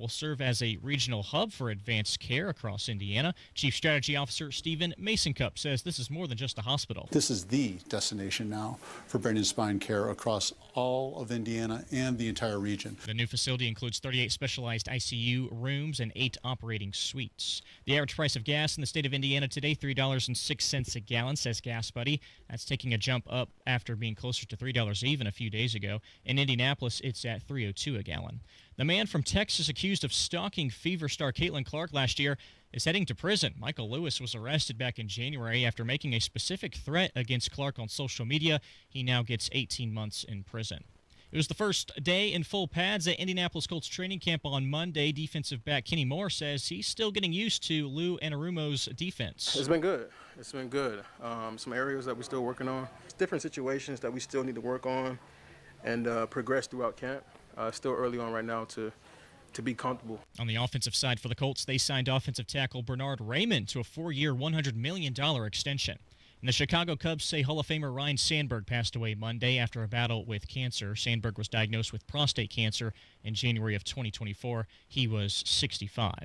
will serve as a regional hub for advanced care across Indiana. Chief Strategy Officer Stephen Mason-Cup says this is more than just a hospital. This is the destination now for brain and spine care across all of Indiana and the entire region. The new facility includes 38 specialized ICU rooms and 8 operating suites. The average price of gas in the state of Indiana today, $3.06 a gallon, says Gas Buddy. That's taking a jump up after being closer to $3 even a few days ago. In Indianapolis, it's at $3.02 a gallon. The man from Texas accused of stalking Fever star Caitlin Clark last year is heading to prison. Michael Lewis was arrested back in January after making a specific threat against Clark on social media. He now gets 18 months in prison. It was the first day in full pads at Indianapolis Colts training camp on Monday. Defensive back Kenny Moore says he's still getting used to Lou Anarumo's defense. It's been good. It's been good. Some areas that we're still working on. Different situations that we still need to work on and progress throughout camp. Still early on right now to be comfortable. On the offensive side for the Colts, they signed offensive tackle Bernard Raymond to a 4-year, $100 million extension. And the Chicago Cubs say Hall of Famer Ryne Sandberg passed away Monday after a battle with cancer. Sandberg was diagnosed with prostate cancer in January of 2024. He was 65.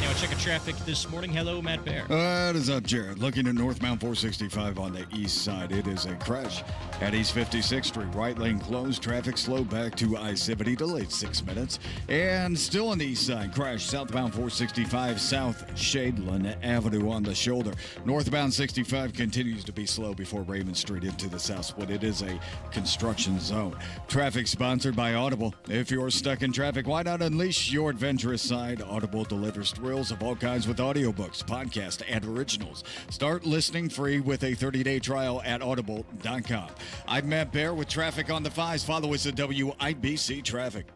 Now, check of traffic this morning. Hello, Matt Bear. What is up, Jared? Looking at northbound 465 on the east side. It is a crash at East 56th Street. Right lane closed. Traffic slow back to I-70. Delayed 6 minutes. And still on the east side. Crash southbound 465 South Shadeland Avenue on the shoulder. Northbound 65 continues to be slow before Raymond Street into the south split. It is a construction zone. Traffic sponsored by Audible. If you're stuck in traffic, why not unleash your adventurous side? Audible delivers thrills of all kinds with audiobooks, podcasts, and originals. Start listening free with a 30-day trial at audible.com. I'm Matt Bear with traffic on the 5s. Follow us at WIBC Traffic.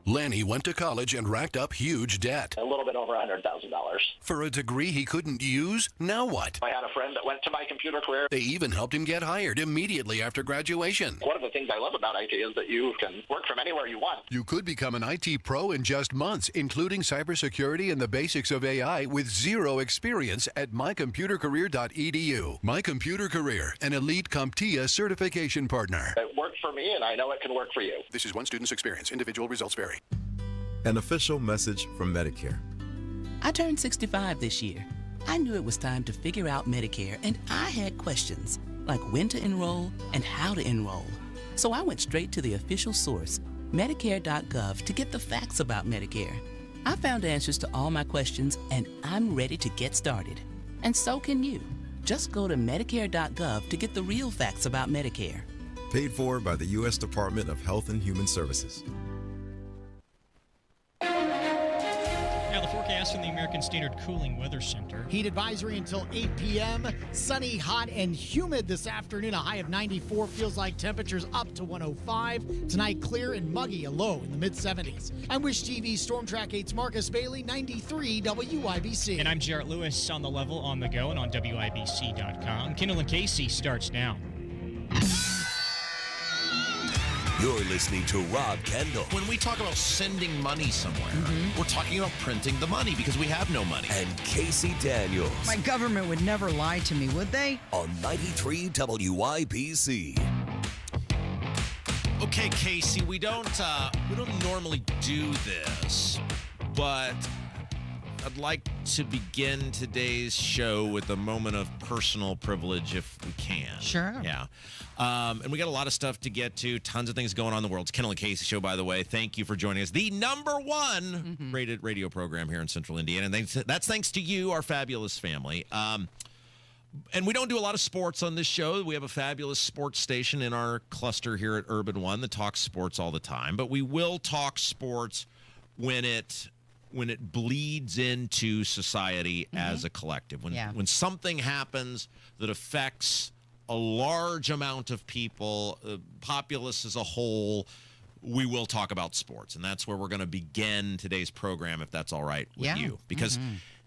Lanny went to college and racked up huge debt. A little bit over $100,000. For a degree he couldn't use? Now what? I had a friend that went to My Computer Career. They even helped him get hired immediately after graduation. One of the things I love about IT is that you can work from anywhere you want. You could become an IT pro in just months, including cybersecurity and the basics of AI with zero experience at mycomputercareer.edu. My Computer Career, an elite CompTIA certification partner. It worked for me, and I know it can work for you. This is one student's experience. Individual results vary. An official message from Medicare. I turned 65 this year. I knew it was time to figure out Medicare, and I had questions, like when to enroll and how to enroll. So I went straight to the official source, Medicare.gov, to get the facts about Medicare. I found answers to all my questions, and I'm ready to get started. And so can you. Just go to Medicare.gov to get the real facts about Medicare. Paid for by the U.S. Department of Health and Human Services. Now, the forecast from the American Standard Cooling Weather Center. Heat advisory until 8 p.m. Sunny, hot, and humid this afternoon. A high of 94. Feels like temperatures up to 105. Tonight, clear and muggy, a low in the mid-70s. I'm Wish TV Storm Track 8's Marcus Bailey, 93 WIBC. And I'm Jarrett Lewis on the level, on the go, and on WIBC.com. Kendall Casey starts now. You're listening to Rob Kendall. When we talk about sending money somewhere, we're talking about printing the money because we have no money. And Casey Daniels. My government would never lie to me, would they? On 93 WIBC. Okay, Casey, we don't normally do this, but I'd like to begin today's show with a moment of personal privilege if we can. Sure. Yeah. And we got a lot of stuff to get to, tons of things going on in the world. It's Kendall Casey Show, by the way. Thank you for joining us. The #1 rated radio program here in Central Indiana. And that's thanks to you, our fabulous family. And we don't do a lot of sports on this show. We have a fabulous sports station in our cluster here at Urban One that talks sports all the time. But we will talk sports when it bleeds into society as a collective. When something happens that affects a large amount of people, populace as a whole, we will talk about sports. And that's where we're going to begin today's program, if that's all right with you. Because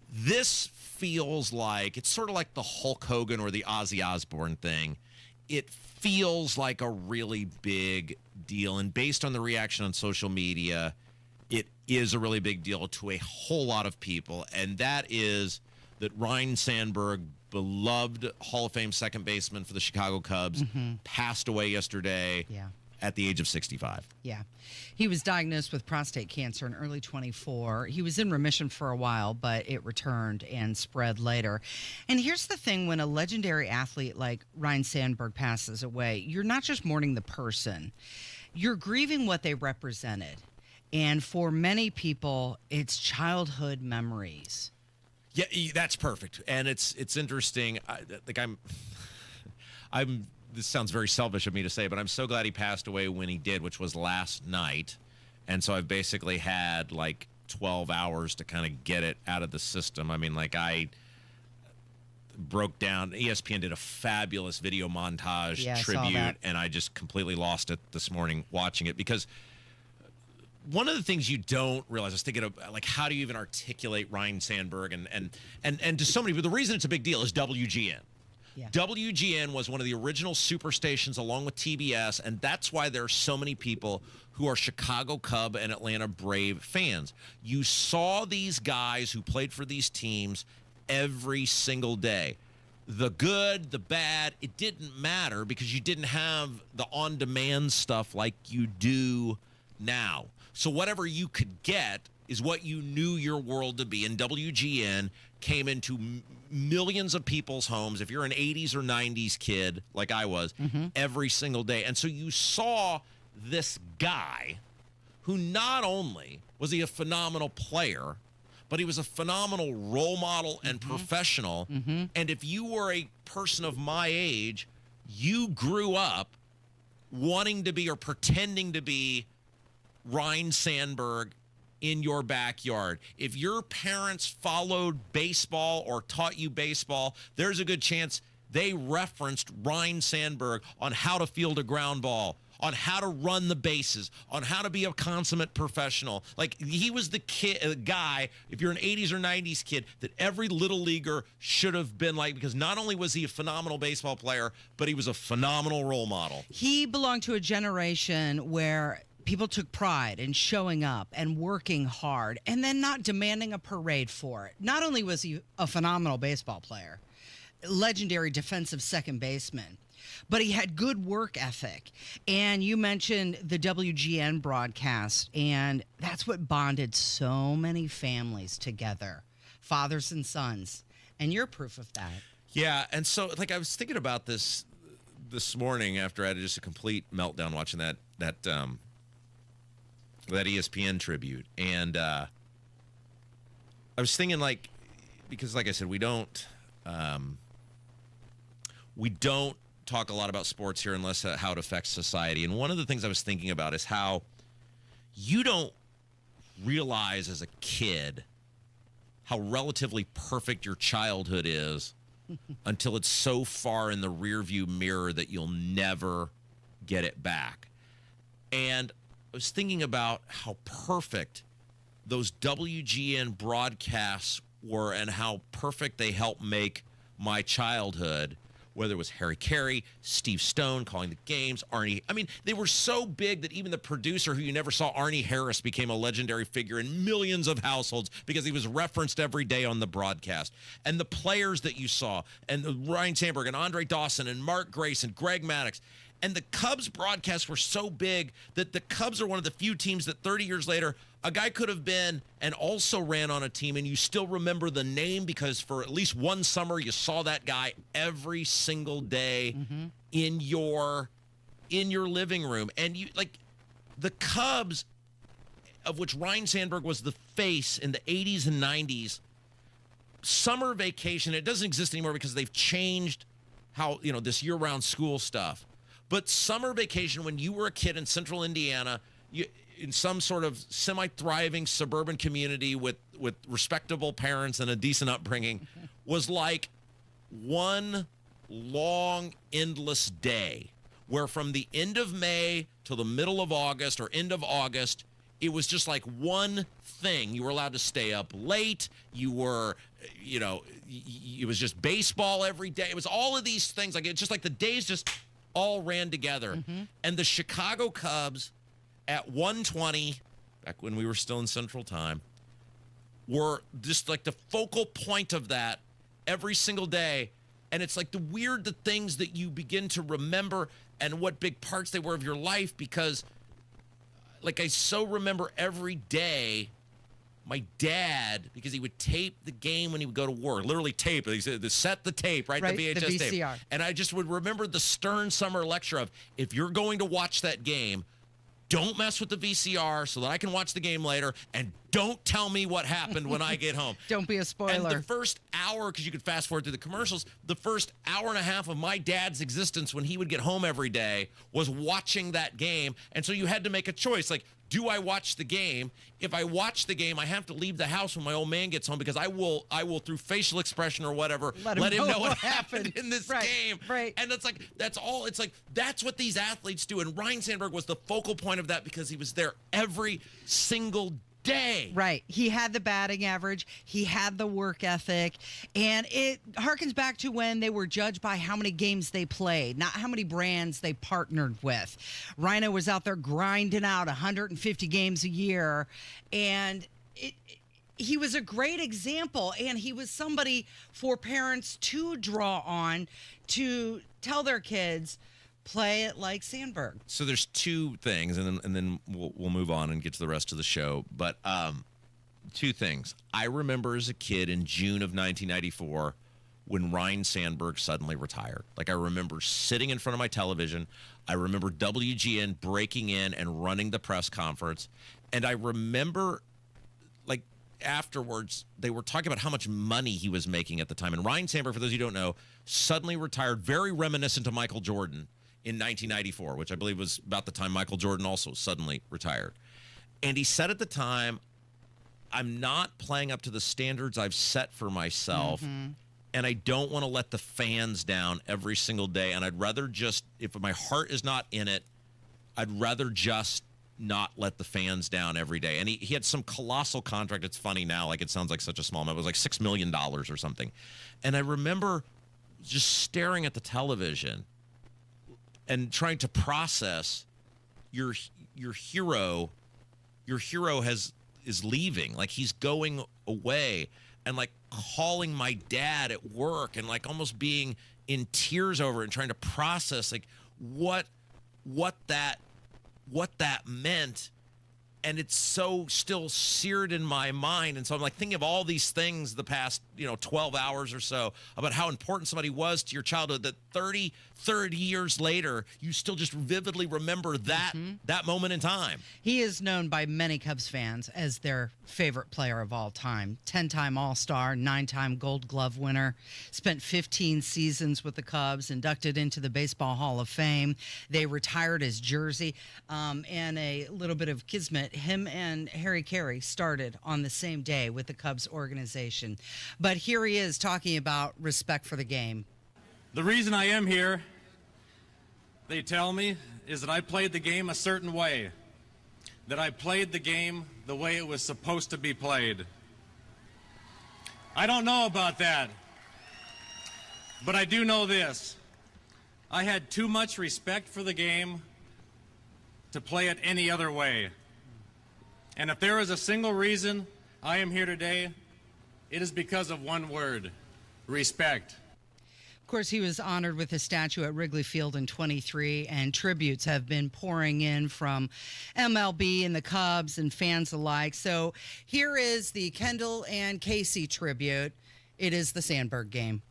this feels like, it's sort of like the Hulk Hogan or the Ozzy Osbourne thing. It feels like a really big deal. And based on the reaction on social media, it is a really big deal to a whole lot of people. And that is that Ryne Sandberg, beloved Hall of Fame second baseman for the Chicago Cubs, passed away yesterday at the age of 65. Yeah. He was diagnosed with prostate cancer in early 24. He was in remission for a while, but it returned and spread later. And here's the thing, when a legendary athlete like Ryne Sandberg passes away, you're not just mourning the person, you're grieving what they represented. And for many people, it's childhood memories. Yeah, that's perfect. And it's interesting. I'm this sounds very selfish of me to say, but I'm so glad he passed away when he did, which was last night. And so I've basically had like 12 hours to kind of get it out of the system. I mean, like, I broke down. ESPN did a fabulous video montage tribute, and I just completely lost it this morning watching it, because one of the things you don't realize, I was thinking of, like, how do you even articulate Ryne Sandberg, and to so many people, the reason it's a big deal is WGN. Yeah. WGN was one of the original superstations along with TBS, and that's why there are so many people who are Chicago Cub and Atlanta Brave fans. You saw these guys who played for these teams every single day. The good, the bad, it didn't matter because you didn't have the on-demand stuff like you do now. So whatever you could get is what you knew your world to be, and WGN came into millions of people's homes. If you're an 80s or 90s kid, like I was, every single day. And so you saw this guy who not only was he a phenomenal player, but he was a phenomenal role model and professional. And if you were a person of my age, you grew up wanting to be or pretending to be Ryne Sandberg in your backyard. If your parents followed baseball or taught you baseball, there's a good chance they referenced Ryne Sandberg on how to field a ground ball, on how to run the bases, on how to be a consummate professional. Like, he was the guy, if you're an 80s or 90s kid, that every little leaguer should have been like, because not only was he a phenomenal baseball player, but he was a phenomenal role model. He belonged to a generation where people took pride in showing up and working hard and then not demanding a parade for it. Not only was he a phenomenal baseball player, legendary defensive second baseman, but he had good work ethic. And you mentioned the WGN broadcast, and that's what bonded so many families together, fathers and sons. And you're proof of that. Yeah, and so, like, I was thinking about this morning after I had just a complete meltdown watching that ESPN tribute, and I was thinking, like, because, like I said, we don't talk a lot about sports here unless how it affects society. And one of the things I was thinking about is how you don't realize as a kid how relatively perfect your childhood is until it's so far in the rearview mirror that you'll never get it back. And I was thinking about how perfect those WGN broadcasts were and how perfect they helped make my childhood, whether it was Harry Carey, Steve Stone calling the games, Arnie. I mean, they were so big that even the producer who you never saw, Arnie Harris, became a legendary figure in millions of households because he was referenced every day on the broadcast. And the players that you saw, and Ryne Sandberg and Andre Dawson and Mark Grace and Greg Maddux. And the Cubs broadcasts were so big that the Cubs are one of the few teams that 30 years later, a guy could have been and also ran on a team, and you still remember the name because for at least one summer you saw that guy every single day in your living room. And you, like, the Cubs, of which Ryne Sandberg was the face in the 80s and 90s, summer vacation, it doesn't exist anymore because they've changed how, this year-round school stuff. But summer vacation, when you were a kid in central Indiana, in some sort of semi-thriving suburban community with respectable parents and a decent upbringing, was like one long, endless day where from the end of May till the middle of August or end of August, it was just like one thing. You were allowed to stay up late. You were, it was just baseball every day. It was all of these things. Like, it's just like the days just all ran together. And the Chicago Cubs at 1:20, back when we were still in Central Time, were just like the focal point of that every single day. And it's like the things that you begin to remember. and what big parts they were of your life, because like I so remember every day my dad, because he would tape the game when he would go to work, literally tape it. He said, set the tape, right? The VHS the VCR. tape. And I just would remember the stern summer lecture of, if you're going to watch that game, don't mess with the VCR so that I can watch the game later, and don't tell me what happened when I get home. Don't be a spoiler. And the first hour, because you could fast forward through the commercials, the first hour and a half of my dad's existence when he would get home every day was watching that game. And so you had to make a choice, like, do I watch the game? If I watch the game, I have to leave the house when my old man gets home, because I will through facial expression or whatever, let him know what happened in this game. Right. And it's like, that's all. It's like, that's what these athletes do. And Ryne Sandberg was the focal point of that, because he was there every single day. Right. He had the batting average. He had the work ethic. And it harkens back to when they were judged by how many games they played, not how many brands they partnered with. Ryne was out there grinding out 150 games a year. And he was a great example. And he was somebody for parents to draw on to tell their kids, play it like Sandberg. So there's two things, and then we'll move on and get to the rest of the show. But two things. I remember as a kid in June of 1994 when Ryne Sandberg suddenly retired. Like, I remember sitting in front of my television. I remember WGN breaking in and running the press conference. And I remember, like, afterwards, they were talking about how much money he was making at the time. And Ryne Sandberg, for those of you who don't know, suddenly retired, very reminiscent of Michael Jordan, in 1994, which I believe was about the time Michael Jordan also suddenly retired. And he said at the time, I'm not playing up to the standards I've set for myself, and I don't want to let the fans down every single day. And I'd rather just, if my heart is not in it, I'd rather just not let the fans down every day. And he had some colossal contract. It's funny now, like it sounds like such a small amount. It was like $6 million or something. And I remember just staring at the television and trying to process your hero is leaving, like he's going away, and like calling my dad at work and like almost being in tears over it and trying to process like what that meant. And it's so still seared in my mind. And so I'm like thinking of all these things the past, 12 hours or so about how important somebody was to your childhood, that 30 years later, you still just vividly remember that moment in time. He is known by many Cubs fans as their favorite player of all time. 10-time All-Star, 9-time Gold Glove winner, spent 15 seasons with the Cubs, inducted into the Baseball Hall of Fame. They retired his jersey, and a little bit of kismet. Him and Harry Carey started on the same day with the Cubs organization. But here he is talking about respect for the game. The reason I am here, they tell me, is that I played the game a certain way. That I played the game the way it was supposed to be played. I don't know about that. But I do know this. I had too much respect for the game to play it any other way. And if there is a single reason I am here today, it is because of one word: respect. Of course, he was honored with a statue at Wrigley Field in 23, and tributes have been pouring in from MLB and the Cubs and fans alike. So here is the Kendall and Casey tribute. It is the Sandberg game.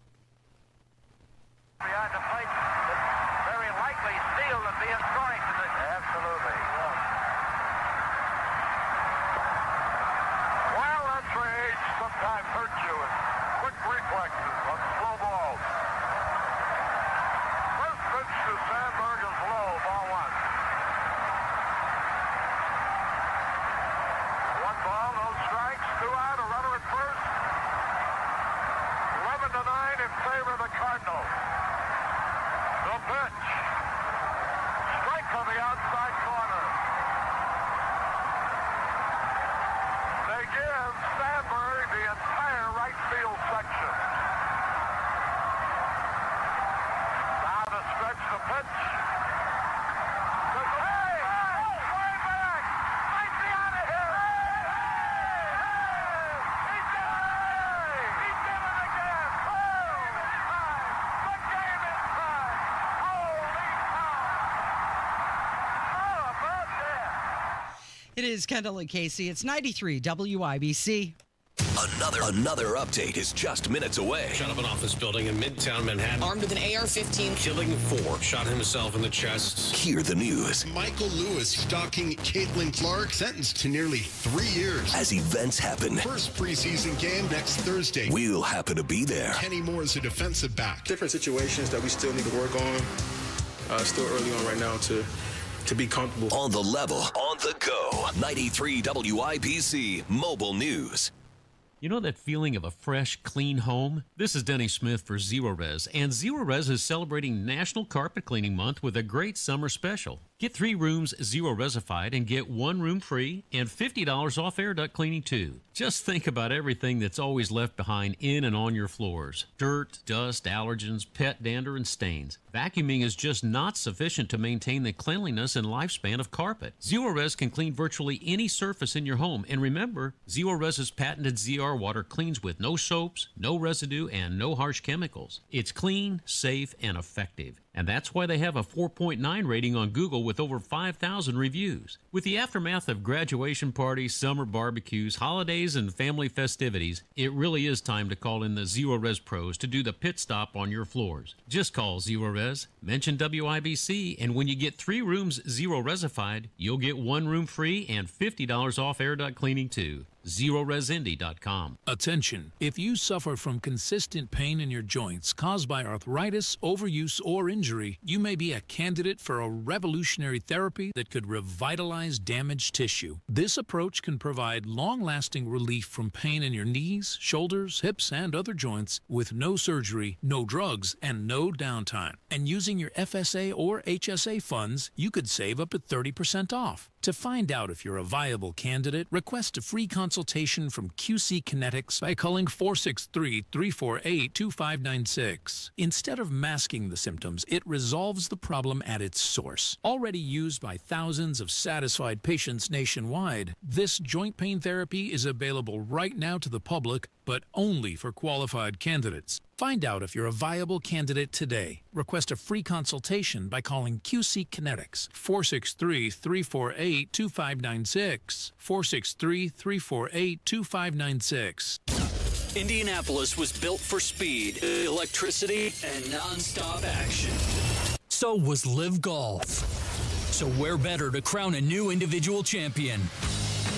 Behind the plate, it's very likely Steele to be in scoring position. Absolutely. Well, that's where age sometimes hurts you, and quick reflexes on slow balls. First pitch to Sandberg is low, ball one. One ball, no strikes, two out, a runner at first. 11-9 in favor of the Cardinals. It is Kendall and Casey. It's 93 WIBC. Another update is just minutes away. Shot up an office building in Midtown Manhattan. Armed with an AR-15. Killing 4. Shot himself in the chest. Hear the news. Michael Lewis stalking Caitlin Clark, sentenced to nearly 3 years. As events happen. First preseason game next Thursday. We'll happen to be there. Kenny Moore is a defensive back. Different situations that we still need to work on. Still early on right now to be comfortable. On the level, on the go. 93 WIBC Mobile News. You know that feeling of a fresh, clean home? This is Denny Smith for Zero Res, and Zero Res is celebrating National Carpet Cleaning Month with a great summer special. Get 3 rooms Zero Resified and get 1 room free and $50 off air duct cleaning too. Just think about everything that's always left behind in and on your floors. Dirt, dust, allergens, pet dander, and stains. Vacuuming is just not sufficient to maintain the cleanliness and lifespan of carpet. Zero Res can clean virtually any surface in your home. And remember, Zero Res's patented ZR water cleans with no soaps, no residue, and no harsh chemicals. It's clean, safe, and effective. And that's why they have a 4.9 rating on Google with over 5,000 reviews. With the aftermath of graduation parties, summer barbecues, holidays, and family festivities, it really is time to call in the Zero Res pros to do the pit stop on your floors. Just call Zero Res, mention WIBC, and when you get 3 rooms Zero Resified, you'll get 1 room free and $50 off air duct cleaning too. ZeroResIndy.com. Attention. If you suffer from consistent pain in your joints caused by arthritis, overuse, or injury, you may be a candidate for a revolutionary therapy that could revitalize damaged tissue. This approach can provide long-lasting relief from pain in your knees, shoulders, hips, and other joints with no surgery, no drugs, and no downtime. And using your FSA or HSA funds, you could save up to 30% off. To find out if you're a viable candidate, request a free consultation from QC Kinetics by calling 463-348-2596. Instead of masking the symptoms, it resolves the problem at its source. Already used by thousands of satisfied patients nationwide, this joint pain therapy is available right now to the public, but only for qualified candidates. Find out if you're a viable candidate today. Request a free consultation by calling QC Kinetics, 463-348-2596, 463-348-2596. Indianapolis was built for speed, electricity, and nonstop action. So was Live Golf. So where better to crown a new individual champion?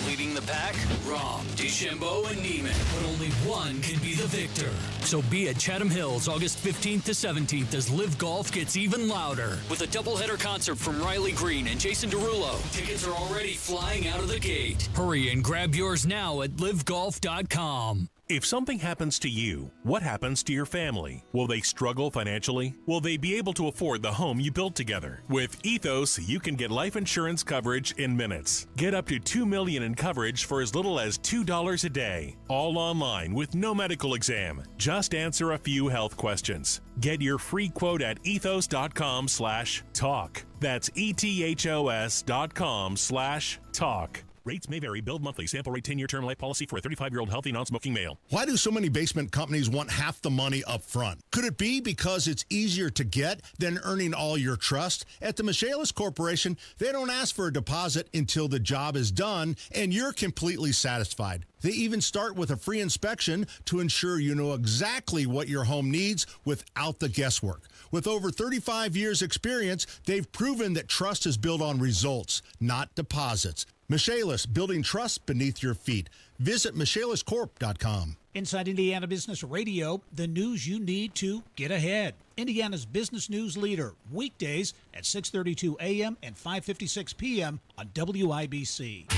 Leading the pack, Rahm, DeChambeau, and Neiman. But only one can be the victor. So be at Chatham Hills August 15th to 17th as Live Golf gets even louder. With a doubleheader concert from Riley Green and Jason Derulo. Tickets are already flying out of the gate. Hurry and grab yours now at livegolf.com. If something happens to you, what happens to your family? Will they struggle financially? Will they be able to afford the home you built together? With Ethos, you can get life insurance coverage in minutes. Get up to $2 million in coverage for as little as $2 a day. All online with no medical exam. Just answer a few health questions. Get your free quote at ethos.com/talk. That's ethos.com/talk. Rates may vary. Billed monthly. Sample rate 10-year term life policy for a 35-year-old healthy non-smoking male. Why do so many basement companies want half the money up front? Could it be because it's easier to get than earning all your trust? At the Michaelis Corporation, they don't ask for a deposit until the job is done and you're completely satisfied. They even start with a free inspection to ensure you know exactly what your home needs without the guesswork. With over 35 years experience, they've proven that trust is built on results, not deposits. Michaelis, building trust beneath your feet. Visit michaeliscorp.com. Inside Indiana Business Radio, the news you need to get ahead. Indiana's business news leader, weekdays at 6:32 a.m. and 5:56 p.m. on WIBC.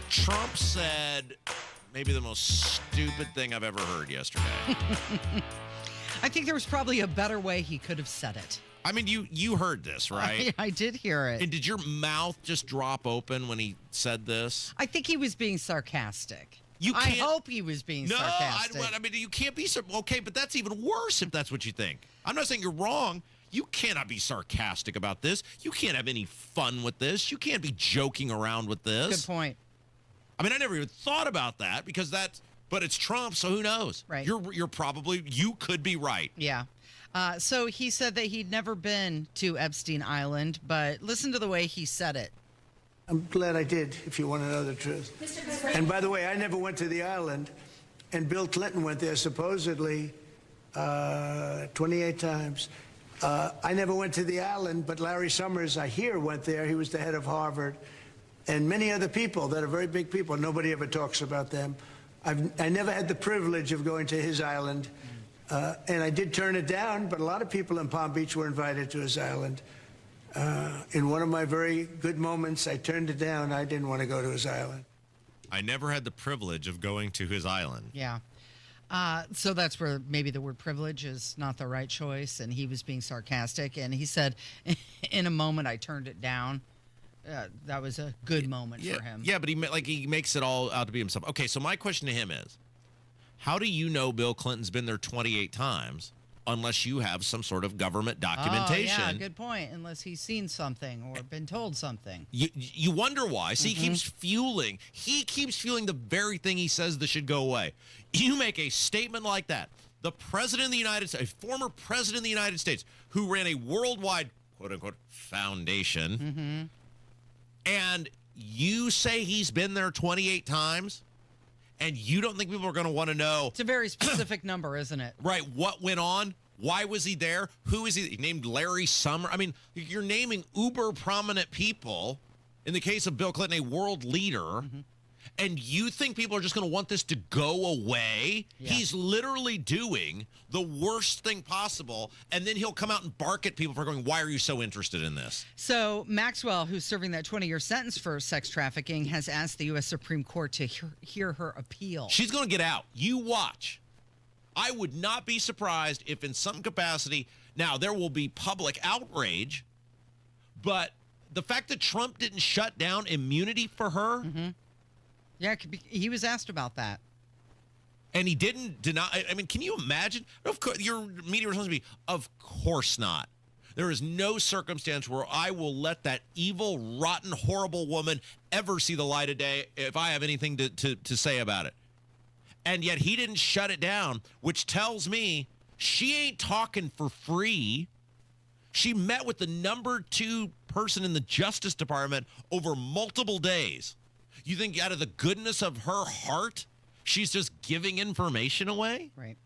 Trump said maybe the most stupid thing I've ever heard yesterday. I think there was probably a better way he could have said it. I mean, you heard this, right? I did hear it. And did your mouth just drop open when he said this? I think he was being sarcastic. I hope he was being sarcastic. I mean, you can't be okay, but that's even worse if that's what you think. I'm not saying you're wrong. You cannot be sarcastic about this. You can't have any fun with this. You can't be joking around with this. Good point. I mean, I never even thought about that because but it's Trump, so who knows? Right. You could be right. Yeah. So he said that he'd never been to Epstein Island, but listen to the way he said it. I'm glad I did, if you want to know the truth. And by the way, I never went to the island, and Bill Clinton went there supposedly 28 times. I never went to the island, but Larry Summers, I hear, went there. He was the head of Harvard. And many other people that are very big people. Nobody ever talks about them. I never had the privilege of going to his island. And I did turn it down, but a lot of people in Palm Beach were invited to his island. In one of my very good moments, I turned it down. I didn't want to go to his island. I never had the privilege of going to his island. Yeah. So that's where maybe the word privilege is not the right choice, and he was being sarcastic. And he said, in a moment, I turned it down. That was a good moment for him. Yeah, but he makes it all out to be himself. Okay, so my question to him is, how do you know Bill Clinton's been there 28 times unless you have some sort of government documentation? Oh, yeah, good point. Unless he's seen something or been told something. You wonder why. See, he keeps fueling the very thing he says that should go away. You make a statement like that. The president of the United States, a former president of the United States, who ran a worldwide, quote-unquote, foundation, and you say he's been there 28 times, and you don't think people are going to want to know. It's a very specific number, isn't it? Right. What went on? Why was he there? Who is he? He named Larry Summer. I mean, you're naming uber prominent people. In the case of Bill Clinton, a world leader. And you think people are just going to want this to go away? Yeah. He's literally doing the worst thing possible, and then he'll come out and bark at people for going, why are you so interested in this? So Maxwell, who's serving that 20-year sentence for sex trafficking, has asked the U.S. Supreme Court to hear her appeal. She's going to get out. You watch. I would not be surprised if in some capacity, now there will be public outrage, but the fact that Trump didn't shut down immunity for her... Yeah, he was asked about that. And he didn't deny. I mean, can you imagine? Of course, your media response would be, of course not. There is no circumstance where I will let that evil, rotten, horrible woman ever see the light of day if I have anything to say about it. And yet he didn't shut it down, which tells me she ain't talking for free. She met with the number 2 person in the Justice Department over multiple days. You think out of the goodness of her heart, she's just giving information away? Right.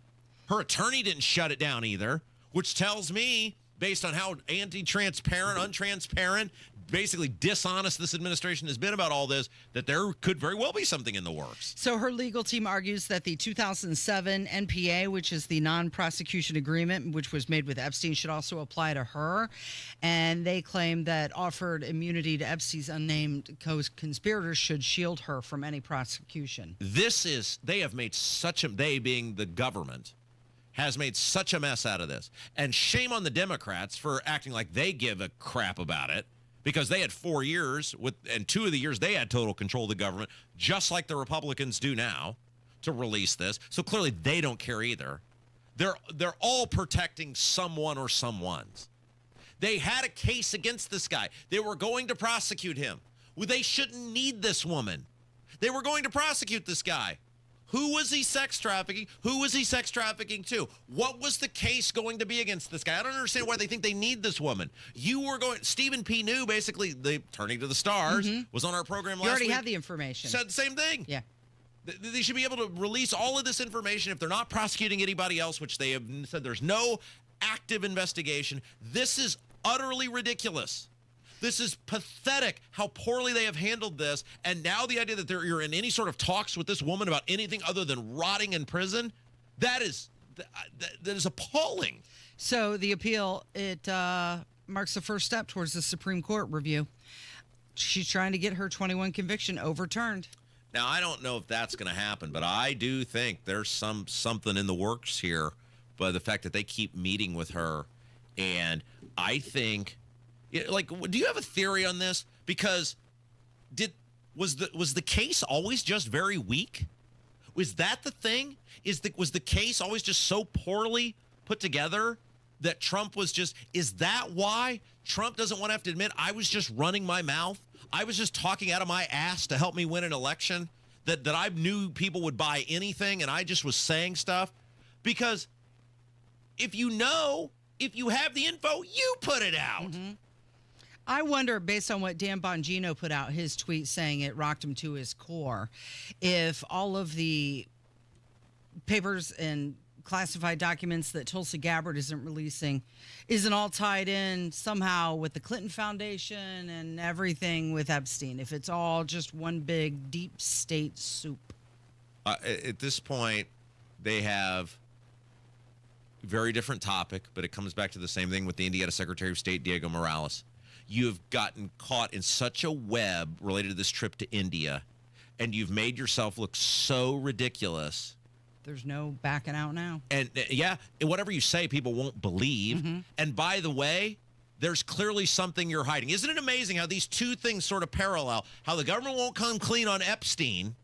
Her attorney didn't shut it down either, which tells me, based on how anti-transparent, untransparent, basically dishonest this administration has been about all this, that there could very well be something in the works. So her legal team argues that the 2007 NPA, which is the non-prosecution agreement, which was made with Epstein, should also apply to her. And they claim that offered immunity to Epstein's unnamed co-conspirators should shield her from any prosecution. They have made they being the government, has made such a mess out of this. And shame on the Democrats for acting like they give a crap about it. Because they had 4 years, and 2 of the years they had total control of the government, just like the Republicans do now, to release this. So clearly they don't care either. They're all protecting someone or someones. They had a case against this guy. They were going to prosecute him. Well, they shouldn't need this woman. They were going to prosecute this guy. Who was he sex trafficking? Who was he sex trafficking to? What was the case going to be against this guy? I don't understand why they think they need this woman. Stephen P. New, basically, Turning to the Stars, was on our program last week. You already had the information. Said the same thing. Yeah. They should be able to release all of this information if they're not prosecuting anybody else, which they have said there's no active investigation. This is utterly ridiculous. This is pathetic how poorly they have handled this. And now the idea that you're in any sort of talks with this woman about anything other than rotting in prison, that is appalling. So the appeal, it marks the first step towards the Supreme Court review. She's trying to get her 21 conviction overturned. Now, I don't know if that's going to happen, but I do think there's something in the works here by the fact that they keep meeting with her. And I think... do you have a theory on this? Because was the case always just very weak? Was that the thing? Was the case always just so poorly put together that Trump was just... Is that why Trump doesn't want to have to admit, I was just running my mouth? I was just talking out of my ass to help me win an election? That I knew people would buy anything and I just was saying stuff? Because if you know If you have the info, you put it out. Mm-hmm. I wonder, based on what Dan Bongino put out, his tweet saying it rocked him to his core, if all of the papers and classified documents that Tulsi Gabbard isn't releasing isn't all tied in somehow with the Clinton Foundation and everything with Epstein, if it's all just one big deep state soup. At this point, they have a very different topic, but it comes back to the same thing with the Indiana Secretary of State, Diego Morales. You've gotten caught in such a web related to this trip to India, and you've made yourself look so ridiculous. There's no backing out now. And whatever you say, people won't believe. Mm-hmm. And by the way, there's clearly something you're hiding. Isn't it amazing how these two things sort of parallel? How the government won't come clean on Epstein,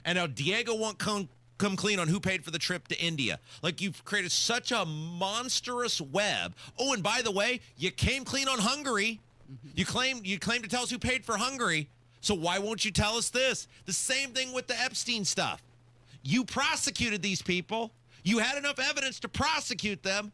and how Diego won't come clean on who paid for the trip to India. Like, you've created such a monstrous web. Oh, and by the way, you came clean on Hungary. Mm-hmm. You claim to tell us who paid for Hungary. So why won't you tell us this? The same thing with the Epstein stuff. You prosecuted these people. You had enough evidence to prosecute them.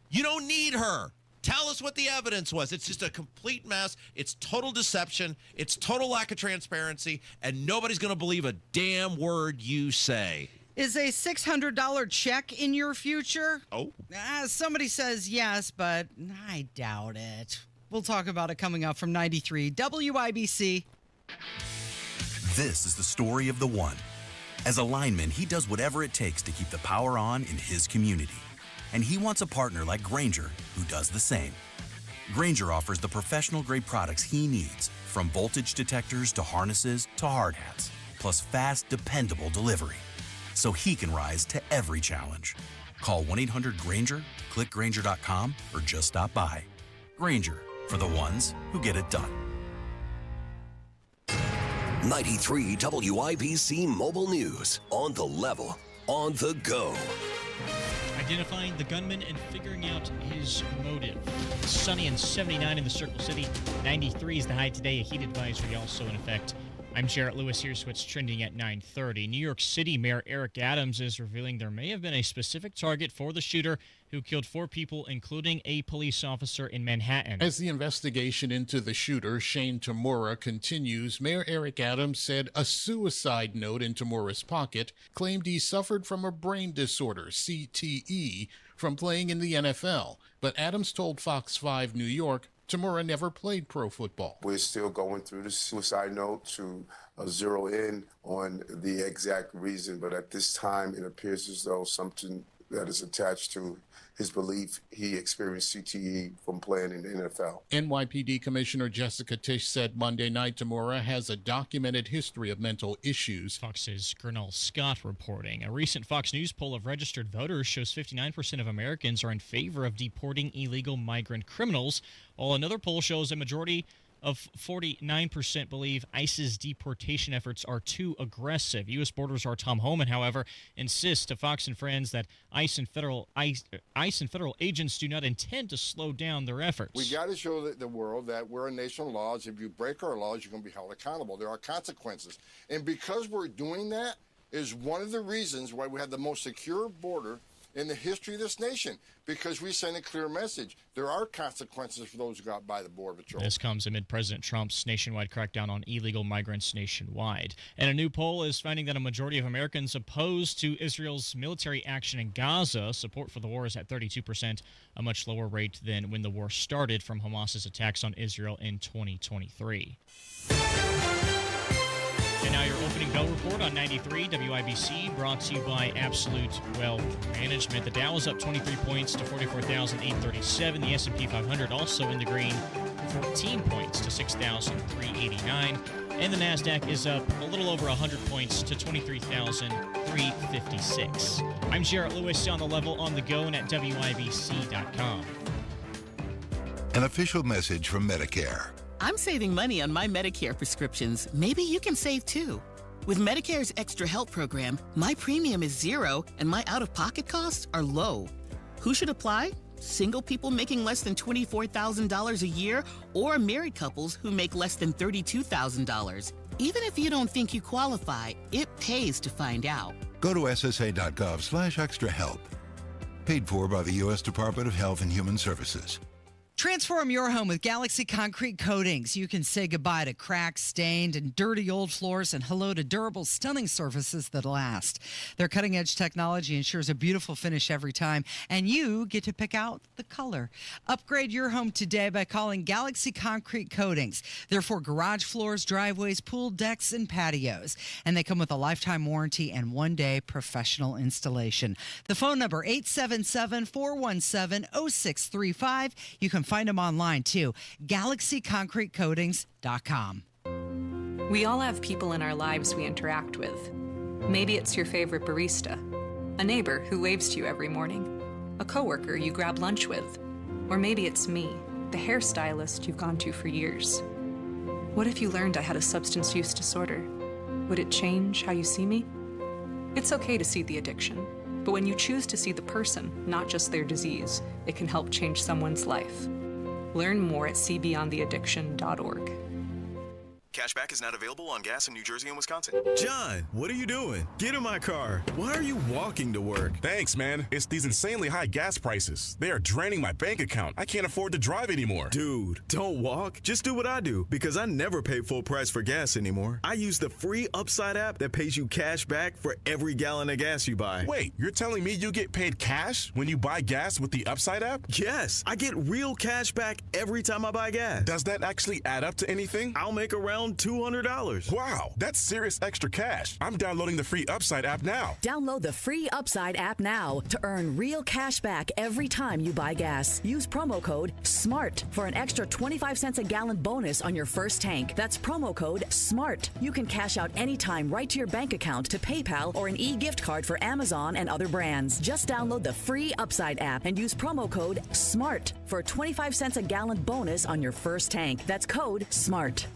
You don't need her. Tell us what the evidence was. It's just a complete mess. It's total deception. It's total lack of transparency, and nobody's going to believe a damn word you say. Is a $600 check in your future? Oh. Somebody says yes, but I doubt it. We'll talk about it coming up from 93 WIBC. This is the story of the one. As a lineman, he does whatever it takes to keep the power on in his community. And he wants a partner like Grainger who does the same. Grainger offers the professional-grade products he needs, from voltage detectors to harnesses to hard hats, plus fast, dependable delivery, so he can rise to every challenge. Call 1-800-GRAINGER, click Grainger.com, or just stop by. Grainger, for the ones who get it done. 93 WIBC Mobile News. On the level, on the go. Identifying the gunman and figuring out his motive. Sunny and 79 in the Circle City. 93 is the high today. A heat advisory also in effect. I'm Jarrett Lewis. Here's what's trending at 9:30. New York City Mayor Eric Adams is revealing there may have been a specific target for the shooter who killed 4 people, including a police officer in Manhattan. As the investigation into the shooter, Shane Tamura, continues, Mayor Eric Adams said a suicide note in Tamura's pocket claimed he suffered from a brain disorder, CTE, from playing in the NFL. But Adams told Fox 5 New York Tamura never played pro football. We're still going through the suicide note to zero in on the exact reason, but at this time it appears as though something that is attached to his belief he experienced CTE from playing in the NFL. NYPD Commissioner Jessica Tisch said Monday night Tamura has a documented history of mental issues. Fox's Gernal Scott reporting. A recent Fox News poll of registered voters shows 59% of Americans are in favor of deporting illegal migrant criminals, while another poll shows a majority of 49% believe ICE's deportation efforts are too aggressive. U.S. Border Czar Tom Homan, however, insists to Fox and Friends that ICE and federal agents do not intend to slow down their efforts. We got to show the world that we're a nation of laws. If you break our laws, you're going to be held accountable. There are consequences. And because we're doing that is one of the reasons why we have the most secure border in the history of this nation, because we send a clear message. There are consequences for those who got by the Border Patrol. This comes amid President Trump's nationwide crackdown on illegal migrants nationwide. And a new poll is finding that a majority of Americans opposed to Israel's military action in Gaza. Support for the war is at 32%, a much lower rate than when the war started from Hamas's attacks on Israel in 2023. And now your opening bell report on 93 WIBC, brought to you by Absolute Wealth Management. The Dow is up 23 points to 44,837. The S&P 500 also in the green, 14 points to 6,389. And the NASDAQ is up a little over 100 points to 23,356. I'm Jarrett Lewis on the level, on the go, and at WIBC.com. An official message from Medicare. I'm saving money on my Medicare prescriptions. Maybe you can save too. With Medicare's Extra Help program, my premium is $0 and my out-of-pocket costs are low. Who should apply? Single people making less than $24,000 a year, or married couples who make less than $32,000. Even if you don't think you qualify, it pays to find out. Go to ssa.gov/extrahelp. Paid for by the U.S. Department of Health and Human Services. Transform your home with Galaxy Concrete Coatings. You can say goodbye to cracked, stained, and dirty old floors and hello to durable, stunning surfaces that last. Their cutting-edge technology ensures a beautiful finish every time, and you get to pick out the color. Upgrade your home today by calling Galaxy Concrete Coatings. They're for garage floors, driveways, pool decks, and patios. And they come with a lifetime warranty and one-day professional installation. The phone number, 877-417-0635. You can find them online, too. GalaxyConcreteCoatings.com. We all have people in our lives we interact with. Maybe it's your favorite barista, a neighbor who waves to you every morning, a coworker you grab lunch with, or maybe it's me, the hairstylist you've gone to for years. What if you learned I had a substance use disorder? Would it change how you see me? It's okay to see the addiction, but when you choose to see the person, not just their disease, it can help change someone's life. Learn more at cbeyondtheaddiction.org. Cashback is not available on gas in New Jersey and Wisconsin. John, what are you doing? Get in my car. Why are you walking to work? Thanks, man. It's these insanely high gas prices. They are draining my bank account. I can't afford to drive anymore. Dude, don't walk. Just do what I do, because I never pay full price for gas anymore. I use the free Upside app that pays you cash back for every gallon of gas you buy. Wait, you're telling me you get paid cash when you buy gas with the Upside app? Yes, I get real cash back every time I buy gas. Does that actually add up to anything? I'll make around $200. Wow, that's serious extra cash. I'm downloading the free Upside app now. Download the free Upside app now to earn real cash back every time you buy gas. Use promo code SMART for an extra 25 cents a gallon bonus on your first tank. That's promo code SMART. You can cash out anytime right to your bank account, to PayPal, or an e-gift card for Amazon and other brands. Just download the free Upside app and use promo code SMART for a 25 cents a gallon bonus on your first tank. That's code SMART.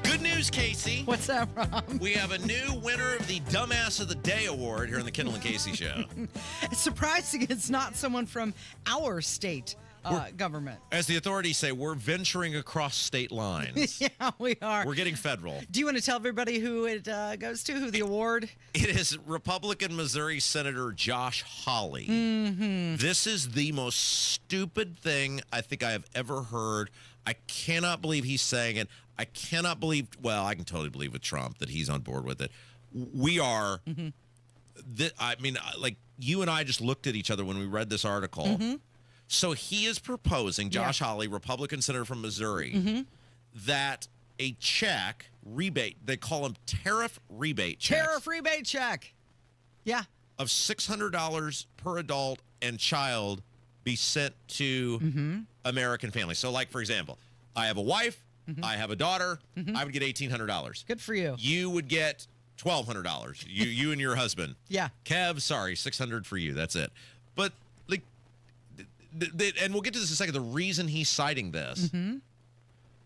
Good news, Casey. What's that, Rob? We have a new winner of the Dumbass of the Day award here on the Kendall and Casey Show. It's surprising it's not someone from our state government. As the authorities say, we're venturing across state lines. Yeah, we are. We're getting federal. Do you want to tell everybody who it goes to, who the award? It is Republican Missouri Senator Josh Hawley. Mm-hmm. This is the most stupid thing I think I have ever heard. I cannot believe he's saying it. I cannot believe, well, I can totally believe with Trump that he's on board with it. We are, I mean, like you and I just looked at each other when we read this article. Mm-hmm. So he is proposing, Josh Hawley, Republican senator from Missouri, that a check, rebate, they call them tariff rebate checks. Tariff rebate check. Yeah. Of $600 per adult and child be sent to American families. So like, for example, I have a wife, I have a daughter, I would get $1,800. Good for you. You would get $1,200. You and your husband. Yeah. Kev, sorry, $600 for you. That's it. But like, and we'll get to this in a second, the reason he's citing this.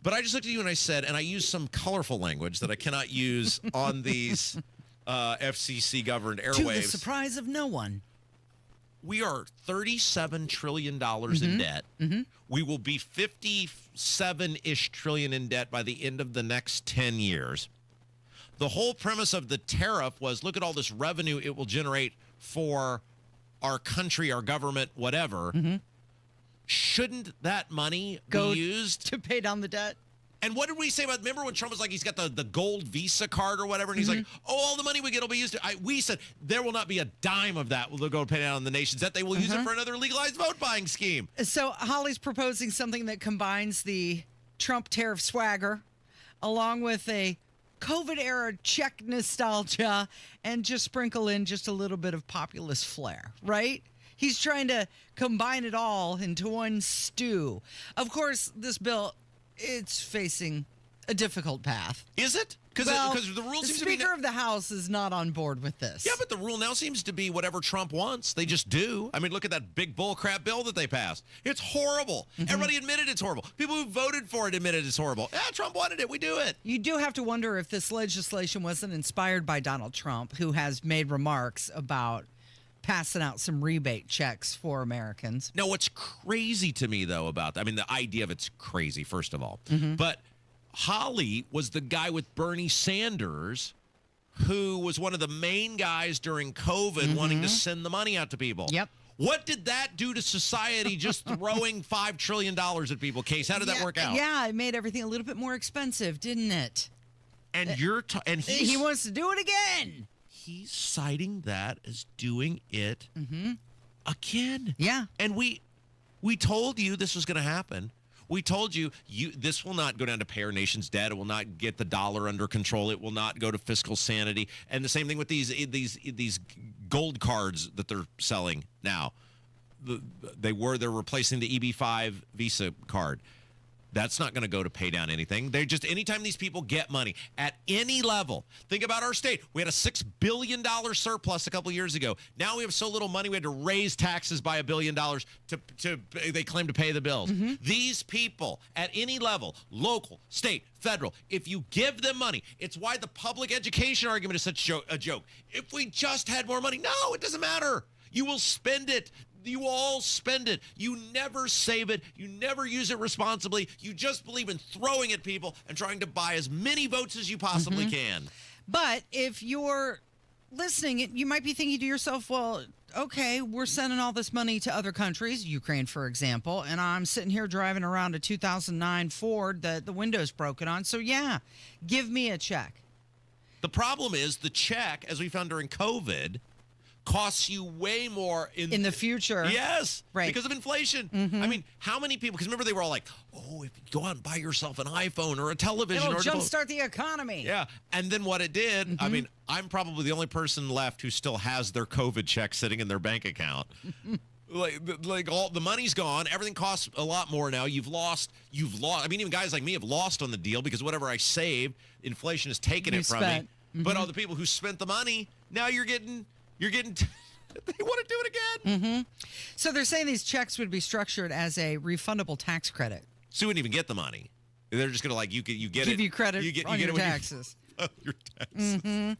But I just looked at you and I said, and I used some colorful language that I cannot use on these FCC governed airwaves. To the surprise of no one. We are $37 trillion in debt. We will be 57-ish trillion in debt by the end of the next 10 years. The whole premise of the tariff was, look at all this revenue it will generate for our country, our government, whatever. Shouldn't that money be used to pay down the debt? And what did we say about, remember when Trump was like, he's got the gold Visa card or whatever, and he's like, oh, all the money we get will be used to, we said, there will not be a dime of that will go to pay down the nation's debt. They will use it for another legalized vote buying scheme. So Holly's proposing something that combines the Trump tariff swagger along with a COVID-era check nostalgia and just sprinkle in just a little bit of populist flair, right? He's trying to combine it all into one stew. Of course, this bill, it's facing a difficult path. Is it? Because the rule seems to be... The Speaker of the House is not on board with this. Yeah, but the rule now seems to be whatever Trump wants. They just do. I mean, look at that big bullcrap bill that they passed. It's horrible. Everybody admitted it's horrible. People who voted for it admitted it's horrible. Yeah, Trump wanted it. We do it. You do have to wonder if this legislation wasn't inspired by Donald Trump, who has made remarks about passing out some rebate checks for Americans. Now, what's crazy to me, though, about that, I mean, the idea of it's crazy, first of all. But Hawley was the guy with Bernie Sanders who was one of the main guys during COVID wanting to send the money out to people. Yep. What did that do to society, just throwing $5 trillion at people, Case? How did that work out? Yeah, it made everything a little bit more expensive, didn't it? And he wants to do it again. He's citing that as doing it again. Yeah. And we told you this was going to happen. We told you this will not go down to pay our nation's debt. It will not get the dollar under control. It will not go to fiscal sanity. And the same thing with these gold cards that they're selling now. They're replacing the EB5 Visa card. That's not going to go to pay down anything. They're just, anytime these people get money at any level, think about our state. We had a $6 billion surplus a couple years ago. Now we have so little money, we had to raise taxes by $1 billion they claim to pay the bills. These people at any level, local, state, federal, if you give them money, it's why the public education argument is such a joke. If we just had more money, no, it doesn't matter. You will spend it. You all spend it. You never save it. You never use it responsibly. You just believe in throwing at people and trying to buy as many votes as you possibly can. But if you're listening, you might be thinking to yourself, well, okay, we're sending all this money to other countries, Ukraine, for example, and I'm sitting here driving around a 2009 Ford that the window's broken on. So, yeah, give me a check. The problem is the check, as we found during COVID, costs you way more in the future. Yes, right, because of inflation. I mean, how many people, because remember they were all like, oh, if you go out and buy yourself an iPhone or a television. It'll or jumpstart the economy. Yeah, and then what it did, I mean, I'm probably the only person left who still has their COVID check sitting in their bank account. Like all the money's gone. Everything costs a lot more now. You've lost. I mean, even guys like me have lost on the deal because whatever I saved, inflation has taken it from me. But all the people who spent the money, now you're getting they want to do it again. So they're saying these checks would be structured as a refundable tax credit. So you wouldn't even get the money. They're just going to give you credit on your taxes. Your taxes.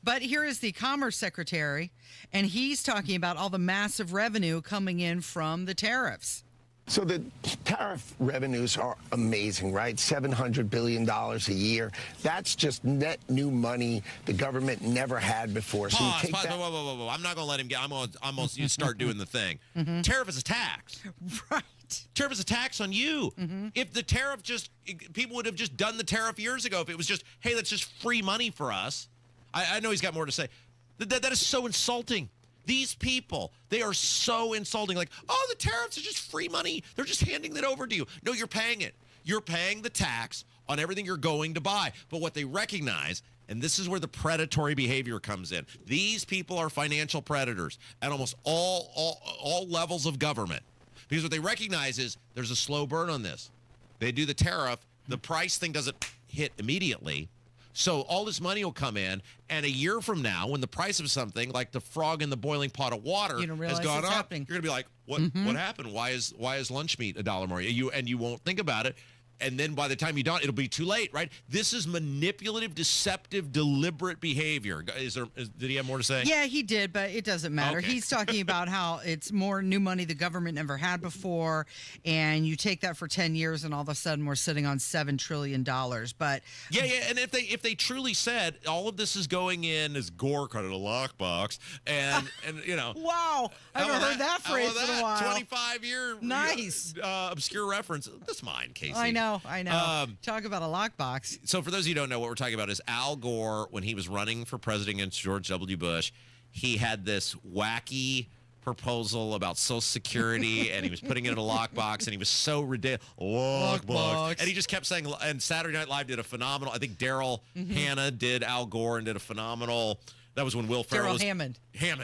But here is the Commerce Secretary, and he's talking about all the massive revenue coming in from the tariffs. So the tariff revenues are amazing, right? $700 billion a year. That's just net new money the government never had before. So Pause. Whoa. I'm not going to let him get. I'm going to start doing the thing. Tariff is a tax. Right. Tariff is a tax on you. If the tariff people would have just done the tariff years ago. If it was just, hey, that's just free money for us. I know he's got more to say. That is so insulting. These people, they are so insulting. Like, oh, the tariffs are just free money. They're just handing that over to you. No, you're paying it. You're paying the tax on everything you're going to buy. But what they recognize, and this is where the predatory behavior comes in. These people are financial predators at almost all levels of government. Because what they recognize is there's a slow burn on this. They do the tariff. The price thing doesn't hit immediately. So all this money will come in, and a year from now, when the price of something like the frog in the boiling pot of water has gone up, happening. You're gonna be like, "What? What happened? Why is lunch meat $1 more?" You won't think about it, and then by the time you don't, it'll be too late, right? This is manipulative, deceptive, deliberate behavior. Did he have more to say? Yeah, he did, but it doesn't matter. Okay. He's talking about how it's more new money the government never had before, and you take that for 10 years, and all of a sudden we're sitting on $7 trillion. But yeah, and if they truly said all of this is going in as Gore called it a lockbox, and wow, I haven't heard that phrase in a while. 25-year nice obscure reference. That's mine, Casey. I know. Talk about a lockbox. So for those of you who don't know, what we're talking about is Al Gore, when he was running for president against George W. Bush, he had this wacky proposal about Social Security, and he was putting it in a lockbox, and he was so ridiculous. Lockbox. And he just kept saying, and Saturday Night Live did a phenomenal, I think Daryl Hannah did Al Gore and did a phenomenal, that was when Will Ferrell was. Hammond,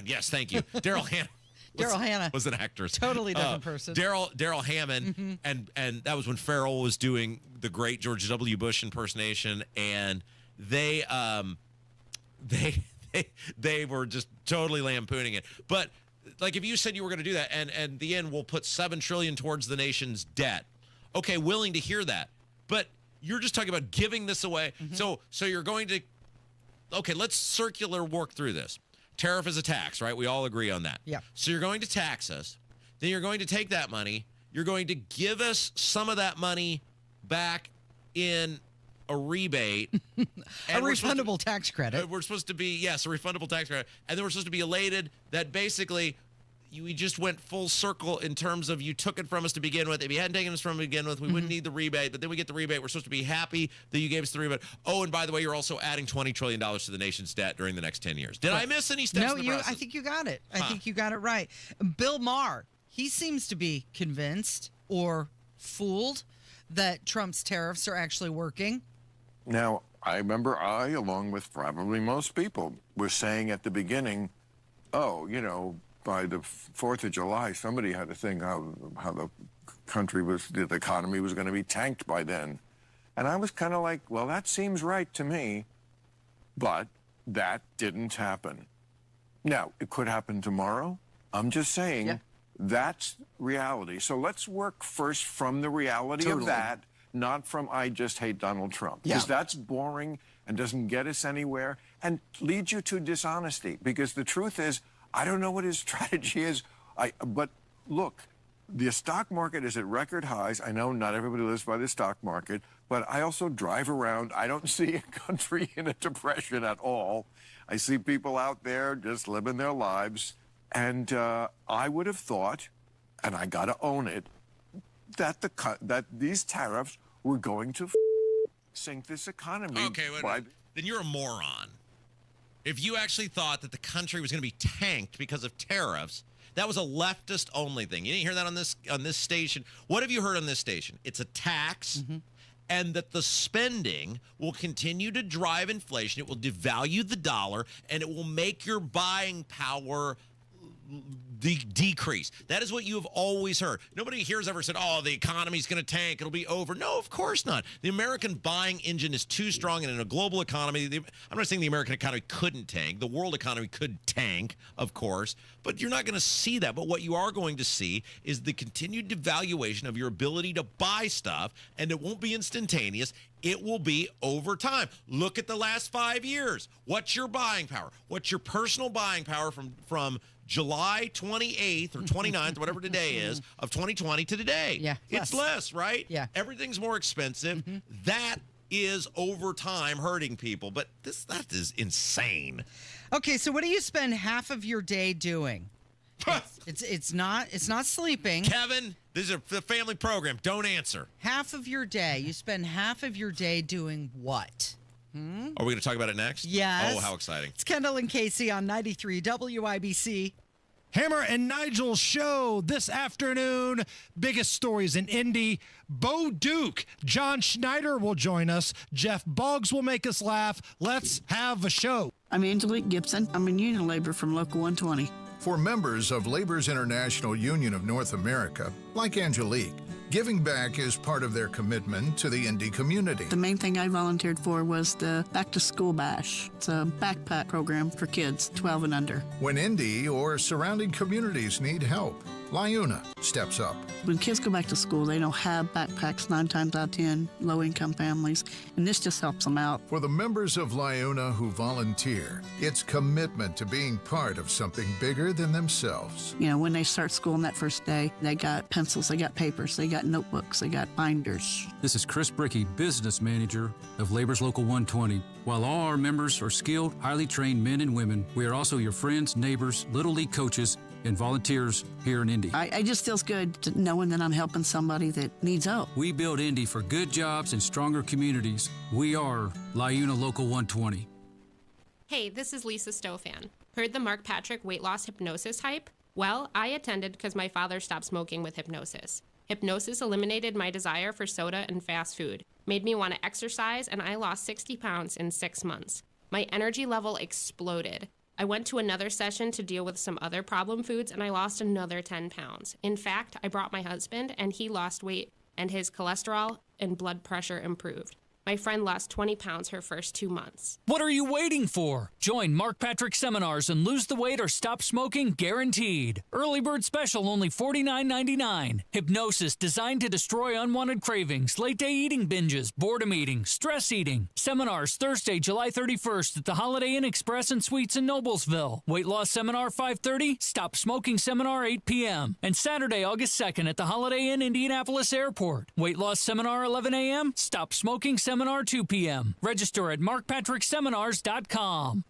yes, thank you. Daryl Hannah. Daryl Hannah was an actress. Totally different person. Daryl Hammond, and that was when Ferrell was doing the great George W. Bush impersonation, and they were just totally lampooning it. But like if you said you were going to do that, and the end we'll put $7 trillion towards the nation's debt. Okay, willing to hear that, but you're just talking about giving this away. So you're going to, okay, let's circular work through this. Tariff is a tax, right? We all agree on that. Yeah. So you're going to tax us. Then you're going to take that money. You're going to give us some of that money back in a rebate. A refundable tax credit. We're supposed to be, yes, a refundable tax credit. And then we're supposed to be elated that basically we just went full circle in terms of you took it from us to begin with. If you hadn't taken us from to begin with, we wouldn't need the rebate. But then we get the rebate. We're supposed to be happy that you gave us the rebate. Oh, and by the way, you're also adding $20 trillion to the nation's debt during the next 10 years. Did I miss any steps No, in the process? I think you got it. I think you got it right. Bill Maher, he seems to be convinced or fooled that Trump's tariffs are actually working. Now, I remember along with probably most people, was saying at the beginning, oh, you know, by the 4th of July, somebody had to think how the country was, the economy was going to be tanked by then. And I was kind of like, well, that seems right to me, but that didn't happen. Now, it could happen tomorrow. I'm just saying that's reality. So let's work first from the reality of that, not from I just hate Donald Trump. Because that's boring and doesn't get us anywhere and leads you to dishonesty. Because the truth is, I don't know what his strategy is. But look, the stock market is at record highs. I know not everybody lives by the stock market, but I also drive around. I don't see a country in a depression at all. I see people out there just living their lives. And I would have thought, and I got to own it, that these tariffs were going to sink this economy. Okay, wait. Then you're a moron. If you actually thought that the country was going to be tanked because of tariffs, that was a leftist-only thing. You didn't hear that on this station. What have you heard on this station? It's a tax, and that the spending will continue to drive inflation. It will devalue the dollar, and it will make your buying power decrease. That is what you have always heard. Nobody here has ever said, oh, the economy's going to tank, it'll be over. No, of course not. The American buying engine is too strong, and in a global economy, I'm not saying the American economy couldn't tank. The world economy could tank, of course, but you're not going to see that. But what you are going to see is the continued devaluation of your ability to buy stuff, and it won't be instantaneous. It will be over time. Look at the last 5 years. What's your buying power? What's your personal buying power from July 28th or 29th, whatever today is, of 2020 to today? Yeah. It's less, right? Yeah. Everything's more expensive. That is over time hurting people. But that is insane. Okay, so what do you spend half of your day doing? It's not sleeping. Kevin, this is a family program. Don't answer. Half of your day. You spend half of your day doing what? Are we going to talk about it next? Yes. Oh, how exciting. It's Kendall and Casey on 93 WIBC. Hammer and Nigel's show this afternoon. Biggest stories in Indy. Bo Duke, John Schneider will join us. Jeff Boggs will make us laugh. Let's have a show. I'm Angelique Gibson. I'm in union labor from Local 120. For members of Labor's International Union of North America, like Angelique, giving back is part of their commitment to the Indy community. The main thing I volunteered for was the Back to School Bash. It's a backpack program for kids 12 and under. When Indy or surrounding communities need help, LIUNA steps up. When kids go back to school, they don't have backpacks 9 times out of 10, low-income families, and this just helps them out. For the members of LIUNA who volunteer, it's commitment to being part of something bigger than themselves. You know, when they start school on that first day, they got pencils, they got papers, they got notebooks, they got binders. This is Chris Bricky, business manager of Labor's Local 120. While all our members are skilled, highly trained men and women, we are also your friends, neighbors, Little League coaches, and volunteers here in Indy. I just feels good to knowing that I'm helping somebody that needs help. We build Indy for good jobs and stronger communities. We are LIUNA Local 120. Hey, this is Lisa Stofan. Heard the Mark Patrick weight loss hypnosis hype? Well, I attended because my father stopped smoking with hypnosis. Hypnosis eliminated my desire for soda and fast food, made me want to exercise, and I lost 60 pounds in 6 months. My energy level exploded. I went to another session to deal with some other problem foods, and I lost another 10 pounds. In fact, I brought my husband, and he lost weight, and his cholesterol and blood pressure improved. My friend lost 20 pounds her first 2 months. What are you waiting for? Join Mark Patrick seminars and lose the weight or stop smoking guaranteed. Early bird special only $49.99. Hypnosis designed to destroy unwanted cravings, late day eating binges, boredom eating, stress eating. Seminars Thursday, July 31st at the Holiday Inn Express and Suites in Noblesville. Weight loss seminar 5:30, stop smoking seminar 8 p.m. And Saturday, August 2nd at the Holiday Inn Indianapolis Airport. Weight loss seminar 11 a.m., stop smoking seminar Seminar 2 p.m. Register at markpatrickseminars.com.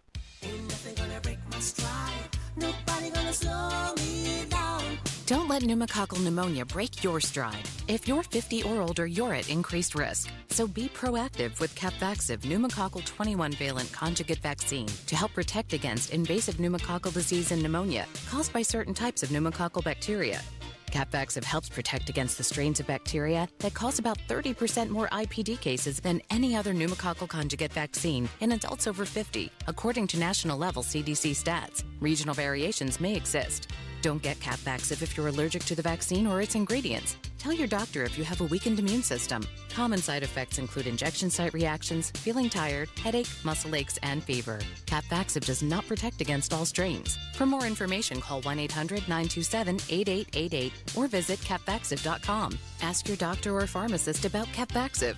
Don't let pneumococcal pneumonia break your stride. If you're 50 or older, you're at increased risk. So be proactive with Capvaxive pneumococcal 21-valent conjugate vaccine to help protect against invasive pneumococcal disease and pneumonia caused by certain types of pneumococcal bacteria. Capvaxive helps protect against the strains of bacteria that cause about 30% more IPD cases than any other pneumococcal conjugate vaccine in adults over 50, according to national-level CDC stats. Regional variations may exist. Don't get Capvaxive if you're allergic to the vaccine or its ingredients. Tell your doctor if you have a weakened immune system. Common side effects include injection site reactions, feeling tired, headache, muscle aches, and fever. Capvaxive does not protect against all strains. For more information, call 1-800-927-8888 or visit capvaxive.com. Ask your doctor or pharmacist about Capvaxive.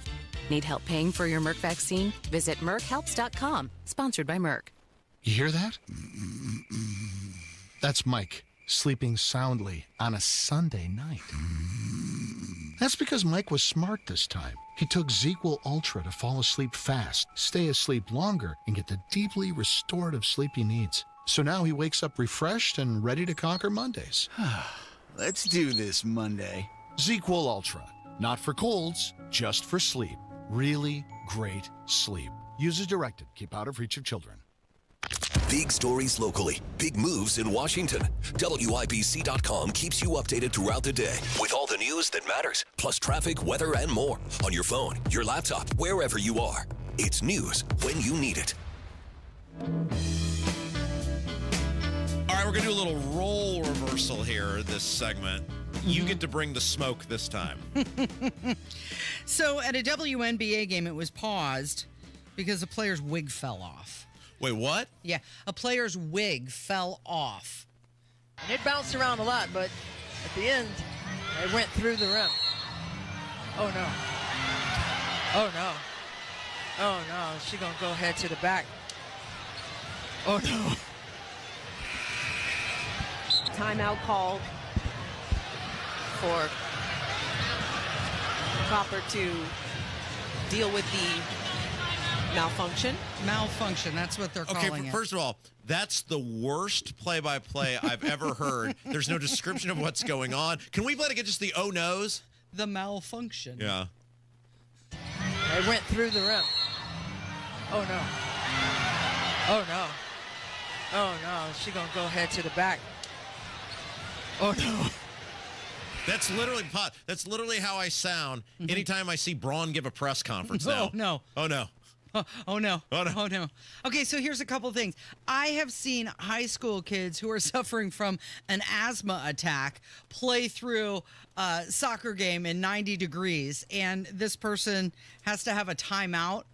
Need help paying for your Merck vaccine? Visit merckhelps.com. Sponsored by Merck. You hear that? That's Mike sleeping soundly on a Sunday night. That's because Mike was smart this time. He took ZQL Ultra to fall asleep fast, stay asleep longer, and get the deeply restorative sleep he needs. So now he wakes up refreshed and ready to conquer Mondays. Let's do this Monday. ZQL Ultra. Not for colds, just for sleep. Really great sleep. Use as directed. Keep out of reach of children. Big stories locally, big moves in Washington. WIBC.com keeps you updated throughout the day with all the news that matters, plus traffic, weather, and more on your phone, your laptop, wherever you are. It's news when you need it. All right, we're going to do a little role reversal here this segment. You get to bring the smoke this time. So at a WNBA game, it was paused because a player's wig fell off. Wait, what? Yeah, a player's wig fell off. And it bounced around a lot, but at the end, it went through the rim. Oh, no. Oh, no. Oh, no. She's going to go head to the back. Oh, no. Timeout called for Copper to deal with the malfunction. Malfunction, that's what they're calling it. First of all, that's the worst play-by-play I've ever heard. There's no description of what's going on. Can we let it get just the oh no's? The malfunction. Yeah. It went through the rim. Oh, no. Oh, no. Oh, no. She's going to go head to the back. Oh, no. That's literally how I sound anytime I see Braun give a press conference now. Oh, no. Oh, no. Oh, no. Oh, no. Oh, no. Okay, so here's a couple things. I have seen high school kids who are suffering from an asthma attack play through a soccer game in 90 degrees, and this person has to have a timeout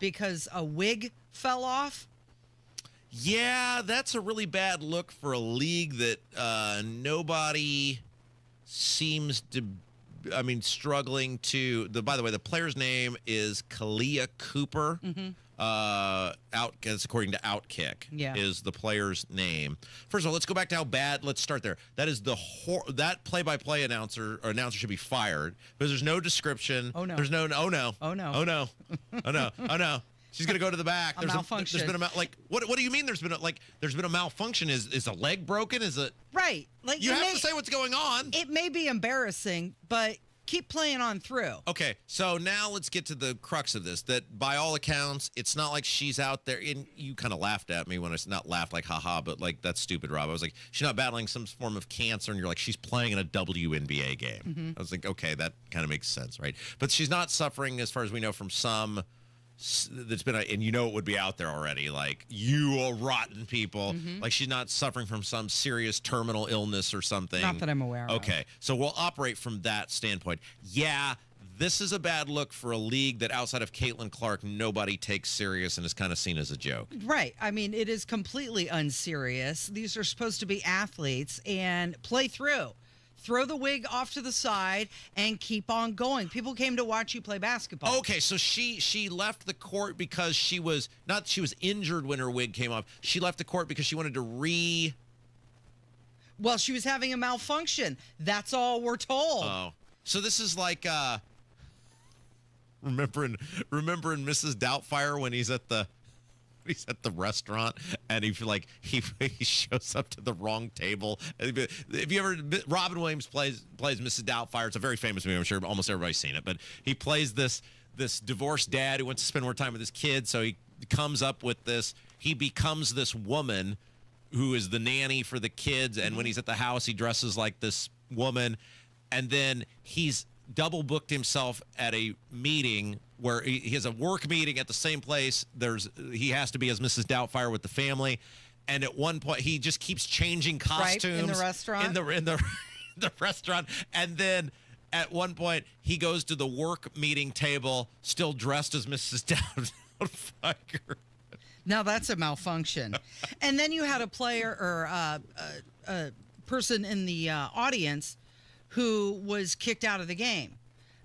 because a wig fell off. Yeah, that's a really bad look for a league that nobody seems to... struggling to... By the way, the player's name is Kalia Cooper. That's according to Outkick. Yeah. Is the player's name. First of all, let's go back to how bad... Let's start there. That is that play-by-play announcer should be fired because there's no description. Oh, no. There's no... Oh, no. Oh, no. Oh, no. Oh, no. Oh, no. She's going to go to the back. A malfunction. There's been what do you mean there's been a malfunction? Is a leg broken? Is it... Right. Like You have to say what's going on. It may be embarrassing, but keep playing on through. Okay, so now let's get to the crux of this. That by all accounts, it's not like she's out there. And you kind of laughed at me when I not laughed like haha, but like that's stupid, Rob. I was like, she's not battling some form of cancer, and you're like, she's playing in a WNBA game. I was like, okay, that kind of makes sense, right? But she's not suffering, as far as we know, from some. That's been and you know it would be out there already, like you are rotten people. Like she's not suffering from some serious terminal illness or something. Not that I'm aware of. Okay, so we'll operate from that standpoint. Yeah, this is a bad look for a league that outside of Caitlin Clark nobody takes serious and is kind of seen as a joke. Right. I mean, it is completely unserious. These are supposed to be athletes and play through. Throw the wig off to the side and keep on going. People came to watch you play basketball. Okay, so she left the court because she was injured when her wig came off. She left the court because she wanted to Well, she was having a malfunction. That's all we're told. Oh. So this is like remembering Mrs. Doubtfire when he's at the restaurant and he shows up to the wrong table. If you ever, Robin Williams plays Mrs. Doubtfire. It's a very famous movie. I'm sure almost everybody's seen it. But he plays this divorced dad who wants to spend more time with his kids. So he comes up with this. He becomes this woman who is the nanny for the kids. And when he's at the house, he dresses like this woman. And then he's double booked himself at a meeting where he has a work meeting at the same place. He has to be as Mrs. Doubtfire with the family, and at one point he just keeps changing costumes in the restaurant. In the restaurant, and then at one point he goes to the work meeting table still dressed as Mrs. Doubtfire. Now that's a malfunction. And then you had a player or a person in the audience who was kicked out of the game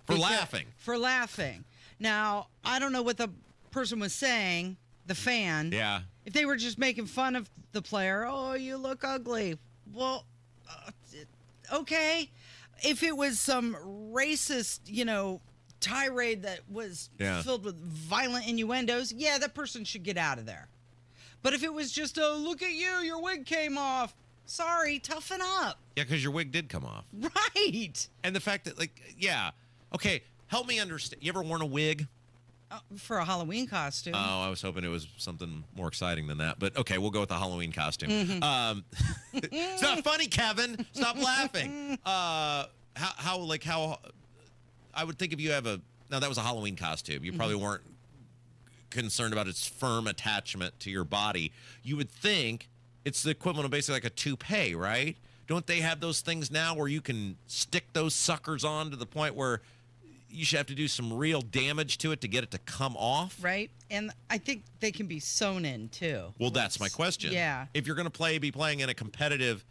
for laughing. Now, I don't know what the person was saying, the fan. Yeah. If they were just making fun of the player, oh, you look ugly. Well, okay. If it was some racist, tirade that was filled with violent innuendos, yeah, that person should get out of there. But if it was just, oh, look at you, your wig came off. Sorry, toughen up. Yeah, because your wig did come off. Right. And the fact that, okay, help me understand. You ever worn a wig? For a Halloween costume. Oh, I was hoping it was something more exciting than that. But okay, we'll go with the Halloween costume. Mm-hmm. It's not funny, Kevin. Stop laughing. How I would think if you have now that was a Halloween costume. You probably weren't concerned about its firm attachment to your body. You would think it's the equivalent of basically like a toupee, right? Don't they have those things now where you can stick those suckers on to the point where you should have to do some real damage to it to get it to come off? Right. And I think they can be sewn in, too. Well, that's my question. Yeah. If you're going to be playing in a competitive...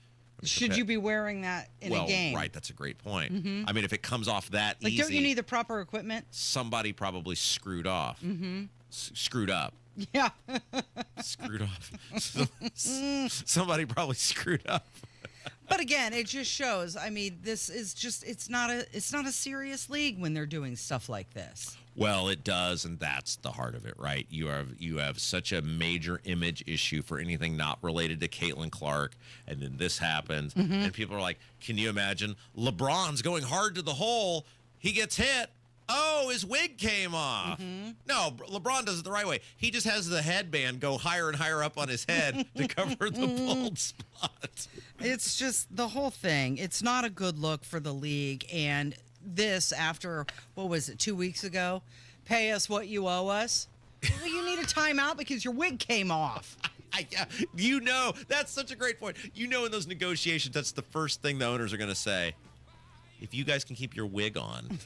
Should you be wearing that in a game? Right. That's a great point. Mm-hmm. I mean, if it comes off that easy... Don't you need the proper equipment? Somebody probably screwed off. Mm-hmm. Screwed up. Yeah. Screwed off. Somebody probably screwed up. But again, it just shows. I mean, this is just—it's not a serious league when they're doing stuff like this. Well, it does, and that's the heart of it, right? You have such a major image issue for anything not related to Caitlin Clark, and then this happens, and people are like, "Can you imagine? LeBron's going hard to the hole. He gets hit. Oh, his wig came off." No, LeBron does it the right way. He just has the headband go higher and higher up on his head to cover the bald spot. It's just the whole thing. It's not a good look for the league. And this, after, 2 weeks ago? Pay us what you owe us. Well, you need a timeout because your wig came off. That's such a great point. In those negotiations, that's the first thing the owners are going to say. If you guys can keep your wig on,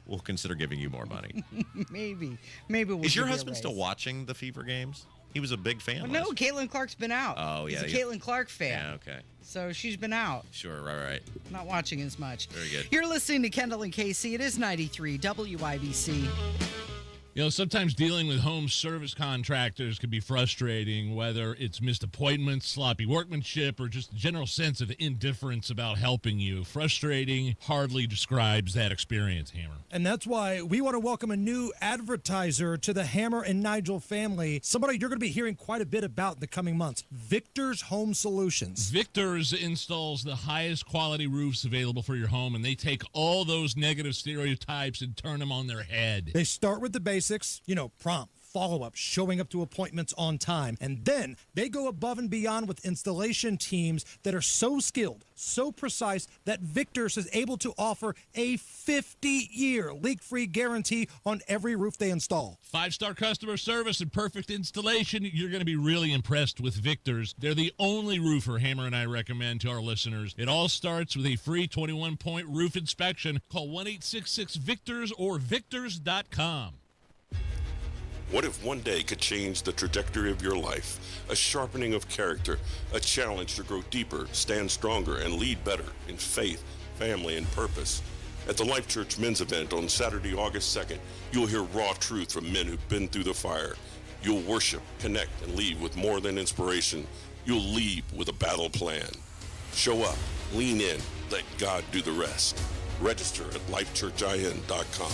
we'll consider giving you more money. Maybe we'll. Is your husband still watching the Fever games? He was a big fan. Well, no, Caitlin Clark's been out. Oh, yeah. He's a Caitlin Clark fan. Yeah, okay. So she's been out. Sure, right. Not watching as much. Very good. You're listening to Kendall and Casey. It is 93 WIBC. Sometimes dealing with home service contractors can be frustrating, whether it's missed appointments, sloppy workmanship, or just a general sense of indifference about helping you. Frustrating hardly describes that experience, Hammer. And that's why we want to welcome a new advertiser to the Hammer and Nigel family, somebody you're going to be hearing quite a bit about in the coming months, Victor's Home Solutions. Victor's installs the highest quality roofs available for your home, and they take all those negative stereotypes and turn them on their head. They start with the basics, prompt, follow-up, showing up to appointments on time. And then they go above and beyond with installation teams that are so skilled, so precise, that Victor's is able to offer a 50-year leak-free guarantee on every roof they install. 5-star customer service and perfect installation. You're going to be really impressed with Victor's. They're the only roofer Hammer and I recommend to our listeners. It all starts with a free 21-point roof inspection. Call 1-866-VICTORS or victors.com. What if one day could change the trajectory of your life? A sharpening of character, a challenge to grow deeper, stand stronger, and lead better in faith, family, and purpose. At the Life Church Men's Event on Saturday, August 2nd, you'll hear raw truth from men who've been through the fire. You'll worship, connect, and leave with more than inspiration. You'll leave with a battle plan. Show up, lean in, let God do the rest. Register at lifechurchin.com.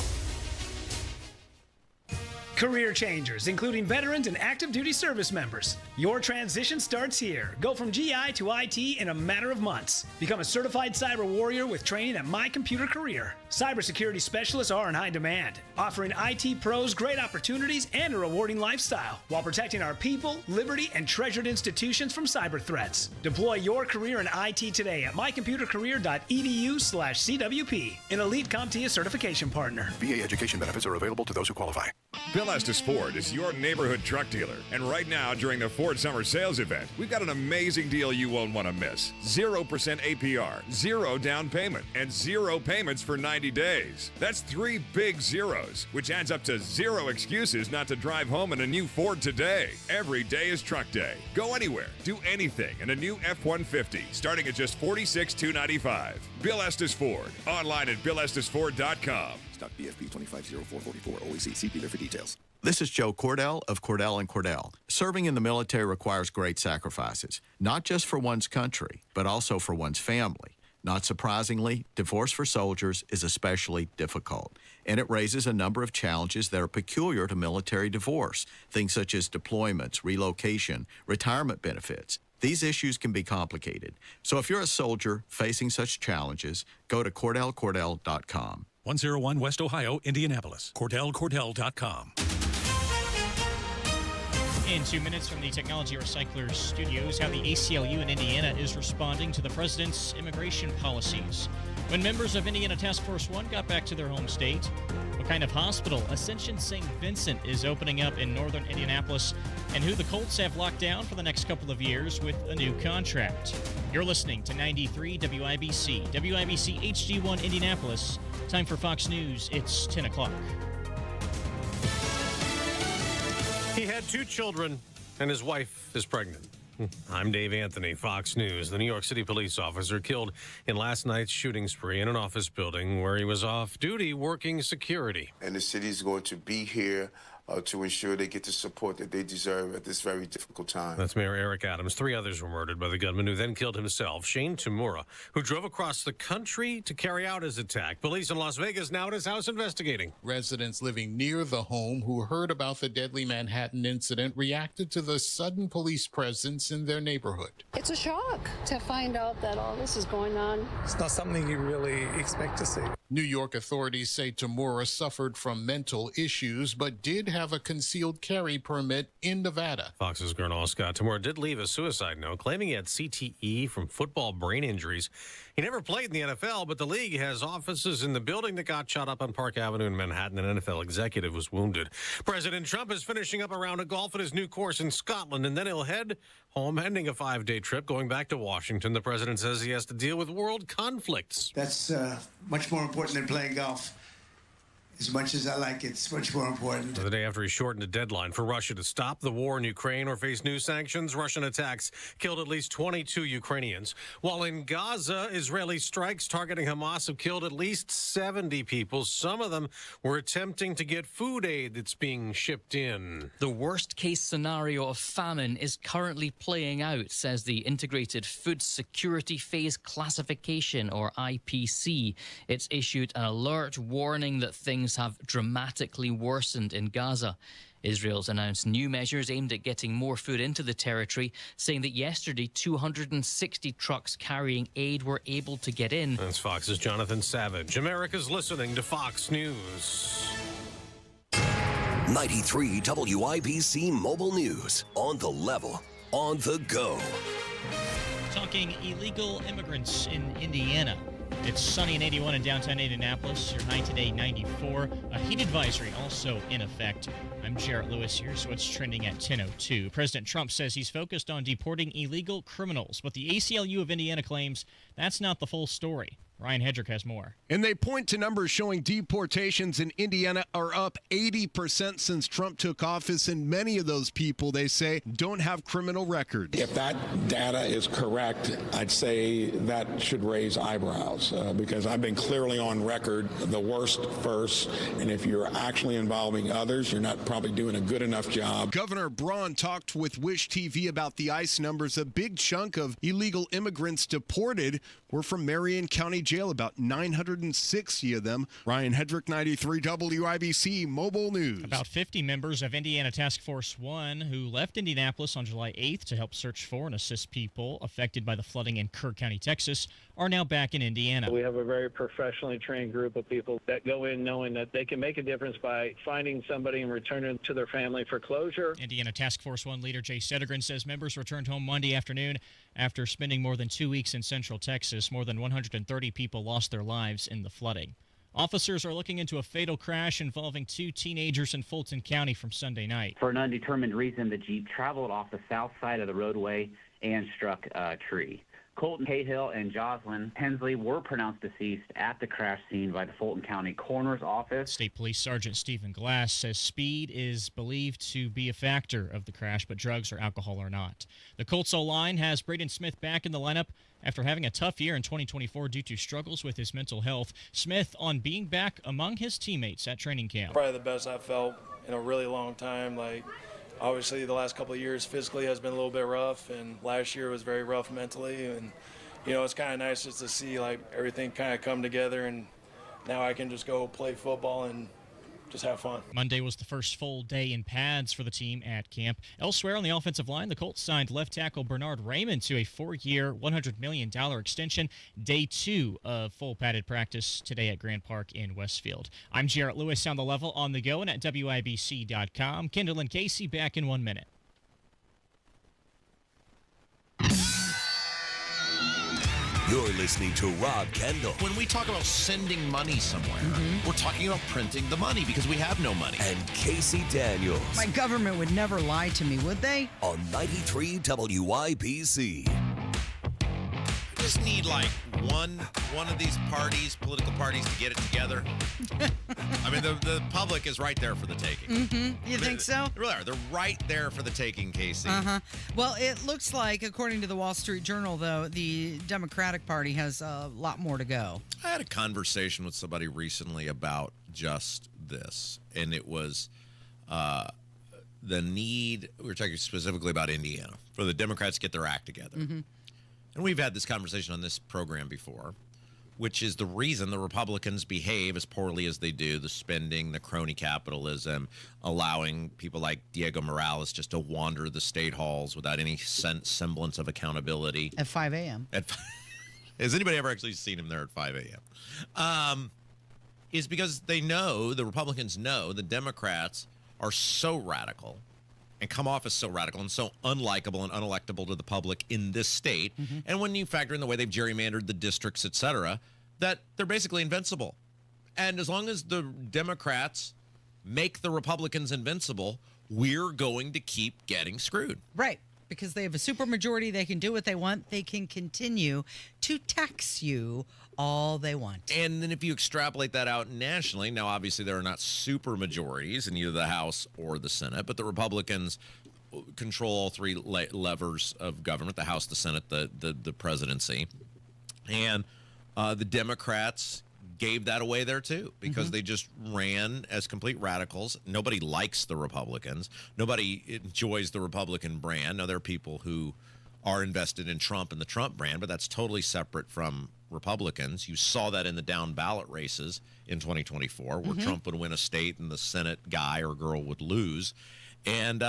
Career changers, including veterans and active duty service members. Your transition starts here. Go from GI to IT in a matter of months. Become a certified cyber warrior with training at My Computer Career. Cybersecurity specialists are in high demand, offering IT pros great opportunities and a rewarding lifestyle while protecting our people, liberty, and treasured institutions from cyber threats. Deploy your career in IT today at mycomputercareer.edu/CWP, an elite CompTIA certification partner. VA education benefits are available to those who qualify. Bill Estes Ford is your neighborhood truck dealer. And right now, during the Ford Summer Sales Event, we've got an amazing deal you won't want to miss. 0% APR, 0 down payment, and 0 payments for 90 days. That's 3 big zeros, which adds up to 0 excuses not to drive home in a new Ford today. Every day is truck day. Go anywhere, do anything in a new F-150, starting at just $46,295. Bill Estes Ford. Online at BillEstesFord.com. Stock BFP 250444. Always see dealer for details. This is Joe Cordell of Cordell & Cordell. Serving in the military requires great sacrifices, not just for one's country, but also for one's family. Not surprisingly, divorce for soldiers is especially difficult, and it raises a number of challenges that are peculiar to military divorce, things such as deployments, relocation, retirement benefits. These issues can be complicated. So if you're a soldier facing such challenges, go to CordellCordell.com. 101 West Ohio, Indianapolis. CordellCordell.com. In 2 minutes from the Technology Recyclers studios, how the ACLU in Indiana is responding to the president's immigration policies. When members of Indiana Task Force 1 got back to their home state, what kind of hospital Ascension St. Vincent is opening up in northern Indianapolis, and who the Colts have locked down for the next couple of years with a new contract. You're listening to 93 WIBC, WIBC HD1 Indianapolis. Time for Fox News. It's 10 o'clock. He had 2 children, and his wife is pregnant. I'm Dave Anthony, Fox News. The New York City police officer killed in last night's shooting spree in an office building where he was off duty working security. And the city is going to be here to ensure they get the support that they deserve at this very difficult time. That's Mayor Eric Adams. 3 others were murdered by the gunman who then killed himself, Shane Tamura, who drove across the country to carry out his attack. Police in Las Vegas now at his house investigating. Residents living near the home who heard about the deadly Manhattan incident reacted to the sudden police presence in their neighborhood. It's a shock to find out that all this is going on. It's not something you really expect to see. New York authorities say Tamura suffered from mental issues, but did have a concealed carry permit in Nevada. Fox's Gernal Scott Tamura did leave a suicide note claiming he had CTE from football brain injuries. He never played in the NFL, but the league has offices in the building that got shot up on Park Avenue in Manhattan. An NFL executive was wounded. President Trump is finishing up a round of golf at his new course in Scotland, and then he'll head home, ending a 5-day trip, going back to Washington. The president says he has to deal with world conflicts. That's much more important than playing golf. As much as I like it, it's much more important. The day after he shortened a deadline for Russia to stop the war in Ukraine or face new sanctions, Russian attacks killed at least 22 Ukrainians. While in Gaza, Israeli strikes targeting Hamas have killed at least 70 people. Some of them were attempting to get food aid that's being shipped in. The worst-case scenario of famine is currently playing out, says the Integrated Food Security Phase Classification, or IPC. It's issued an alert warning that things have dramatically worsened in Gaza. Israel's announced new measures aimed at getting more food into the territory, saying that yesterday 260 trucks carrying aid were able to get in. That's Fox's Jonathan Savage. America's listening to Fox News. 93 WIBC Mobile News. On the level, on the go. Talking illegal immigrants in Indiana. It's sunny and 81 in downtown Indianapolis. Your high today, 94. A heat advisory also in effect. I'm Jarrett Lewis. Here's what's trending at 10:02. President Trump says he's focused on deporting illegal criminals, but the ACLU of Indiana claims that's not the full story. Ryan Hedrick has more. And they point to numbers showing deportations in Indiana are up 80% since Trump took office, and many of those people, they say, don't have criminal records. If that data is correct, I'd say that should raise eyebrows because I've been clearly on record the worst first, and if you're actually involving others, you're not probably doing a good enough job. Governor Braun talked with Wish TV about the ICE numbers. A big chunk of illegal immigrants deported were from Marion County, jail, about 960 of them. Ryan Hedrick, 93 WIBC Mobile News. About 50 members of Indiana Task Force 1 who left Indianapolis on July 8th to help search for and assist people affected by the flooding in Kerr County, Texas, are now back in Indiana. We have a very professionally trained group of people that go in knowing that they can make a difference by finding somebody and returning them to their family for closure. Indiana Task Force 1 leader Jay Sedegren says members returned home Monday afternoon after spending more than 2 weeks in central Texas. More than 130 people lost their lives in the flooding. Officers are looking into a fatal crash involving 2 teenagers in Fulton County from Sunday night. For an undetermined reason, the Jeep traveled off the south side of the roadway and struck a tree. Colton Cahill and Jocelyn Hensley were pronounced deceased at the crash scene by the Fulton County Coroner's Office. State Police Sergeant Stephen Glass says speed is believed to be a factor of the crash, but drugs or alcohol are not. The Colts O-line has Braden Smith back in the lineup after having a tough year in 2024 due to struggles with his mental health. Smith on being back among his teammates at training camp. Probably the best I've felt in a really long time. Obviously, the last couple of years physically has been a little bit rough, and last year was very rough mentally. And, it's kind of nice just to see, everything kind of come together, and now I can just go play football and just have fun. Monday was the first full day in pads for the team at camp. Elsewhere on the offensive line, the Colts signed left tackle Bernard Raymond to a 4-year, $100 million extension. Day 2 of full padded practice today at Grand Park in Westfield. I'm Jarrett Lewis on the level on the go and at WIBC.com. Kendall and Casey back in 1 minute. You're listening to Rob Kendall. When we talk about sending money somewhere, we're talking about printing the money because we have no money. And Casey Daniels. My government would never lie to me, would they? On 93 WIBC. We just need one of these political parties to get it together. I mean, the public is right there for the taking. You think so? They really are. They're right there for the taking, Casey. Well, it looks like, according to the Wall Street Journal, though, the Democratic Party has a lot more to go. I had a conversation with somebody recently about just this, and it was the need, we were talking specifically about Indiana, for the Democrats to get their act together. And we've had this conversation on this program before, which is the reason the Republicans behave as poorly as they do, the spending, the crony capitalism, allowing people like Diego Morales just to wander the state halls without any semblance of accountability. At 5 a.m. Has anybody ever actually seen him there at 5 a.m.? Is because they know, the Republicans know, the Democrats are so radical and come off as so radical and so unlikable and unelectable to the public in this state. And when you factor in the way they've gerrymandered the districts, et cetera, that they're basically invincible. And as long as the Democrats make the Republicans invincible, we're going to keep getting screwed. Right. Because they have a supermajority, they can do what they want. They can continue to tax you all they want. And then if you extrapolate that out nationally, now obviously there are not super majorities in either the House or the Senate, but the Republicans control all 3 levers of government, the House, the Senate, the presidency. And the Democrats gave that away there too, because they just ran as complete radicals. Nobody likes the Republicans. Nobody enjoys the Republican brand. Now, there are people who are invested in Trump and the Trump brand, but that's totally separate from Republicans. You saw that in the down ballot races in 2024, where Trump would win a state and the Senate guy or girl would lose. And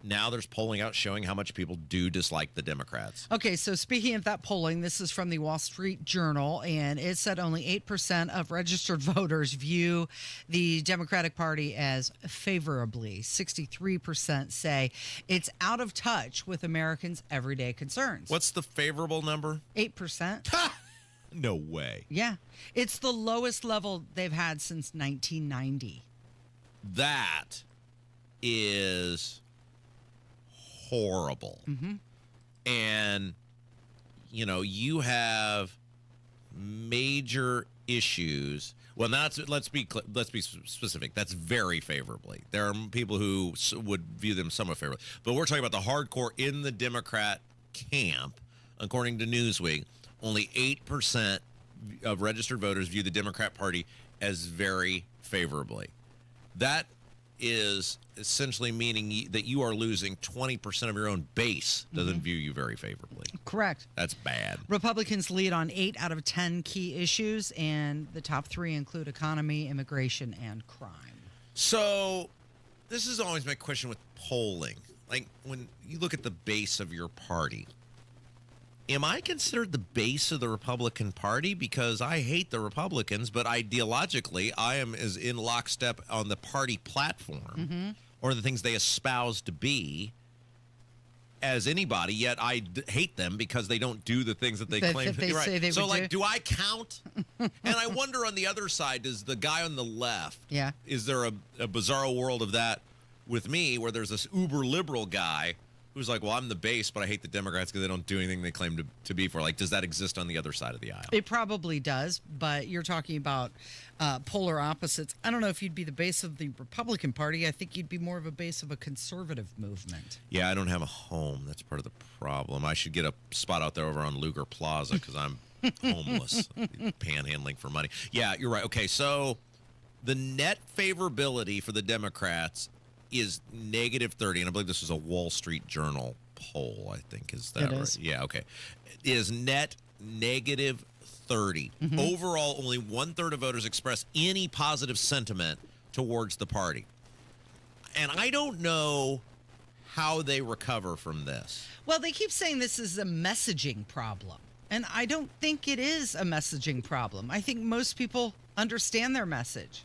now there's polling out showing how much people do dislike the Democrats. Okay, so speaking of that polling, this is from the Wall Street Journal, and it said only 8% of registered voters view the Democratic Party as favorably. 63% say it's out of touch with Americans' everyday concerns. What's the favorable number? 8%. No way. Yeah. It's the lowest level they've had since 1990. That is horrible. And you have major issues. Well, let's be specific. That's very favorably. There are people who would view them somewhat favorably, but we're talking about the hardcore in the Democrat camp. According to Newsweek, only 8% of registered voters view the Democrat Party as very favorably. That is essentially meaning that you are losing 20% of your own base doesn't view you very favorably. Correct. That's bad. Republicans lead on 8 out of 10 key issues, and the top 3 include economy, immigration, and crime. So this is always my question with polling. Like, when you look at the base of your party, am I considered the base of the Republican Party? Because I hate the Republicans, but ideologically, I am as in lockstep on the party platform or the things they espouse to be as anybody, yet I hate them because they don't do the things that they claim they right. say they so, would like, do I count? And I wonder on the other side, does the guy on the left, is there a bizarro world of that with me where there's this uber liberal guy who's like, well, I'm the base, but I hate the Democrats because they don't do anything they claim to be for. Like, does that exist on the other side of the aisle? It probably does, but you're talking about polar opposites. I don't know if you'd be the base of the Republican Party. I think you'd be more of a base of a conservative movement. Yeah, I don't have a home. That's part of the problem. I should get a spot out there over on Luger Plaza because I'm homeless, panhandling for money. Yeah, you're right. Okay, so the net favorability for the Democrats is -30, and I believe this was a Wall Street Journal poll, I think. Is that right? Is. Yeah, okay. Is net -30. Overall, only 1/3 of voters express any positive sentiment towards the party. And I don't know how they recover from this. Well, they keep saying this is a messaging problem, and I don't think it is a messaging problem. I think most people understand their message,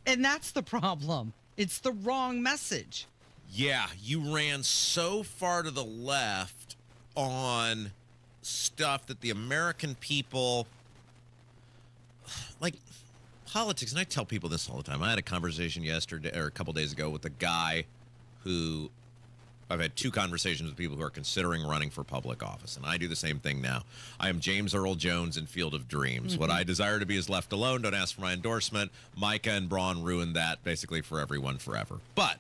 and that's the problem. It's the wrong message. Yeah, you ran so far to the left on stuff that the American people, like politics, and I tell people this all the time. I had a conversation yesterday or a couple days ago with a guy who I've had 2 conversations with people who are considering running for public office, and I do the same thing now. I am James Earl Jones in Field of Dreams. What I desire to be is left alone. Don't ask for my endorsement. Micah and Braun ruined that basically for everyone forever. But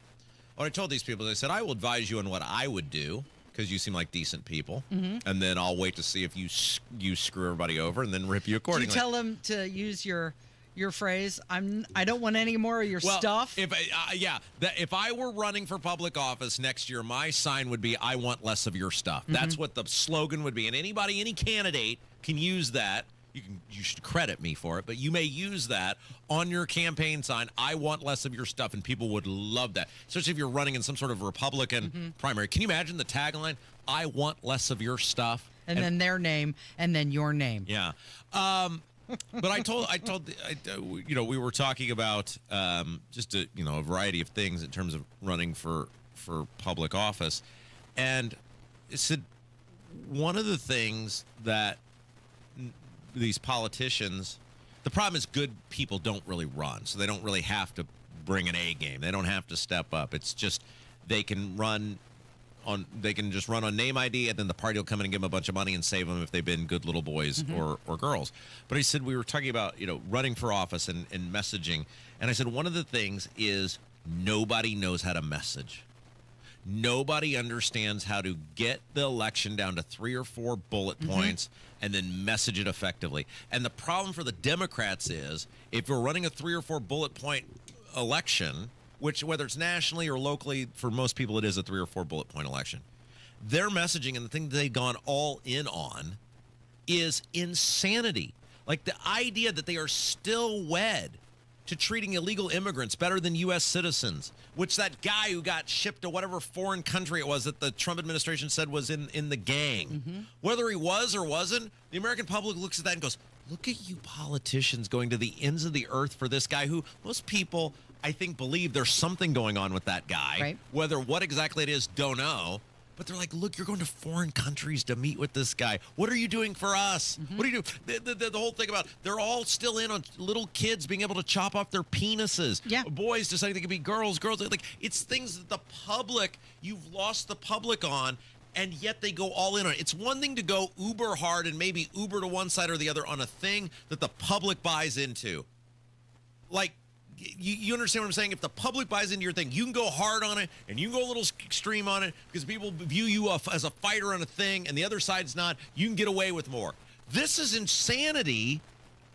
what I told these people is I said, I will advise you on what I would do because you seem like decent people, and then I'll wait to see if you screw everybody over and then rip you accordingly. Do you tell them to use your phrase, I don't want any more of your stuff? If I were running for public office next year, my sign would be, I want less of your stuff. That's what the slogan would be. And any candidate can use that. You should credit me for it, but you may use that on your campaign sign. I want less of your stuff, and people would love that, especially if you're running in some sort of Republican primary. Can you imagine the tagline, I want less of your stuff? And then their name, and then your name. Yeah. But I told, we were talking about just a variety of things in terms of running for public office, and it said one of the things that these politicians, the problem is good people don't really run, so they don't really have to bring an A game. They don't have to step up. It's just they can just run on name ID, and then the party will come in and give them a bunch of money and save them if they've been good little boys or girls. But he said, we were talking about, running for office and messaging. And I said, one of the things is nobody knows how to message. Nobody understands how to get the election down to 3 or 4 bullet points and then message it effectively. And the problem for the Democrats is if you're running a 3 or 4 bullet point election, which whether it's nationally or locally, for most people it is a 3 or 4 bullet point election, their messaging and the thing that they've gone all in on is insanity. Like the idea that they are still wed to treating illegal immigrants better than U.S. citizens, which that guy who got shipped to whatever foreign country it was that the Trump administration said was in the gang, whether he was or wasn't, the American public looks at that and goes, look at you politicians going to the ends of the earth for this guy who most people, I think, believe there's something going on with that guy. Right. Whether what exactly it is, don't know. But they're like, look, you're going to foreign countries to meet with this guy. What are you doing for us? What are you doing? The whole thing about they're all still in on little kids being able to chop off their penises. Yeah. Boys deciding they could be girls. Like, it's things that the public, you've lost the public on, and yet they go all in on it. It's one thing to go uber hard and maybe uber to one side or the other on a thing that the public buys into. Like, you understand what I'm saying? If the public buys into your thing, you can go hard on it and you can go a little extreme on it because people view you as a fighter on a thing and the other side's not. You can get away with more. This is insanity,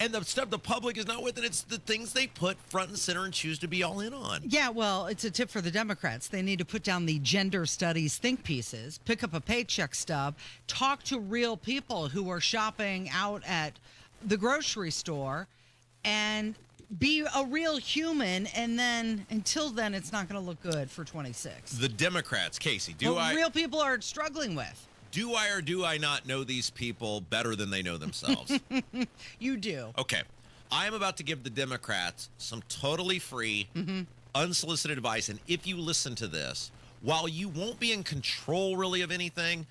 And the stuff the public is not with it. It's the things they put front and center and choose to be all in on. Yeah, well, it's a tip for the Democrats. They need to put down the gender studies think pieces, pick up a paycheck stub, talk to real people who are shopping out at the grocery store, and be a real human. And then, until then, it's not going to look good for 26. The Democrats, Casey, real people are struggling with. Do I or do I not know these people better than they know themselves? You do. Okay. I am about to give the Democrats some totally free, unsolicited advice. And if you listen to this, while you won't be in control really of anything,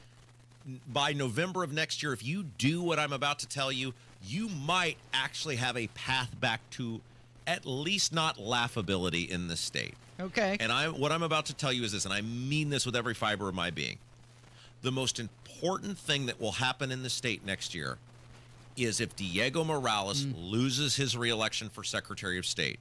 by November of next year, if you do what I'm about to tell you, you might actually have a path back to at least not laughability in this state. Okay. And what I'm about to tell you is this, and I mean this with every fiber of my being. The most important thing that will happen in the state next year is if Diego Morales loses his reelection for Secretary of State.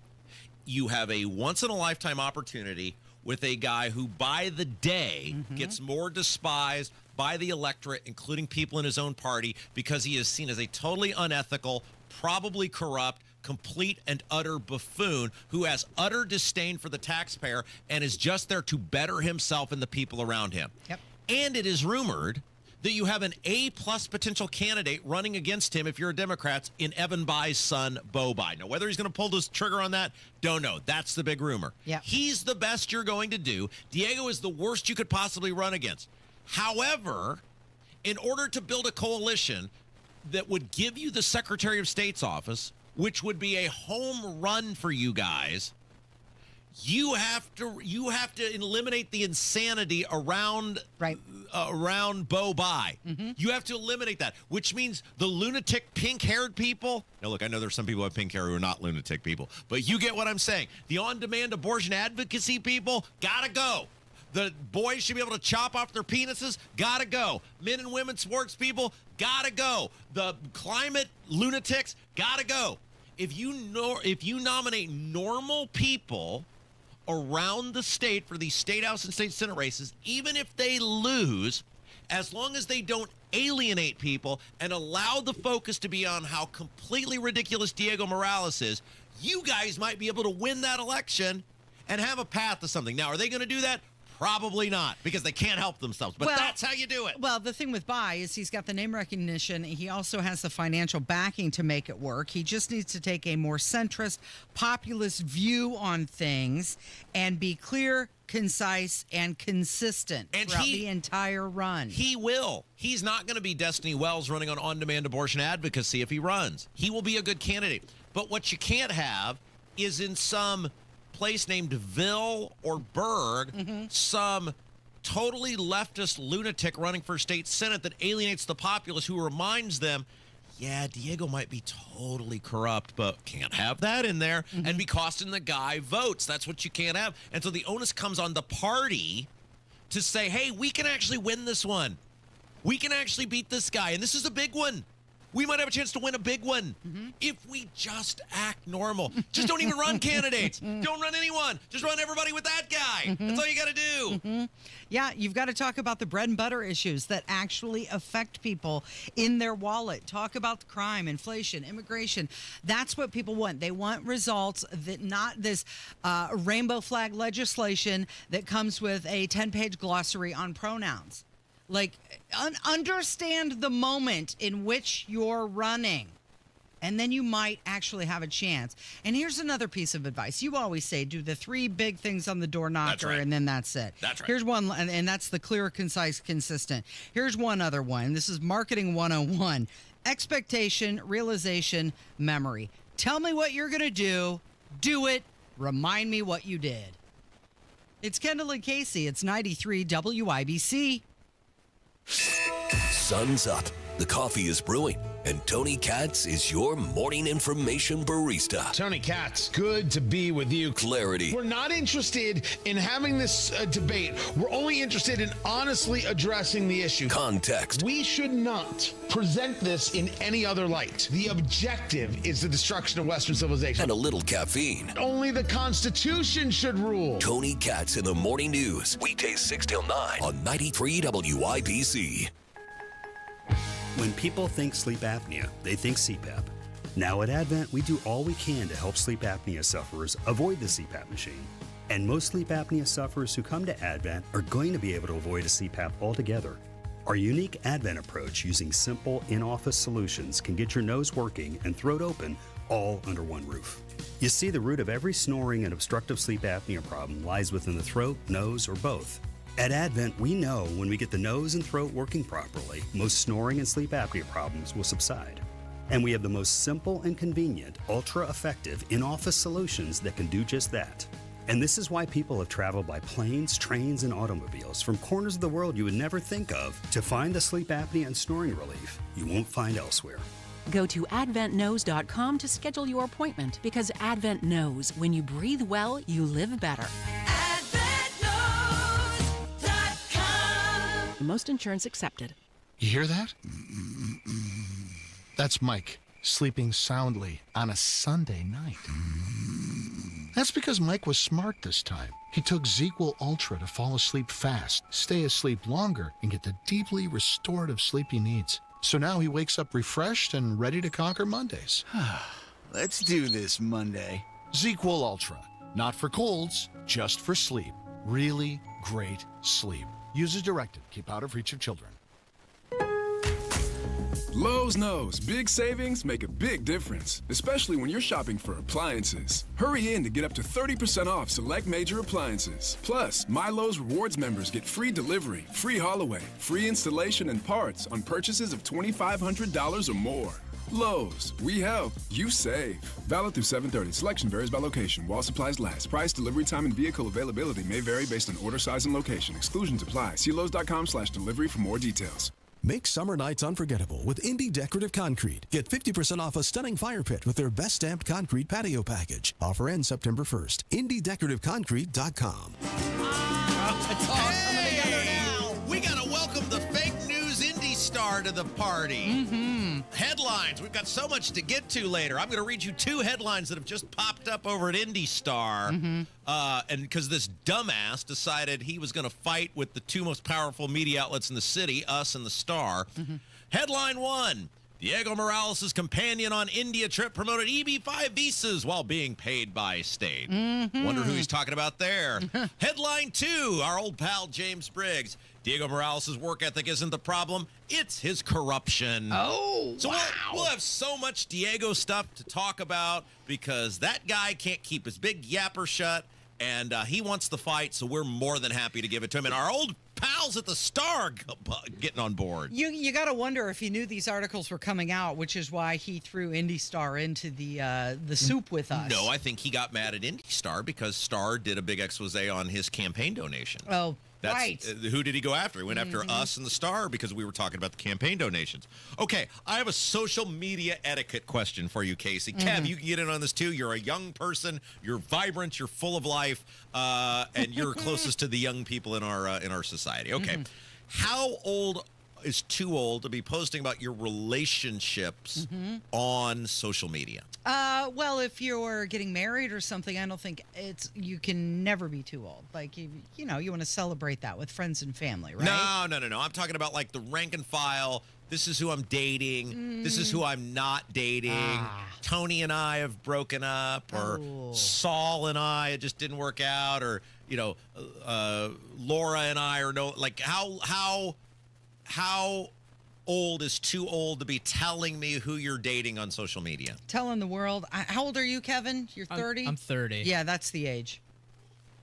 You have a once-in-a-lifetime opportunity with a guy who, by the day, gets more despised by the electorate, including people in his own party, because he is seen as a totally unethical, probably corrupt, complete and utter buffoon who has utter disdain for the taxpayer and is just there to better himself and the people around him. Yep. And it is rumored that you have an A-plus potential candidate running against him, if you're a Democrat, in Evan Bayh's son, Beau Bayh. Now, whether he's going to pull this trigger on that, don't know. That's the big rumor. Yep. He's the best you're going to do. Diego is the worst you could possibly run against. However, in order to build a coalition that would give you the Secretary of State's office, which would be a home run for you guys, you have to eliminate the insanity around Beau Bayh. You have to eliminate that, which means the lunatic pink-haired people. Now, look, I know there's some people with pink hair who are not lunatic people, but you get what I'm saying. The on-demand abortion advocacy people gotta go. The boys should be able to chop off their penises, gotta go. Men and women sports people, gotta go. The climate lunatics, gotta go. If you nominate normal people around the state for these state house and state senate races, even if they lose, as long as they don't alienate people and allow the focus to be on how completely ridiculous Diego Morales is, you guys might be able to win that election and have a path to something. Now, are they going to do that? Probably not, because they can't help themselves. But that's how you do it. Well, the thing with Bayh is he's got the name recognition. He also has the financial backing to make it work. He just needs to take a more centrist, populist view on things and be clear, concise, and consistent throughout the entire run. He will. He's not going to be Destiny Wells running on-demand abortion advocacy if he runs. He will be a good candidate. But what you can't have is in some place named Ville or Berg, some totally leftist lunatic running for state senate that alienates the populace, who reminds them, yeah, Diego might be totally corrupt, but can't have that in there and be costing the guy votes. That's what you can't have. And so the onus comes on the party to say, hey, we can actually win this one. We can actually beat this guy. And this is a big one. We might have a chance to win a big one if we just act normal. Just don't even run candidates. Don't run anyone. Just run everybody with that guy. That's all you got to do. Yeah, you've got to talk about the bread and butter issues that actually affect people in their wallet. Talk about the crime, inflation, immigration. That's what people want. They want results, that not this rainbow flag legislation that comes with a 10-page glossary on pronouns. Like, understand the moment in which you're running, and then you might actually have a chance. And here's another piece of advice. You always say, do the 3 big things on the door knocker, and then that's it. That's right. Here's one, and that's the clear, concise, consistent. Here's one other one. This is Marketing 101. Expectation, realization, memory. Tell me what you're going to do. Do it. Remind me what you did. It's Kendall and Casey. It's 93 WIBC. Sun's up, the coffee is brewing, and Tony Katz is your morning information barista. Tony Katz, good to be with you. Clarity. We're not interested in having this debate. We're only interested in honestly addressing the issue. Context. We should not present this in any other light. The objective is the destruction of Western civilization. And a little caffeine. Only the Constitution should rule. Tony Katz in the Morning News. Weekdays 6 till 9 on 93 WIBC. When people think sleep apnea, they think CPAP. Now at Advent, we do all we can to help sleep apnea sufferers avoid the CPAP machine. And most sleep apnea sufferers who come to Advent are going to be able to avoid a CPAP altogether. Our unique Advent approach using simple in-office solutions can get your nose working and throat open all under one roof. You see, the root of every snoring and obstructive sleep apnea problem lies within the throat, nose, or both. At Advent, we know when we get the nose and throat working properly, most snoring and sleep apnea problems will subside. And we have the most simple and convenient, ultra-effective in-office solutions that can do just that. And this is why people have traveled by planes, trains, and automobiles from corners of the world you would never think of to find the sleep apnea and snoring relief you won't find elsewhere. Go to adventknows.com to schedule your appointment because Advent knows when you breathe well, you live better. AdventKnows.com. Most insurance accepted. You hear that? That's Mike sleeping soundly on a Sunday night. That's because Mike was smart this time. He took ZzzQuil Ultra to fall asleep fast, stay asleep longer, and get the deeply restorative sleep he needs. So now he wakes up refreshed and ready to conquer Mondays. Let's do this Monday. ZzzQuil Ultra. Not for colds, just for sleep. Really great sleep. Use as directed. Keep out of reach of children. Lowe's knows big savings make a big difference, especially when you're shopping for appliances. Hurry in to get up to 30% off select major appliances. Plus, My Lowe's Rewards members get free delivery, free haul away, free installation and parts on purchases of $2,500 or more. Lowe's, we help, you save. Valid through 7/30. Selection varies by location. While supplies last. Price, delivery time, and vehicle availability may vary based on order size and location. Exclusions apply. See Lowes.com/delivery for more details. Make summer nights unforgettable with Indy Decorative Concrete. Get 50% off a stunning fire pit with their best stamped concrete patio package. Offer ends September 1st. IndyDecorativeConcrete.com. It's all coming together now. We got to welcome the fake news Indy star to the party. Mm-hmm. Headlines. We've got so much to get to later. I'm going to read you 2 headlines that have just popped up over at Indy Star. Mm-hmm. And because this dumbass decided he was going to fight with the 2 most powerful media outlets in the city, us and the Star. Mm-hmm. Headline 1. Diego Morales' companion on India trip promoted EB-5 visas while being paid by state. Mm-hmm. Wonder who he's talking about there. Headline 2. Our old pal James Briggs. Diego Morales' work ethic isn't the problem. It's his corruption. Oh, so wow. we'll have so much Diego stuff to talk about because that guy can't keep his big yapper shut, and he wants the fight, so we're more than happy to give it to him. And our old pals at the Star getting on board. You got to wonder if he knew these articles were coming out, which is why he threw Indy Star into the soup with us. No, I think he got mad at Indy Star because Star did a big expose on his campaign donations. Oh, That's, right. Who did he go after? He went after us and the Star because we were talking about the campaign donations. Okay, I have a social media etiquette question for you, Casey. Kev, you can get in on this too. You're a young person. You're vibrant. You're full of life, and you're closest to the young people in our society. Okay, how old is too old to be posting about your relationships on social media? Well, if you're getting married or something, I don't think you can never be too old. Like, you want to celebrate that with friends and family, right? No. I'm talking about like the rank and file. This is who I'm dating. This is who I'm not dating. Tony and I have broken up, or Saul and I, it just didn't work out, or, Laura and I are no, like how old is too old to be telling me who you're dating on social media? Telling the world. How old are you, Kevin? You're 30? I'm 30. Yeah, that's the age.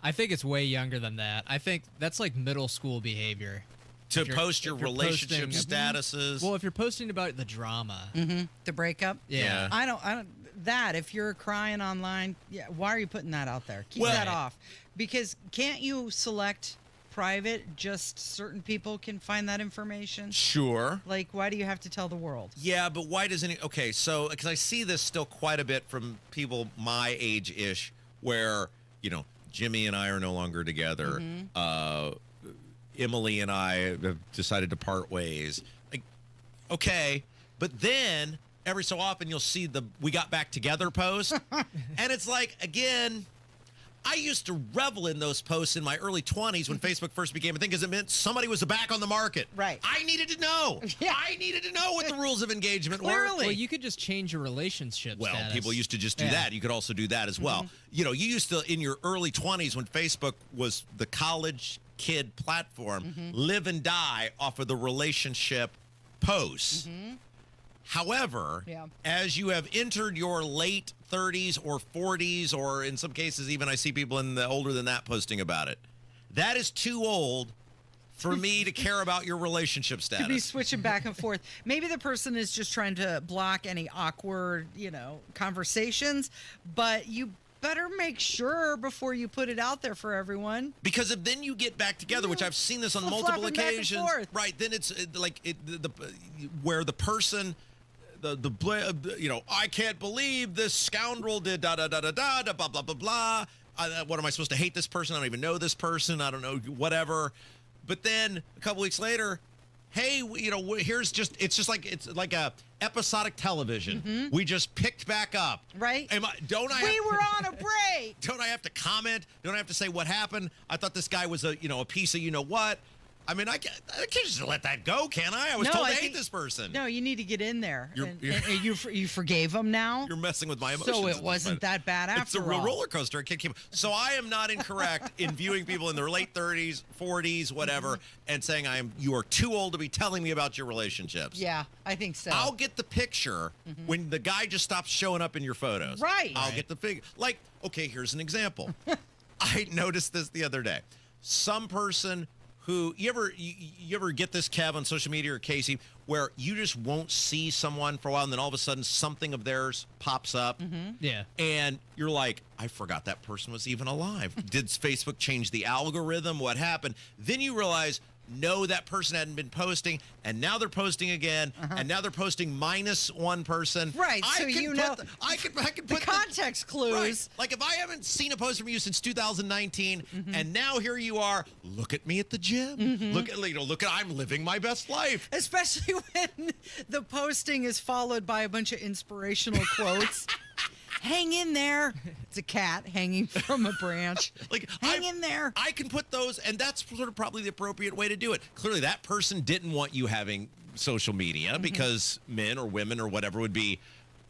I think it's way younger than that. I think that's like middle school behavior. To post your relationship statuses? Well, if you're posting about the drama. The breakup? Yeah. I don't that, if you're crying online, why are you putting that out there? Keep that off. Because can't you select private, just certain people can find that information? Sure. Like, why do you have to tell the world? Yeah, but why doesn't it? Okay, so, because I see this still quite a bit from people my age-ish, where, Jimmy and I are no longer together. Emily and I have decided to part ways. Like, okay, but then every so often you'll see the "we got back together" post, and it's like, again, I used to revel in those posts in my early 20s when Facebook first became a thing because it meant somebody was back on the market. Right. I needed to know. Yeah. I needed to know what the rules of engagement were. Well, you could just change your relationship Well, status. people used to just do that. You could also do that as well. You know, you used to, in your early 20s when Facebook was the college kid platform, live and die off of the relationship posts. However, as you have entered your late 30s or 40s, or in some cases even I see people in the older than that posting about it, that is too old for me to care about your relationship status. To be switching back and forth. Maybe the person is just trying to block any awkward, conversations, but you better make sure before you put it out there for everyone. Because if then you get back together, which I've seen this on multiple occasions, right? Then it's where the person, I can't believe this scoundrel did da da da da da da blah blah blah blah. What am I supposed to hate this person? I don't even know this person. I don't know whatever. But then a couple weeks later, hey, it's like a episodic television. We just picked back up. Right. We were on a break. Don't I have to comment? Don't I have to say what happened? I thought this guy was a piece of what? I mean, I can't just let that go, can I? I was told to hate this person. No, you need to get in there. You forgave him now? You're messing with my emotions. So it wasn't that bad after all. It's a roller coaster. I can't keep. So I am not incorrect in viewing people in their late 30s, 40s, whatever, and saying you are too old to be telling me about your relationships. Yeah, I think so. I'll get the picture when the guy just stops showing up in your photos. Right. I'll get the figure. Like, okay, here's an example. I noticed this the other day. Some person who you ever get this, Kev, on social media, or Casey, where you just won't see someone for a while and then all of a sudden something of theirs pops up. Yeah. And you're like, I forgot that person was even alive. Did Facebook change the algorithm? What happened? Then you realize, no, that person hadn't been posting, and now they're posting again, and now they're posting minus one person. Right, I can put the context clues. Right. Like if I haven't seen a post from you since 2019, and now here you are, look at me at the gym. Look at I'm living my best life. Especially when the posting is followed by a bunch of inspirational quotes. Hang in there. It's a cat hanging from a branch. Hang in there. I can put those, and that's sort of probably the appropriate way to do it. Clearly, that person didn't want you having social media because men or women or whatever would be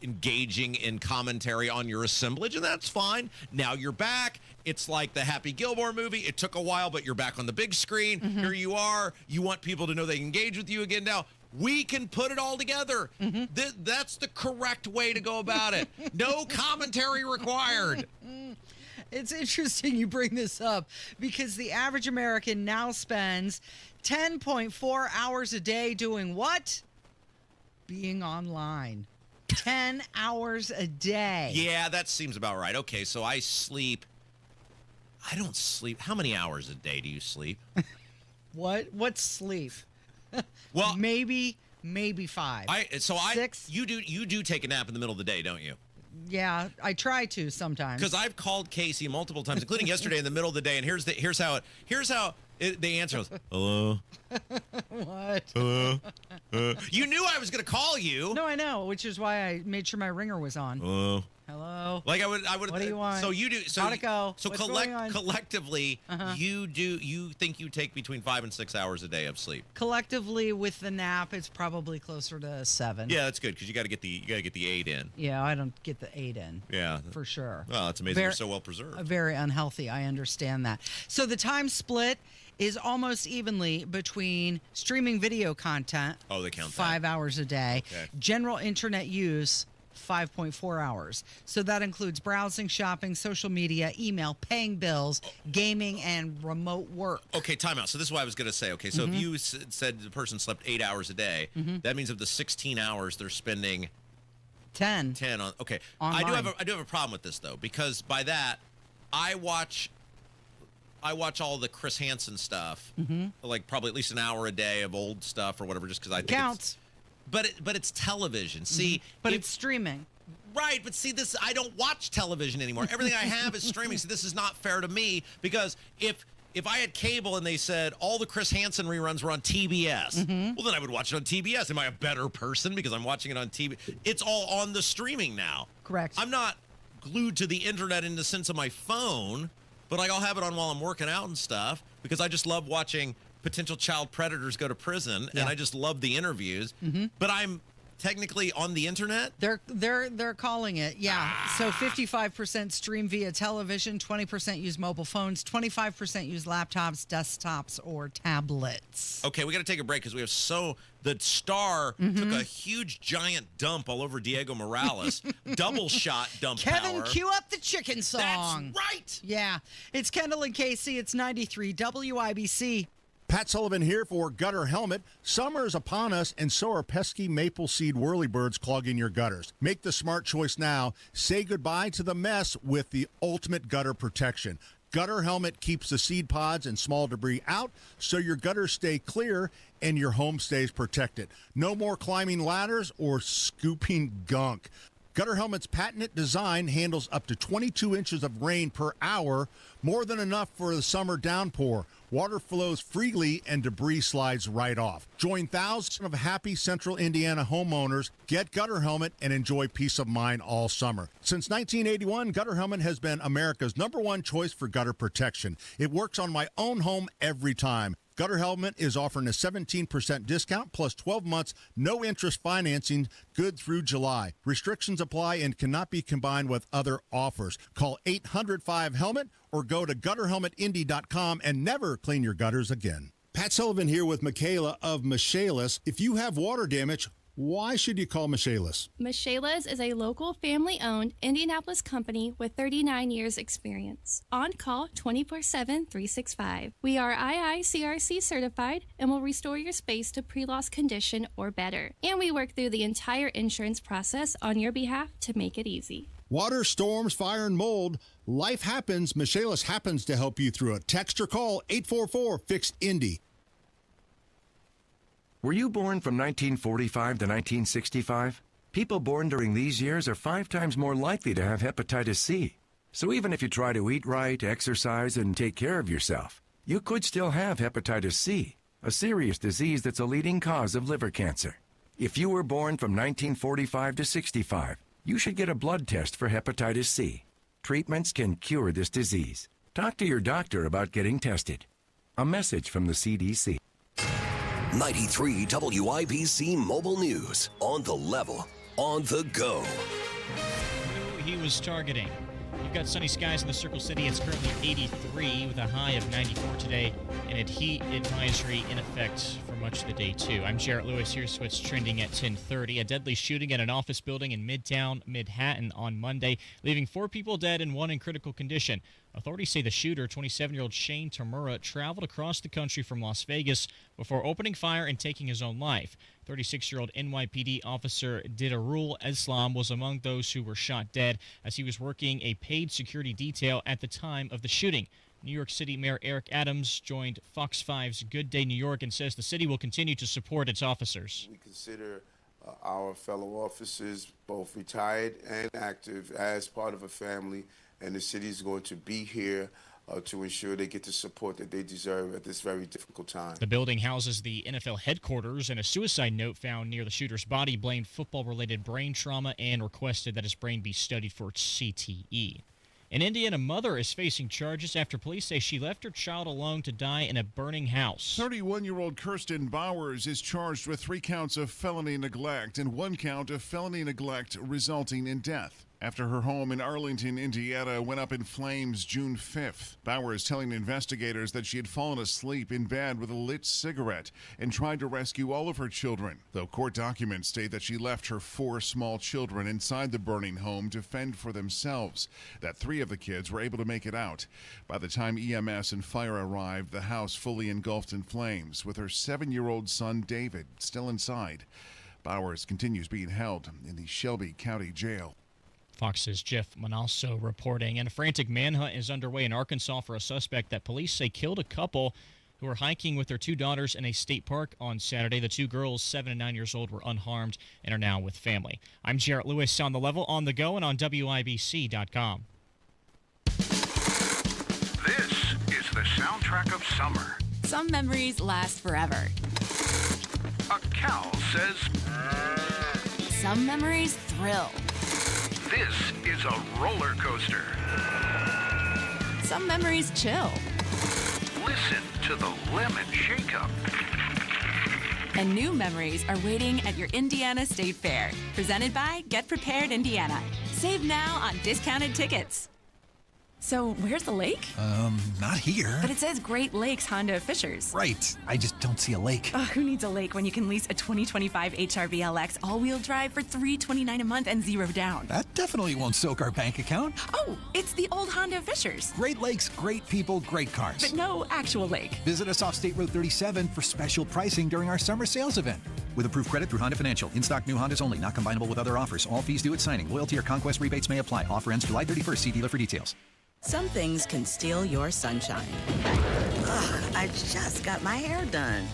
engaging in commentary on your assemblage, and that's fine. Now you're back. It's like the Happy Gilmore movie. It took a while, but you're back on the big screen. Here you are. You want people to know they engage with you again now. We can put it all together. That's the correct way to go about it. No commentary required. It's interesting you bring this up because the average American now spends 10.4 hours a day doing what? Being online. 10 hours a day. Yeah, that seems about right. Okay, so I don't sleep. How many hours a day do you sleep? What's sleep? Well, maybe 5. 6. You do take a nap in the middle of the day, don't you? Yeah, I try to sometimes. Because I've called Casey multiple times, including yesterday in the middle of the day, and here's how the answer was, hello? What? Hello? You knew I was going to call you. No, I know, which is why I made sure my ringer was on. Hello? Hello? Like I would. What do you want? So you do. So how'd it go? So what's going on? collectively, you think you take between 5 and 6 hours a day of sleep. Collectively, with the nap, it's probably closer to 7. Yeah, that's good because you got to get the 8 in. Yeah, I don't get the 8 in. Yeah, for sure. Well, that's amazing. You're so well preserved. Very unhealthy. I understand that. So the time split is almost evenly between streaming video content. Oh, they count 5 hours a day. Okay. General internet use. 5.4 hours. So that includes browsing, shopping, social media, email, paying bills, gaming, and remote work. Okay, time out. So this is what I was going to say. Okay, so if you said the person slept 8 hours a day, that means of the 16 hours they're spending 10 on. Okay, online. I do have a problem with this though, because by that I watch all the Chris Hansen stuff, like probably at least an hour a day of old stuff or whatever, just because I think counts. But it's television. See, but it's streaming. Right, but see, this I don't watch television anymore. Everything I have is streaming. So this is not fair to me because if I had cable and they said all the Chris Hansen reruns were on TBS, well then I would watch it on TBS. Am I a better person because I'm watching it on TV? It's all on the streaming now. Correct. I'm not glued to the internet in the sense of my phone. but like I'll have it on while I'm working out and stuff because I just love watching potential child predators go to prison, and I just love the interviews. But I'm technically on the internet. They're calling it, So 55% stream via television, 20% use mobile phones, 25% use laptops, desktops, or tablets. Okay, we got to take a break because we have the Star took a huge giant dump all over Diego Morales. Double shot dump Kevin, power. cue up the chicken song. That's right. Yeah, it's Kendall and Casey. It's 93 WIBC. Pat Sullivan here for Gutter Helmet. Summer is upon us, and so are pesky maple seed whirlybirds clogging your gutters. Make the smart choice now. Say goodbye to the mess with the ultimate gutter protection. Gutter Helmet keeps the seed pods and small debris out so your gutters stay clear and your home stays protected. No more climbing ladders or scooping gunk. Gutter Helmet's patented design handles up to 22 inches of rain per hour, more than enough for the summer downpour. Water flows freely and debris slides right off. Join thousands of happy Central Indiana homeowners. Get Gutter Helmet and enjoy peace of mind all summer. Since 1981, Gutter Helmet has been America's #1 choice for gutter protection. It works on my own home every time. Gutter Helmet is offering a 17% discount plus 12 months no interest financing good through July. Restrictions apply and cannot be combined with other offers. Call 800-5HELMET or go to gutterhelmetindy.com and never clean your gutters again. Pat Sullivan here with Michaela of Michaelis. If you have water damage, why should you call Michaelis? Michaelis is a local family-owned Indianapolis company with 39 years experience. On call 24/7, 365. We are IICRC certified and will restore your space to pre-loss condition or better. And we work through the entire insurance process on your behalf to make it easy. Water, storms, fire, and mold. Life happens. Michaelis happens to help you through it. Text or call 844-FIXED-INDY. Were you born from 1945 to 1965? People born during these years are 5 times more likely to have hepatitis C. So even if you try to eat right, exercise, and take care of yourself, you could still have hepatitis C, a serious disease that's a leading cause of liver cancer. If you were born from 1945 to 65, you should get a blood test for hepatitis C. Treatments can cure this disease. Talk to your doctor about getting tested. A message from the CDC. 93 WIBC Mobile News. On the level, on the go. Who he was targeting. You've got sunny skies in the Circle City. It's currently 83 with a high of 94 today, and a heat advisory in effect for much of the day, too. I'm Jarrett Lewis. Here's what's trending at 10:30. A deadly shooting at an office building in Midtown Manhattan on Monday, leaving 4 people dead and 1 in critical condition. Authorities say the shooter, 27-year-old Shane Tamura, traveled across the country from Las Vegas before opening fire and taking his own life. 36-year-old NYPD officer Didarul Islam was among those who were shot dead as he was working a paid security detail at the time of the shooting. New York City Mayor Eric Adams joined Fox 5's Good Day New York and says the city will continue to support its officers. We consider our fellow officers, both retired and active, as part of a family, and the city is going to be here to ensure they get the support that they deserve at this very difficult time. The building houses the NFL headquarters, and a suicide note found near the shooter's body blamed football-related brain trauma and requested that his brain be studied for CTE. An Indiana mother is facing charges after police say she left her child alone to die in a burning house. 31-year-old Kirsten Bowers is charged with 3 counts of felony neglect and 1 count of felony neglect resulting in death after her home in Arlington, Indiana, went up in flames June 5th. Bowers telling investigators that she had fallen asleep in bed with a lit cigarette and tried to rescue all of her children, though court documents state that she left her 4 small children inside the burning home to fend for themselves, that 3 of the kids were able to make it out. By the time EMS and fire arrived, the house fully engulfed in flames, with her 7-year-old son, David, still inside. Bowers continues being held in the Shelby County Jail. Fox's Jeff Manasso reporting. And a frantic manhunt is underway in Arkansas for a suspect that police say killed a couple who were hiking with their 2 daughters in a state park on Saturday. The 2 girls, 7 and 9 years old, were unharmed and are now with family. I'm Jarrett Lewis on the level, on the go, and on WIBC.com. This is the soundtrack of summer. Some memories last forever. A cow says... Some memories thrill. This is a roller coaster. some memories chill. Listen to the Lemon Shake-Up. And new memories are waiting at your Indiana State Fair. Presented by Get Prepared Indiana. Save now on discounted tickets. So, where's the lake? Not here. But it says Great Lakes Honda Fishers. Right. I just don't see a lake. Who needs a lake when you can lease a 2025 HRV LX all-wheel drive for $329 a month and 0 down? That definitely won't soak our bank account. Oh, it's the old Honda Fishers. Great Lakes, great people, great cars. But no actual lake. Visit us off State Road 37 for special pricing during our summer sales event. With approved credit through Honda Financial. In-stock new Hondas only, not combinable with other offers. All fees due at signing. Loyalty or conquest rebates may apply. Offer ends July 31st. See dealer for details. Some things can steal your sunshine. Ugh, I just got my hair done.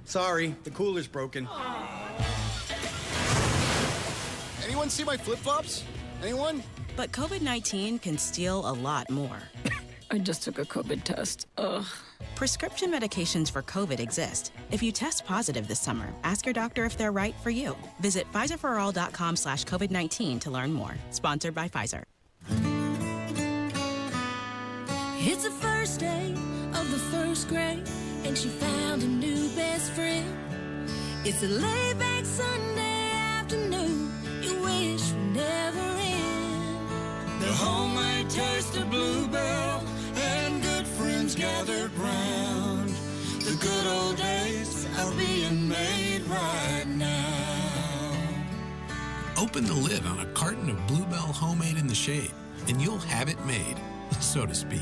Sorry, the cooler's broken. Anyone see my flip-flops? Anyone? But COVID-19 can steal a lot more. I just took a COVID test. Ugh. Prescription medications for COVID exist. If you test positive this summer, ask your doctor if they're right for you. Visit PfizerForAll.com/COVID-19 to learn more. Sponsored by Pfizer. It's the first day of the first grade, and she found a new best friend. It's a laid-back Sunday afternoon you wish would never end. The homemade taste of Bluebell and good friends gathered round. The good old days are being made right now. Open the lid on a carton of Bluebell Homemade in the Shade, and you'll have it made, so to speak.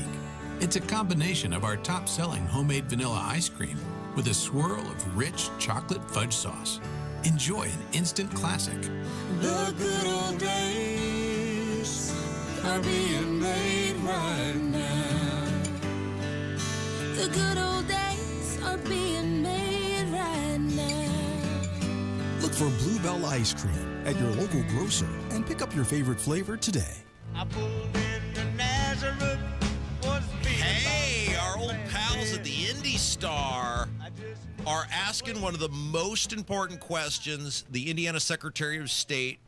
It's a combination of our top-selling homemade vanilla ice cream with a swirl of rich chocolate fudge sauce. Enjoy an instant classic. The good old days are being made right now. The good old days are being made right now. Look for Bluebell Ice Cream at your local grocer and pick up your favorite flavor today. I pulled into Nazareth. Hey, our old pals at the Indy Star are asking one of the most important questions the Indiana Secretary of State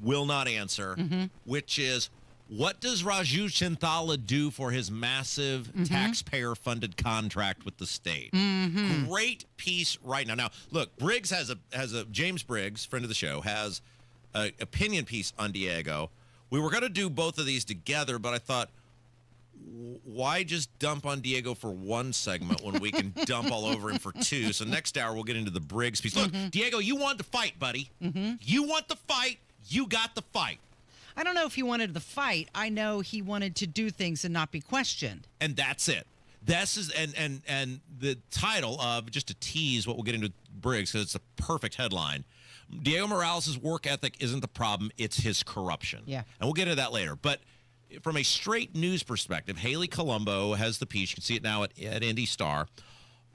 will not answer, which is, what does Raju Chinthala do for his massive taxpayer-funded contract with the state? Great piece right now. Now, look, Briggs has a James Briggs, friend of the show, has an opinion piece on Diego. We were going to do both of these together, but I thought, why just dump on Diego for one segment when we can dump all over him for two? So next hour, we'll get into the Briggs piece. Look, Diego, you want the fight, buddy. You want the fight. You got the fight. I don't know if he wanted the fight. I know he wanted to do things and not be questioned. And that's it. This is and the title of, just to tease what we'll get into Briggs, because it's a perfect headline. Diego Morales' work ethic isn't the problem, it's his corruption. Yeah. And we'll get into that later. But from a straight news perspective, Haley Colombo has the piece, you can see it now at Indy Star,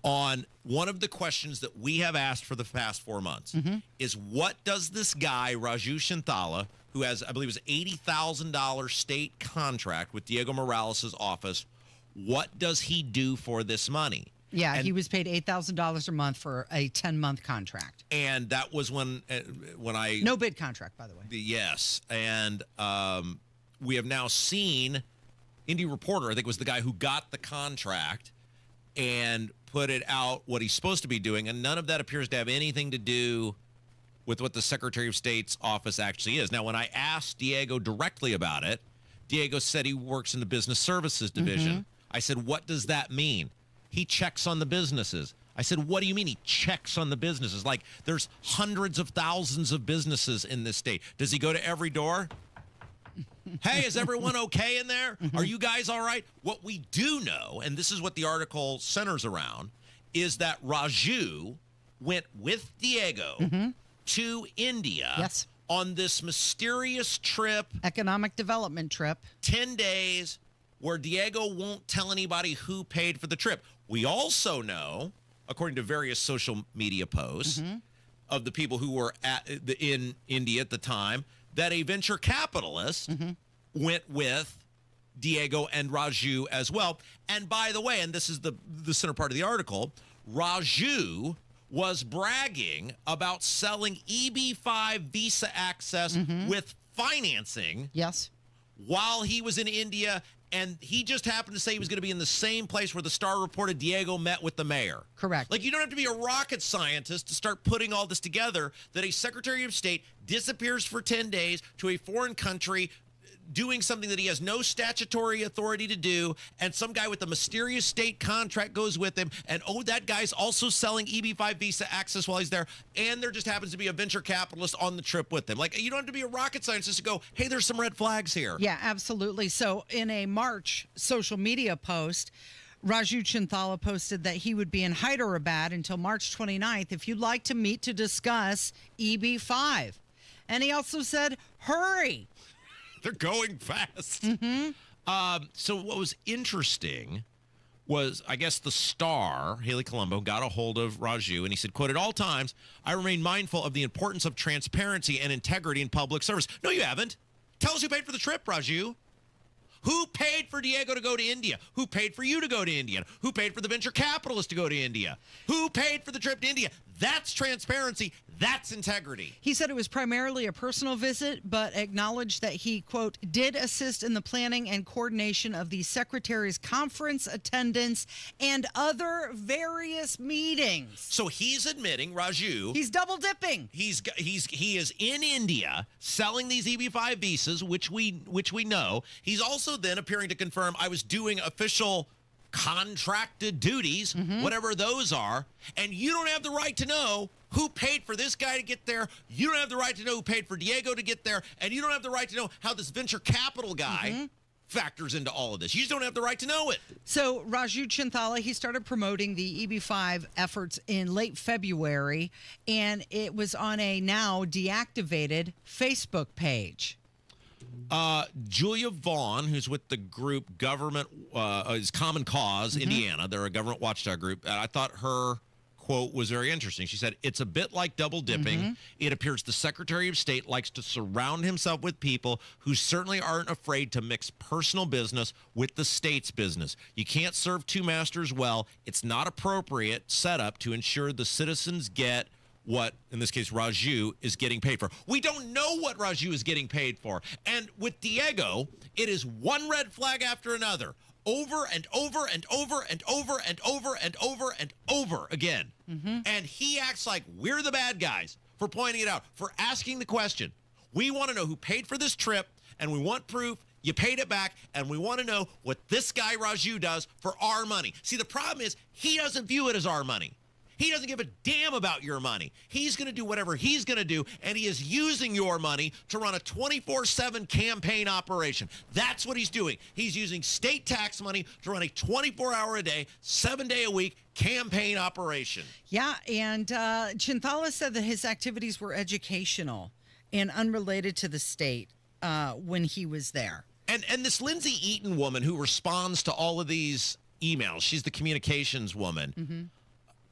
on one of the questions that we have asked for the past 4 months, is what does this guy, Raju Chinthala, who has, I believe, an $80,000 state contract with Diego Morales' office, what does he do for this money? Yeah, he was paid $8,000 a month for a 10-month contract. And that was when I... No bid contract, by the way. Yes, and we have now seen Indy Reporter, I think was the guy who got the contract and put it out what he's supposed to be doing, and none of that appears to have anything to do with what the Secretary of State's office actually is. Now, when I asked Diego directly about it, Diego said he works in the business services division. I said, what does that mean? He checks on the businesses. I said, what do you mean he checks on the businesses? Like, there's hundreds of thousands of businesses in this state. Does he go to every door? Hey, is everyone okay in there? Are you guys all right? What we do know, and this is what the article centers around, is that Raju went with Diego to India on this mysterious trip. Economic development trip. 10 days where Diego won't tell anybody who paid for the trip. We also know, according to various social media posts of the people who were in India at the time, that a venture capitalist went with Diego and Raju as well. And by the way, and this is the center part of the article, Raju was bragging about selling EB-5 visa access with financing while he was in India, and he just happened to say he was going to be in the same place where the Star reported Diego met with the mayor. Correct. Like, you don't have to be a rocket scientist to start putting all this together, that a Secretary of State disappears for 10 days to a foreign country doing something that he has no statutory authority to do, and some guy with a mysterious state contract goes with him, and that guy's also selling EB-5 visa access while he's there, and there just happens to be a venture capitalist on the trip with him. Like, you don't have to be a rocket scientist to go, hey, there's some red flags here. Yeah, absolutely. So in a March social media post, Raju Chinthala posted that he would be in Hyderabad until March 29th if you'd like to meet to discuss EB-5. And he also said, hurry. They're going fast. So what was interesting was, I guess, the Star, Haley Colombo, got a hold of Raju, and he said, quote, "At all times, I remain mindful of the importance of transparency and integrity in public service." No, you haven't. Tell us who paid for the trip, Raju. Who paid for Diego to go to India? Who paid for you to go to India? Who paid for the venture capitalist to go to India? Who paid for the trip to India? That's transparency. That's integrity. He said it was primarily a personal visit, but acknowledged that he, quote, did assist in the planning and coordination of the secretary's conference attendance and other various meetings. So he's admitting, Raju, he's double dipping. He is in India selling these EB-5 visas, which we know. He's also then appearing to confirm, I was doing official contracted duties, whatever those are, and you don't have the right to know who paid for this guy to get there. You don't have the right to know who paid for Diego to get there, and you don't have the right to know how this venture capital guy factors into all of this. You just don't have the right to know it. So Raju Chinthala, he started promoting the EB-5 efforts in late February, and it was on a now deactivated Facebook page. Julia Vaughn, who's with the group Government is Common Cause, Indiana. They're a government watchdog group. And I thought her quote was very interesting. She said, "It's a bit like double dipping. It appears the Secretary of State likes to surround himself with people who certainly aren't afraid to mix personal business with the state's business. You can't serve two masters well. It's not appropriate setup to ensure the citizens get what, in this case, Raju is getting paid for." We don't know what Raju is getting paid for. And with Diego, it is one red flag after another, over and over and over and over and over and over and over again. And he acts like we're the bad guys for pointing it out, for asking the question. We want to know who paid for this trip, and we want proof you paid it back, and we want to know what this guy Raju does for our money. See, the problem is he doesn't view it as our money. He doesn't give a damn about your money. He's going to do whatever he's going to do, and he is using your money to run a 24/7 campaign operation. That's what he's doing. He's using state tax money to run a 24-hour-a-day, 7-day-a-week campaign operation. Yeah, and Chinthala said that his activities were educational and unrelated to the state when he was there. And this Lindsay Eaton woman who responds to all of these emails, she's the communications woman.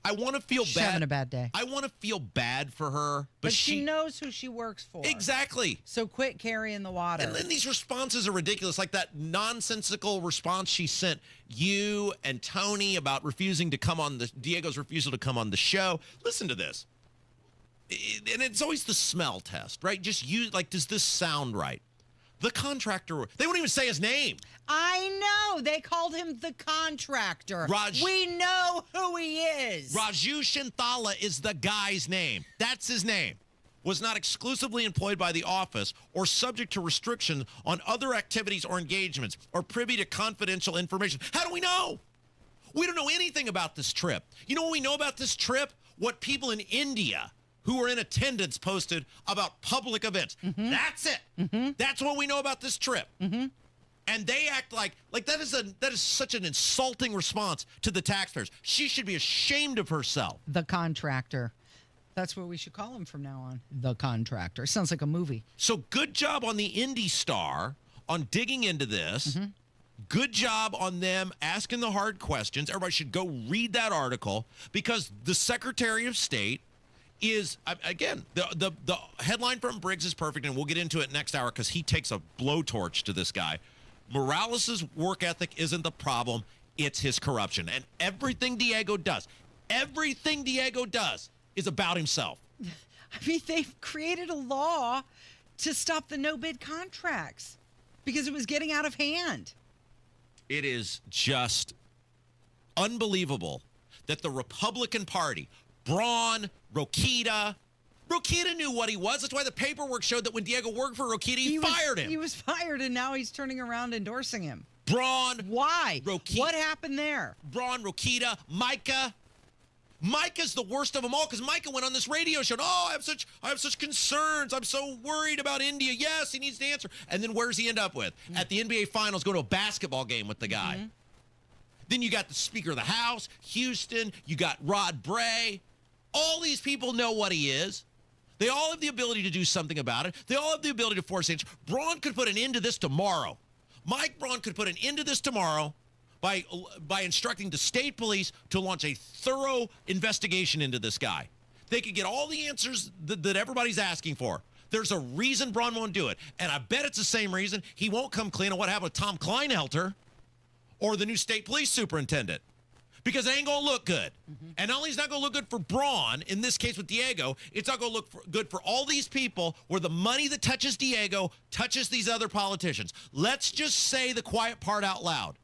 I want to feel She's bad. having a bad day. I want to feel bad for her, But she knows who she works for. Exactly. So quit carrying the water. And then these responses are ridiculous, like that nonsensical response she sent you and Tony about refusing to come on Diego's refusal to come on the show. Listen to this. And it's always the smell test, right? Just use, like, does this sound right? The contractor, they won't even say his name. I know. They called him the contractor. We know who he is. Raju Chinthala is the guy's name. That's his name. Was not exclusively employed by the office or subject to restrictions on other activities or engagements or privy to confidential information. How do we know? We don't know anything about this trip. You know what we know about this trip? What people in India who were in attendance posted about public events. That's it. That's what we know about this trip. And they act like that is such an insulting response to the taxpayers. She should be ashamed of herself. The contractor. That's what we should call him from now on. The contractor. Sounds like a movie. So good job on the Indy Star on digging into this. Good job on them asking the hard questions. Everybody should go read that article, because the Secretary of State is, again, the headline from Briggs is perfect, and we'll get into it next hour because he takes a blowtorch to this guy. Morales' work ethic isn't the problem. It's his corruption. And everything Diego does is about himself. I mean, they've created a law to stop the no-bid contracts. Because it was getting out of hand. It is just unbelievable that the Republican Party, Braun, Rokita knew what he was. That's why the paperwork showed that when Diego worked for Rokita, he fired him. He was fired, and now he's turning around endorsing him. Braun. Why? Rokita. What happened there? Braun, Rokita, Micah. Micah's the worst of them all because Micah went on this radio show. Oh, I have such concerns. I'm so worried about India. Yes, he needs to answer. And then where's he end up with? At the NBA Finals, go to a basketball game with the guy. Then you got the Speaker of the House, Houston. You got Rod Bray. All these people know what he is. They all have the ability to do something about it. They all have the ability to force change. Braun could put an end to this tomorrow. Mike Braun could put an end to this tomorrow by instructing the state police to launch a thorough investigation into this guy. They could get all the answers that everybody's asking for. There's a reason Braun won't do it. And I bet it's the same reason he won't come clean on what happened with Tom Kleinhelter or the new state police superintendent. Because it ain't going to look good. And not only is it not going to look good for Braun, in this case with Diego, it's not going to look good for all these people where the money that touches Diego touches these other politicians. Let's just say the quiet part out loud.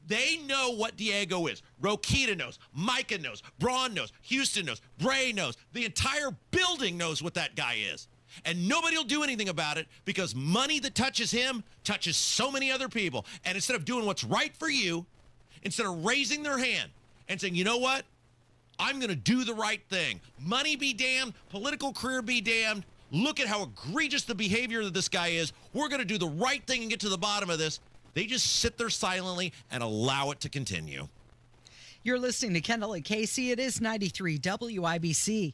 They know what Diego is. Rokita knows. Micah knows. Braun knows. Houston knows. Bray knows. The entire building knows what that guy is. And nobody will do anything about it because money that touches him touches so many other people. And instead of doing what's right for you, instead of raising their hand and saying, you know what? I'm going to do the right thing. Money be damned. Political career be damned. Look at how egregious the behavior of this guy is. We're going to do the right thing and get to the bottom of this. They just sit there silently and allow it to continue. You're listening to Kendall and Casey. It is 93 WIBC.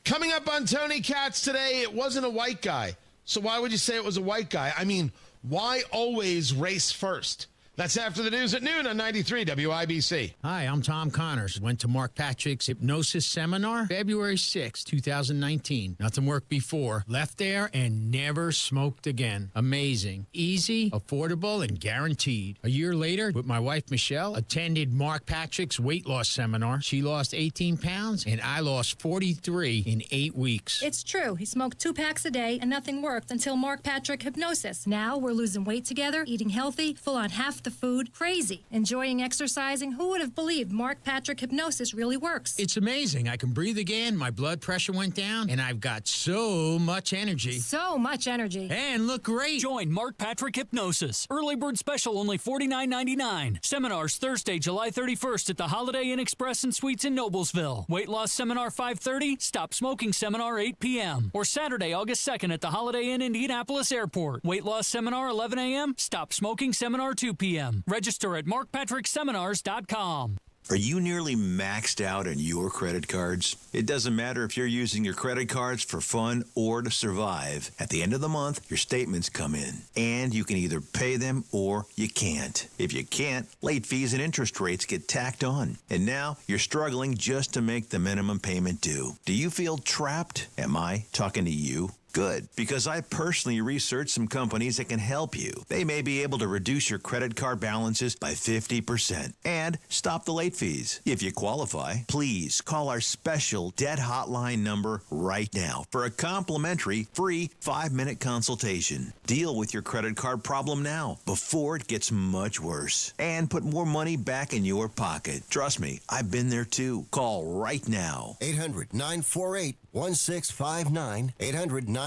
Coming up on Tony Katz today, it wasn't a white guy. So why would you say it was a white guy? I mean, why always race first? That's after the news at noon on 93 WIBC. Hi, I'm Tom Connors. Went to Mark Patrick's hypnosis seminar February 6, 2019. Nothing worked before. Left there and never smoked again. Amazing. Easy, affordable, and guaranteed. A year later, with my wife Michelle, attended Mark Patrick's weight loss seminar. She lost 18 pounds and I lost 43 in 8 weeks. It's true. He smoked 2 packs a day and nothing worked until Mark Patrick hypnosis. Now we're losing weight together, eating healthy, full on half the food, crazy, enjoying exercising. Who would have believed Mark Patrick hypnosis really works? It's amazing. I can breathe again, my blood pressure went down, and I've got so much energy. So much energy. And look great. Join Mark Patrick Hypnosis. Early bird special only $49.99. Seminars Thursday, July 31st at the Holiday Inn Express and Suites in Noblesville. Weight loss seminar 5:30, stop smoking seminar 8 p.m. Or Saturday, August 2nd at the Holiday Inn Indianapolis Airport. Weight loss seminar 11 a.m., stop smoking seminar 2 p.m. Register at markpatrickseminars.com. Are you nearly maxed out on your credit cards? It doesn't matter if you're using your credit cards for fun or to survive. At the end of the month, your statements come in, and you can either pay them or you can't. If you can't, late fees and interest rates get tacked on. And now you're struggling just to make the minimum payment due. Do you feel trapped? Am I talking to you? Good, because I personally researched some companies that can help you. They may be able to reduce your credit card balances by 50% and stop the late fees. If you qualify, please call our special debt hotline number right now for a complimentary free 5-minute consultation. Deal with your credit card problem now before it gets much worse and put more money back in your pocket. Trust me, I've been there too. Call right now. 800-948-1659. 800-948-1659.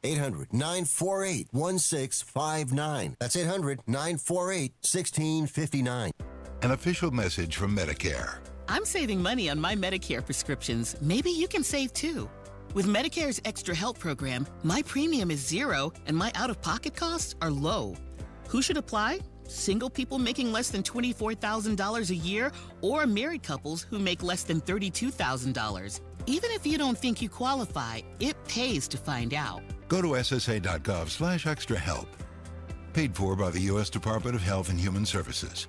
800-948-1659. That's 800-948-1659. An official message from Medicare. I'm saving money on my Medicare prescriptions. Maybe you can save too. With Medicare's Extra Help program, my premium is $0 and my out-of-pocket costs are low. Who should apply? Single people making less than $24,000 a year or married couples who make less than $32,000. Even if you don't think you qualify, it pays to find out. Go to ssa.gov/extrahelp. Paid for by the U.S. Department of Health and Human Services.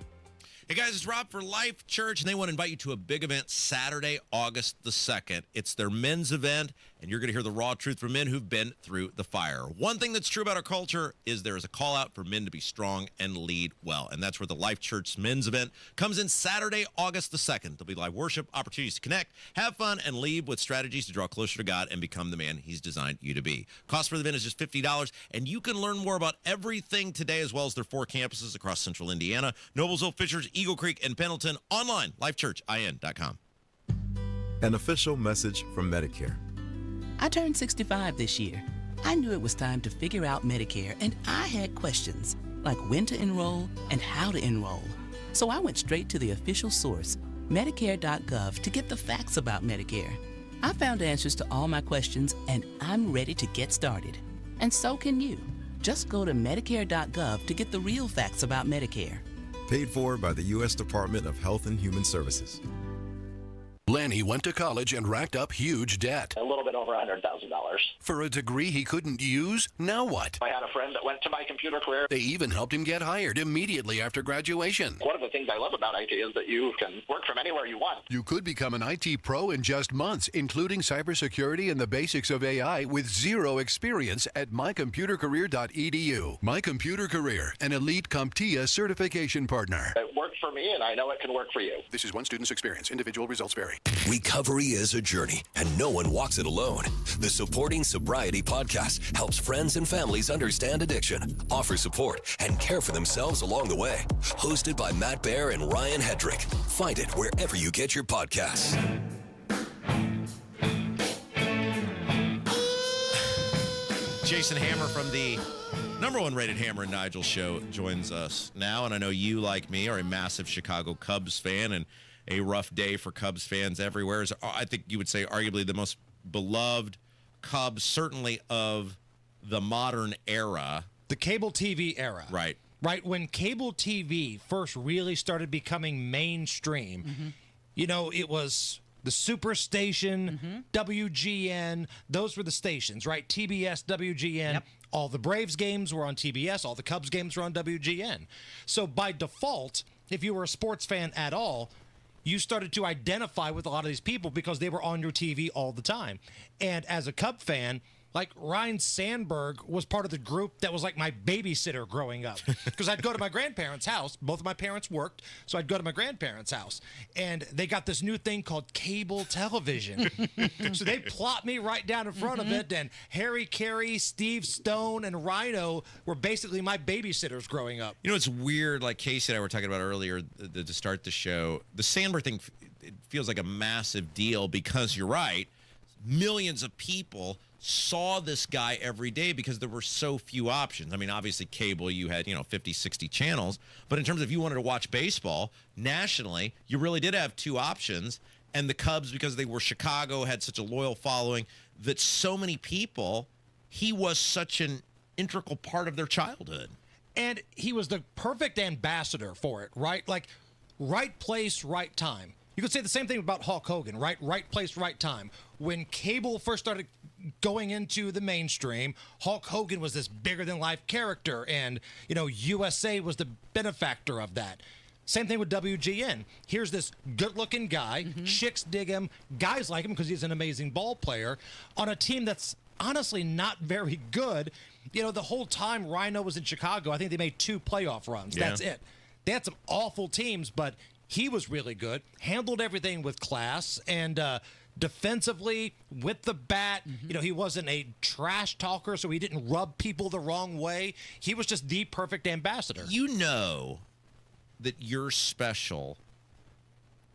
Hey guys, it's Rob for Life Church, and they want to invite you to a big event Saturday, August the 2nd. It's their men's event and you're going to hear the raw truth from men who've been through the fire. One thing that's true about our culture is there is a call out for men to be strong and lead well, and that's where the Life Church men's event comes in Saturday, August the 2nd. There'll be live worship, opportunities to connect, have fun, and leave with strategies to draw closer to God and become the man he's designed you to be. Cost for the event is just $50, and you can learn more about everything today, as well as their 4 campuses across central Indiana, Noblesville, Fishers, Eagle Creek, and Pendleton. Online, lifechurchin.com. An official message from Medicare. I turned 65 this year. I knew it was time to figure out Medicare, and I had questions, like when to enroll and how to enroll. So I went straight to the official source, Medicare.gov, to get the facts about Medicare. I found answers to all my questions, and I'm ready to get started. And so can you. Just go to Medicare.gov to get the real facts about Medicare. Paid for by the U.S. Department of Health and Human Services. Lanny went to college and racked up huge debt. A little bit over $100,000. For a degree he couldn't use? Now what? I had a friend that went to my computer career. They even helped him get hired immediately after graduation. One of the things I love about IT is that you can work from anywhere you want. You could become an IT pro in just months, including cybersecurity and the basics of AI with zero experience at mycomputercareer.edu. My Computer Career, an elite CompTIA certification partner. It worked for me, and I know it can work for you. This is one student's experience. Individual results vary. Recovery is a journey, and no one walks it alone. The Supporting Sobriety podcast helps friends and families understand addiction, offer support, and care for themselves along the way. Hosted by Matt Baer and Ryan Hedrick. Find it wherever you get your podcasts. Jason Hammer from the #1 rated Hammer and Nigel show joins us now, and I know you, like me, are a massive Chicago Cubs fan, and a rough day for Cubs fans everywhere. Is, I think you would say, arguably the most beloved Cubs, certainly of the modern era. The cable TV era. Right. Right, when cable TV first really started becoming mainstream, you know, it was the Superstation, WGN, those were the stations, right? TBS, WGN. Yep. All the Braves games were on TBS, all the Cubs games were on WGN. So by default, if you were a sports fan at all, you started to identify with a lot of these people because they were on your TV all the time. And as a Cub fan, like Ryne Sandberg was part of the group that was like my babysitter growing up. Because I'd go to my grandparents' house. Both of my parents worked, so I'd go to my grandparents' house. And they got this new thing called cable television. So they plot me right down in front of it, and Harry Carey, Steve Stone, and Rhino were basically my babysitters growing up. You know, it's weird, like Casey and I were talking about earlier to start the show. The Sandberg thing, it feels like a massive deal because you're right. Millions of people saw this guy every day because there were so few options. I mean, obviously cable, you had, 50, 60 channels. But in terms of if you wanted to watch baseball nationally, you really did have 2 options. And the Cubs, because they were Chicago, had such a loyal following that so many people, he was such an integral part of their childhood. And he was the perfect ambassador for it, right? Like, right place, right time. You could say the same thing about Hulk Hogan, right? Right place, right time. When cable first started going into the mainstream, Hulk Hogan was this bigger-than-life character, and, USA was the benefactor of that. Same thing with WGN. Here's this good-looking guy, chicks dig him, guys like him because he's an amazing ball player, on a team that's honestly not very good. The whole time Rhino was in Chicago, I think they made 2 playoff runs. Yeah. That's it. They had some awful teams, but he was really good, handled everything with class, and defensively with the bat. He wasn't a trash talker, so he didn't rub people the wrong way. He was just the perfect ambassador. You know that you're special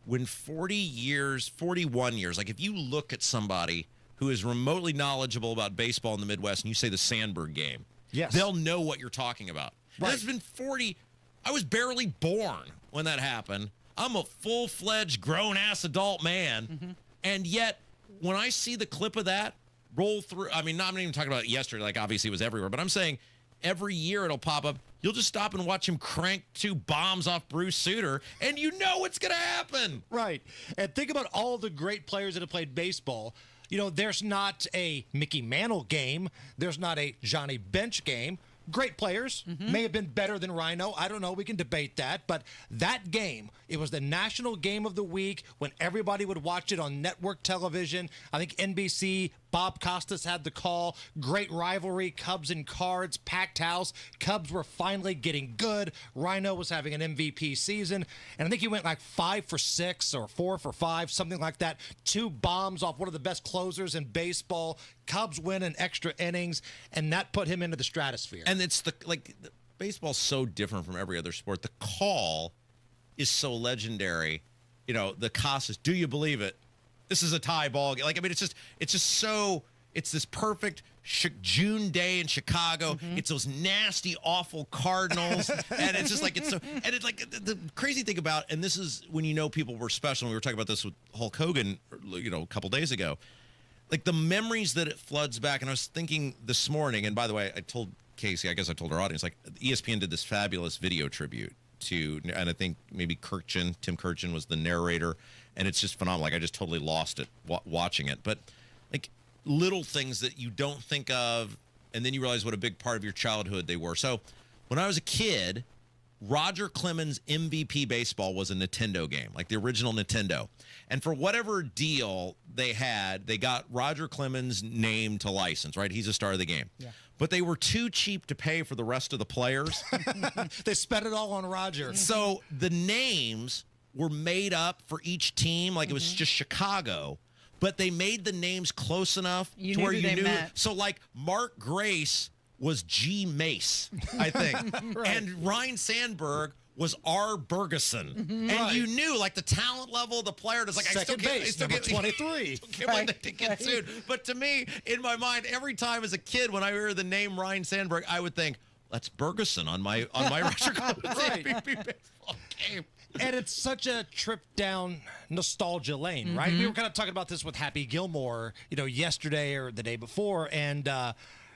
when 41 years, like if you look at somebody who is remotely knowledgeable about baseball in the Midwest and you say the Sandberg game, yes, they'll know what you're talking about. Right. That's been 40. I was barely born when that happened. I'm a full-fledged, grown-ass adult man. And yet, when I see the clip of that roll through, I mean, I'm not even talking about yesterday, like obviously it was everywhere, but I'm saying every year it'll pop up. You'll just stop and watch him crank 2 bombs off Bruce Sutter, and you know what's going to happen. Right. And think about all the great players that have played baseball. There's not a Mickey Mantle game. There's not a Johnny Bench game. Great players, may have been better than Rhino. I don't know. We can debate that. But that game, it was the national game of the week when everybody would watch it on network television. I think NBC Bob Costas had the call. Great rivalry. Cubs and Cards. Packed house. Cubs were finally getting good. Ryne was having an MVP season. And I think he went like 5 for 6 or 4 for 5, something like that. 2 bombs off one of the best closers in baseball. Cubs win in extra innings. And that put him into the stratosphere. And it's baseball's so different from every other sport. The call is so legendary. The Costas, do you believe it? This is a tie ball game. It's this perfect June day in Chicago. Mm-hmm. It's those nasty, awful Cardinals. And it's just the crazy thing about, and this is when people were special, and we were talking about this with Hulk Hogan, a couple days ago, the memories that it floods back. And I was thinking this morning, and by the way, I told Casey, I guess I told our audience, ESPN did this fabulous video tribute to, and I think maybe Tim Kirchin was the narrator, and it's just phenomenal. I just totally lost it watching it. But little things that you don't think of, and then you realize what a big part of your childhood they were. So when I was a kid, Roger Clemens' MVP baseball was a Nintendo game, the original Nintendo. And for whatever deal they had, they got Roger Clemens' name to license, right? He's a star of the game. Yeah. But they were too cheap to pay for the rest of the players. They spent it all on Roger. So the names were made up for each team, it was just Chicago. But they made the names close enough to where you knew. Met. So Mark Grace was G. Mace, I think. Right. And Ryne Sandberg was R. Bergeson. Mm-hmm. And Right. you knew, the talent level of the player was Second base, number 23. Get sued. But to me, in my mind, every time as a kid, when I hear the name Ryne Sandberg, I would think, that's Bergeson on my Roger Clemens MVP baseball game. And it's such a trip down nostalgia lane, right? We were kind of talking about this with Happy Gilmore, yesterday or the day before. And,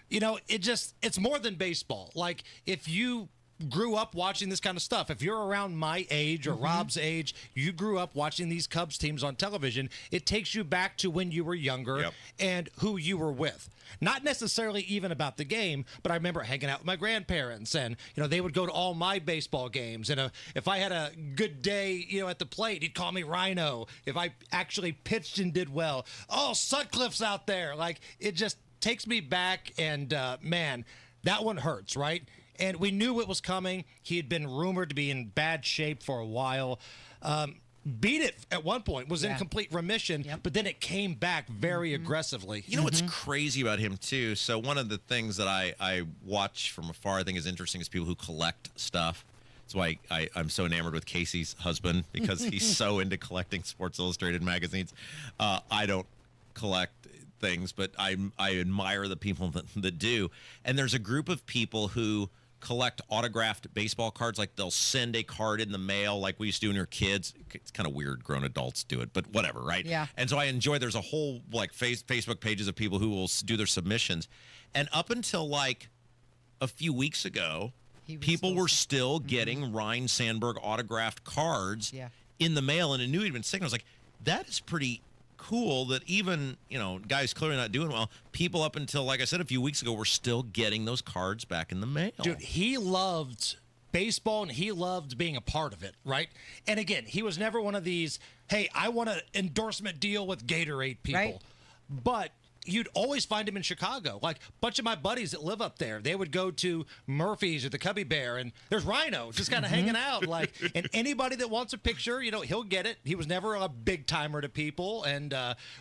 it's more than baseball. If you grew up watching this kind of stuff, if you're around my age or Rob's age, you grew up watching these Cubs teams on television, it takes you back to when you were younger and who you were with. Not necessarily even about the game, but I remember hanging out with my grandparents, and they would go to all my baseball games. And if I had a good day, at the plate, he'd call me Rhino. If I actually pitched and did well, oh, Sutcliffe's out there. It just takes me back, and man, that one hurts, right? And we knew it was coming. He had been rumored to be in bad shape for a while. Beat it at one point, was in complete remission, but then it came back very aggressively. You know what's crazy about him, too? So one of the things that I watch from afar I think is interesting is people who collect stuff. That's why I'm so enamored with Casey's husband, because he's so into collecting Sports Illustrated magazines. I don't collect things, but I admire the people that do. And there's a group of people who collect autographed baseball cards. They'll send a card in the mail like we used to do when we were kids. It's kind of weird grown adults do it, but whatever, right? Yeah. And so I enjoy, there's a whole Facebook pages of people who will do their submissions. And up until a few weeks ago, people were still getting Ryne Sandberg autographed cards in the mail, and I knew he'd been sick. And I was that is pretty cool that even, guys clearly not doing well, people up until, like I said, a few weeks ago were still getting those cards back in the mail. Dude, he loved baseball and he loved being a part of it, right? And again, he was never one of these, hey, I want an endorsement deal with Gatorade people. Right. But you'd always find him in Chicago. A bunch of my buddies that live up there, they would go to Murphy's or the Cubby Bear, and there's Rhino just kind of hanging out. And anybody that wants a picture, he'll get it. He was never a big timer to people, and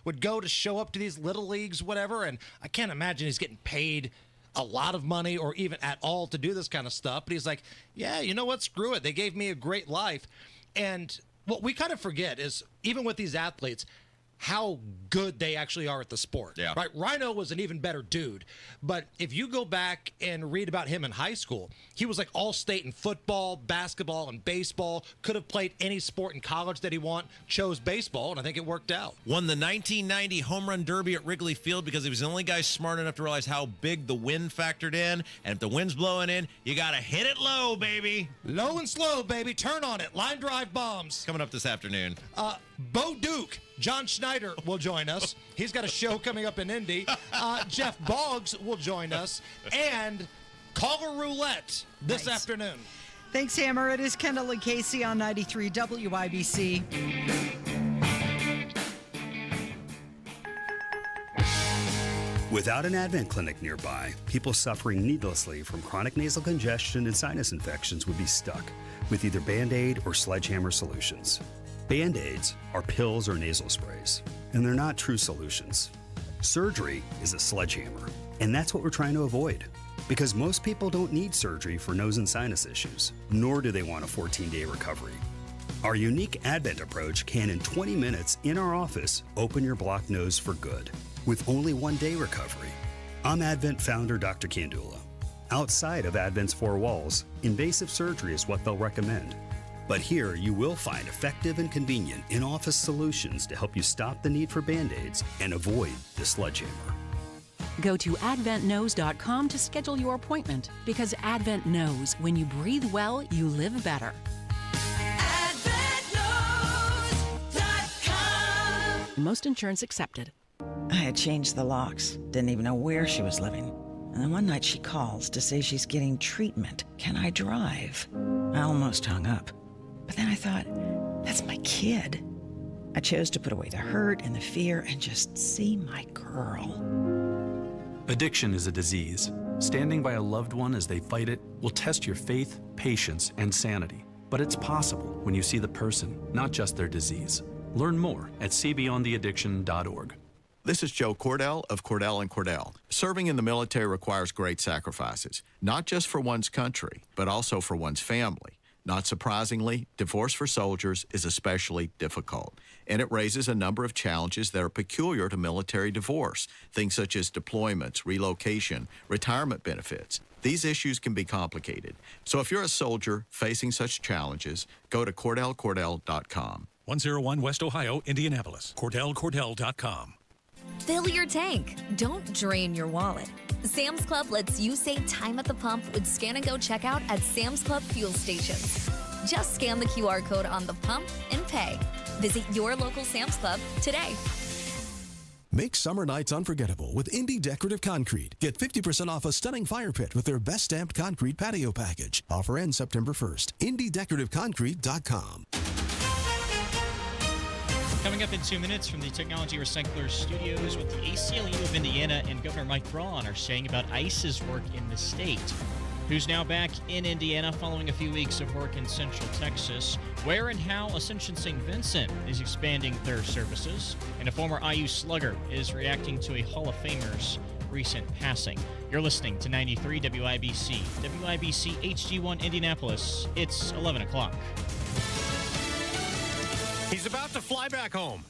would go to show up to these little leagues, whatever. And I can't imagine he's getting paid a lot of money or even at all to do this kind of stuff. But he's like, yeah, you know what? Screw it. They gave me a great life. And what we kind of forget is, even with these athletes, how good they actually are at the sport. Yeah. Right? Rhino was an even better dude. But if you go back and read about him in high school, he was all-state in football, basketball, and baseball. Could have played any sport in college that he wanted. Chose baseball, and I think it worked out. Won the 1990 Home Run Derby at Wrigley Field because he was the only guy smart enough to realize how big the wind factored in. And if the wind's blowing in, you got to hit it low, baby. Low and slow, baby. Turn on it. Line drive bombs. Coming up this afternoon. Bo Duke. John Schneider will join us. He's got a show coming up in Indy. Jeff Boggs will join us. And Caller Roulette this afternoon. Thanks, Hammer. It is Kendall and Casey on 93 WIBC. Without an Advent clinic nearby, people suffering needlessly from chronic nasal congestion and sinus infections would be stuck with either Band-Aid or sledgehammer solutions. Band-Aids are pills or nasal sprays, and they're not true solutions. Surgery is a sledgehammer, and that's what we're trying to avoid. Because most people don't need surgery for nose and sinus issues, nor do they want a 14-day recovery. Our unique Advent approach can, in 20 minutes in our office, open your blocked nose for good, with only 1-day recovery. I'm Advent founder Dr. Kandula. Outside of Advent's 4 walls, invasive surgery is what they'll recommend. But here you will find effective and convenient in-office solutions to help you stop the need for Band-Aids and avoid the sledgehammer. Go to adventknows.com to schedule your appointment, because Advent knows when you breathe well, you live better. Most insurance accepted. I had changed the locks, didn't even know where she was living. And then one night she calls to say she's getting treatment. Can I drive? I almost hung up. But then I thought, that's my kid. I chose to put away the hurt and the fear and just see my girl. Addiction is a disease. Standing by a loved one as they fight it will test your faith, patience, and sanity. But it's possible when you see the person, not just their disease. Learn more at cbeyondtheaddiction.org. This is Joe Cordell of Cordell & Cordell. Serving in the military requires great sacrifices, not just for one's country, but also for one's family. Not surprisingly, divorce for soldiers is especially difficult, and it raises a number of challenges that are peculiar to military divorce, things such as deployments, relocation, retirement benefits. These issues can be complicated. So if you're a soldier facing such challenges, go to CordellCordell.com. 101 West Ohio, Indianapolis. CordellCordell.com. Fill your tank. Don't drain your wallet. Sam's Club lets you save time at the pump with Scan and Go checkout at Sam's Club fuel stations. Just scan the QR code on the pump and pay. Visit your local Sam's Club today. Make summer nights unforgettable with Indie Decorative Concrete. Get 50% off a stunning fire pit with their best stamped concrete patio package. Offer ends September 1st. IndieDecorativeConcrete.com. Coming up in 2 minutes from the Technology Recycler Studios, what the ACLU of Indiana and Governor Mike Braun are saying about ICE's work in the state. Who's now back in Indiana following a few weeks of work in Central Texas. Where and how Ascension St. Vincent is expanding their services. And a former IU slugger is reacting to a Hall of Famer's recent passing. You're listening to 93 WIBC. WIBC HD1 Indianapolis. It's 11 o'clock. He's about to fly back home.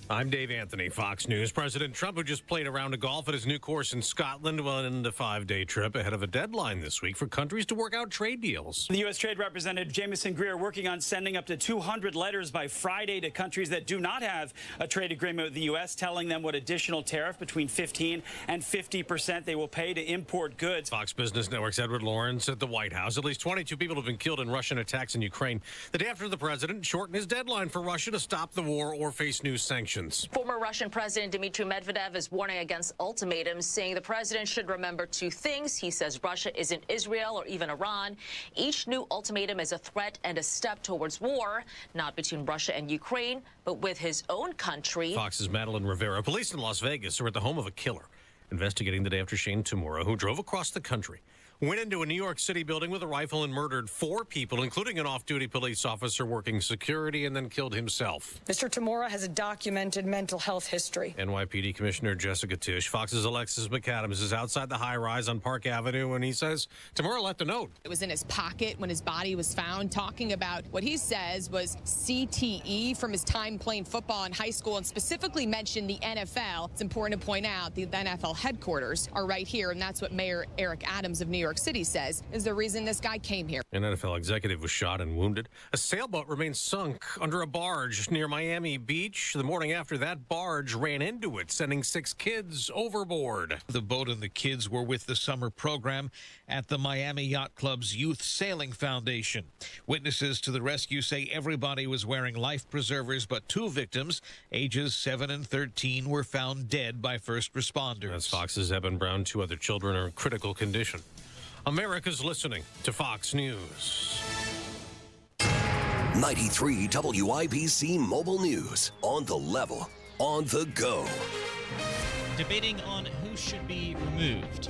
I'm Dave Anthony, Fox News. President Trump, who just played a round of golf at his new course in Scotland, went on a 5-day trip ahead of a deadline this week for countries to work out trade deals. The U.S. Trade Representative Jamieson Greer working on sending up to 200 letters by Friday to countries that do not have a trade agreement with the U.S., telling them what additional tariff between 15 and 50% they will pay to import goods. Fox Business Network's Edward Lawrence at the White House. At least 22 people have been killed in Russian attacks in Ukraine, the day after the president shortened his deadline for Russia to stop the war or face new sanctions. Former Russian President Dmitry Medvedev is warning against ultimatums, saying the president should remember 2 things. He says Russia isn't Israel or even Iran. Each new ultimatum is a threat and a step towards war, not between Russia and Ukraine, but with his own country. Fox's Madeline Rivera. Police in Las Vegas are at the home of a killer, investigating the day after Shane Tamura, who drove across the country, went into a New York City building with a rifle and murdered 4 people, including an off-duty police officer working security, and then killed himself. Mr. Tamura has a documented mental health history. NYPD Commissioner Jessica Tisch. Fox's Alexis McAdams is outside the high-rise on Park Avenue, and he says Tamura left a note. It was in his pocket when his body was found, talking about what he says was CTE from his time playing football in high school, and specifically mentioned the NFL. It's important to point out the NFL headquarters are right here, and that's what Mayor Eric Adams of New York City says is the reason this guy came here. An NFL executive was shot and wounded. A sailboat remains sunk under a barge near Miami Beach. The morning after, that barge ran into it, sending 6 kids overboard. The boat and the kids were with the summer program at the Miami Yacht Club's Youth Sailing Foundation. Witnesses to the rescue say everybody was wearing life preservers, but 2 victims, ages 7 and 13, were found dead by first responders. That's Fox's Eben Brown. 2 other children are in critical condition. America's listening to Fox News. 93 WIBC Mobile News. On the level, on the go. Debating on who who should be removed.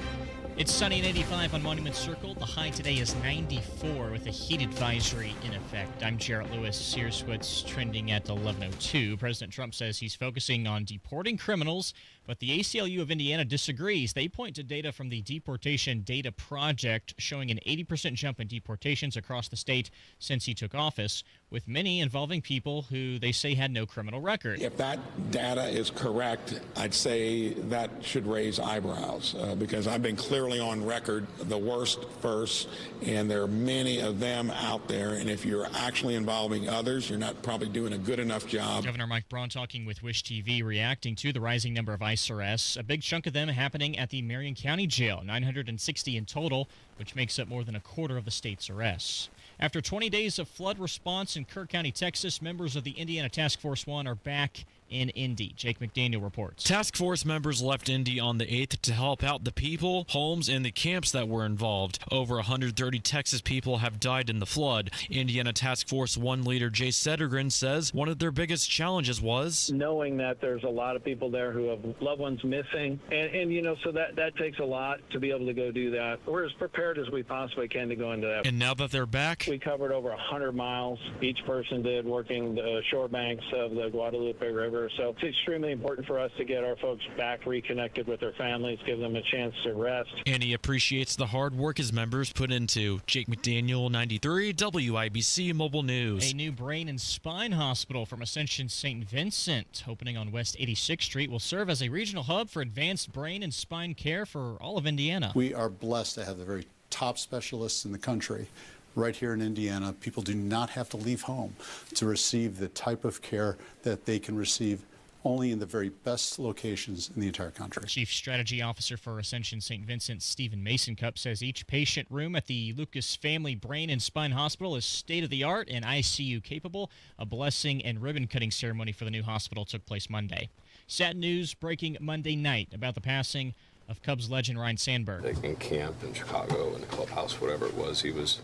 It's sunny and 85 on Monument Circle. The high today is 94 with a heat advisory in effect. I'm Jarrett Lewis. Here's what's trending at 11:02. President Trump says he's focusing on deporting criminals, but the ACLU of Indiana disagrees. They point to data from the Deportation Data Project showing an 80% jump in deportations across the state since he took office, with many involving people who they say had no criminal record. If that data is correct, I'd say that should raise eyebrows because I've been clearly on record the worst first, and there are many of them out there, and if you're actually involving others, you're not probably doing a good enough job. Governor Mike Braun talking with Wish TV, reacting to the rising number of ICE arrests, a big chunk of them happening at the Marion County Jail, 960 in total, which makes up more than a quarter of the state's arrests. After 20 days of flood response in Kerr County, Texas, members of the Indiana Task Force 1 are back in Indy. Jake McDaniel reports. Task Force members left Indy on the 8th to help out the people, homes, and the camps that were involved. Over 130 Texas people have died in the flood. Indiana Task Force 1 leader Jay Sedergren says one of their biggest challenges was knowing that there's a lot of people there who have loved ones missing. And you know, so that takes a lot to be able to go do that. We're as prepared as we possibly can to go into that. And now that they're back, we covered over 100 miles. Each person did, working the shore banks of the Guadalupe River. So it's extremely important for us to get our folks back reconnected with their families, give them a chance to rest. And he appreciates the hard work his members put into. Jake McDaniel, 93, WIBC Mobile News. A new brain and spine hospital from Ascension St. Vincent, opening on West 86th Street, will serve as a regional hub for advanced brain and spine care for all of Indiana. We are blessed to have the very top specialists in the country right here in Indiana. People do not have to leave home to receive the type of care that they can receive only in the very best locations in the entire country. Chief Strategy Officer for Ascension St. Vincent, Stephen Mason Cup, says each patient room at the Lucas Family Brain and Spine Hospital is state-of-the-art and ICU capable. A blessing and ribbon-cutting ceremony for the new hospital took place Monday. Sad news breaking Monday night about the passing of Cubs legend Ryne Sandberg. In camp in Chicago, in the clubhouse, whatever it was, he was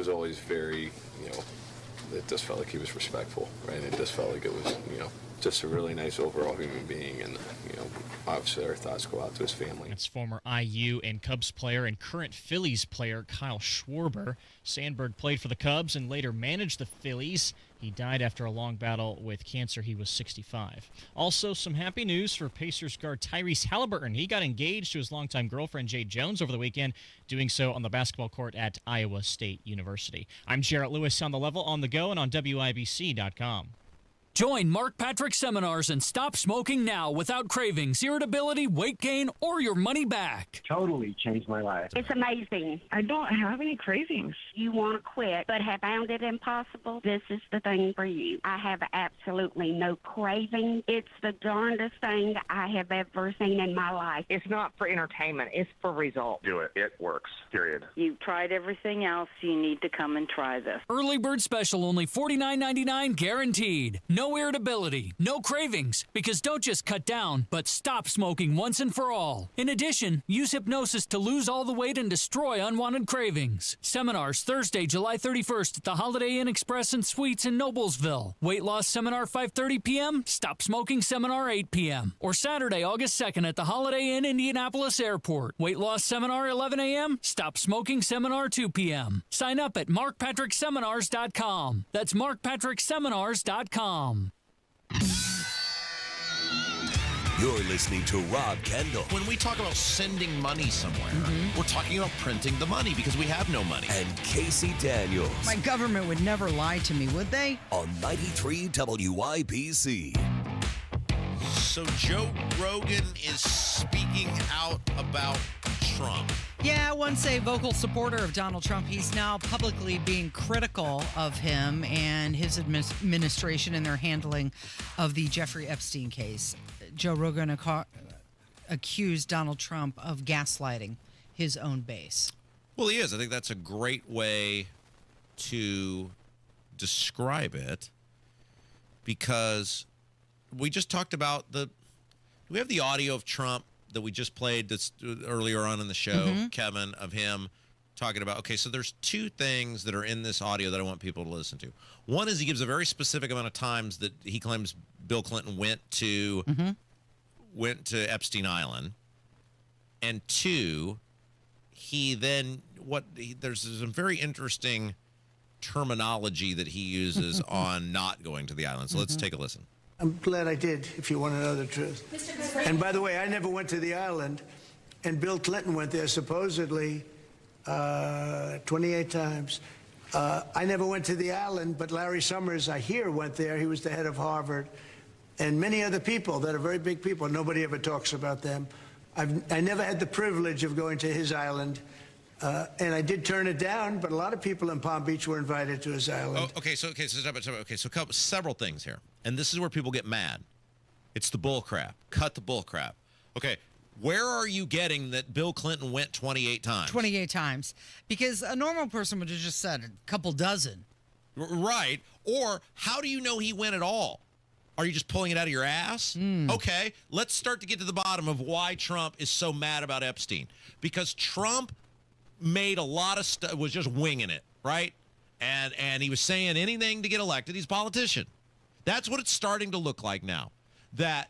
always very, it just felt like he was respectful, right? It just felt like it was, just a really nice overall human being, and, obviously our thoughts go out to his family. That's former IU and Cubs player and current Phillies player Kyle Schwarber. Sandberg played for the Cubs and later managed the Phillies. He died after a long battle with cancer. He was 65. Also, some happy news for Pacers guard Tyrese Halliburton. He got engaged to his longtime girlfriend, Jade Jones, over the weekend, doing so on the basketball court at Iowa State University. I'm Jarrett Lewis on The Level, on the go, and on WIBC.com. Join Mark Patrick Seminars and stop smoking now without cravings, irritability, weight gain, or your money back. Totally changed my life. It's amazing. I don't have any cravings. You want to quit but have found it impossible? This is the thing for you. I have absolutely no craving. It's the darndest thing I have ever seen in my life. It's not for entertainment. It's for results. Do it. It works. Period. You've tried everything else. You need to come and try this. Early bird special, only $49.99 guaranteed. No irritability, no cravings, because don't just cut down, but stop smoking once and for all. In addition, use hypnosis to lose all the weight and destroy unwanted cravings. Seminars Thursday, July 31st at the Holiday Inn Express and Suites in Noblesville. Weight loss seminar 5:30 p.m., stop smoking seminar 8 p.m. Or Saturday, August 2nd at the Holiday Inn Indianapolis Airport. Weight loss seminar 11 a.m., stop smoking seminar 2 p.m. Sign up at markpatrickseminars.com. That's markpatrickseminars.com. You're listening to Rob Kendall. When we talk about sending money somewhere, we're talking about printing the money because we have no money. And Casey Daniels. My government would never lie to me, would they? On 93 WYBC. So Joe Rogan is speaking out about Trump. Yeah, once a vocal supporter of Donald Trump, he's now publicly being critical of him and his administration in their handling of the Jeffrey Epstein case. Joe Rogan accused Donald Trump of gaslighting his own base. Well, he is. I think that's a great way to describe it, because we just talked about we have the audio of Trump that we just played that's earlier on in the show, Kevin, of him talking about, okay, so there's two things that are in this audio that I want people to listen to. One is he gives a very specific amount of times that he claims Bill Clinton went to Epstein Island, And two, there's some very interesting terminology that he uses on not going to the island. So let's take a listen. I'm glad I did, if you want to know the truth. And by the way, I never went to the island, and Bill Clinton went there supposedly 28 times. I never went to the island, but Larry Summers, I hear, went there. He was the head of Harvard. And many other people that are very big people. Nobody ever talks about them. I never had the privilege of going to his island. And I did turn it down, but a lot of people in Palm Beach were invited to his island. So several things here. And this is where people get mad. It's the bull crap. Cut the bull crap. Okay, where are you getting that Bill Clinton went 28 times? 28 times. Because a normal person would have just said a couple dozen. Right. Or how do you know he went at all? Are you just pulling it out of your ass? Okay, let's start to get to the bottom of why Trump is so mad about Epstein. Because Trump made a lot of stuff, was just winging it, right? And he was saying anything to get elected. He's a politician. That's what it's starting to look like now. That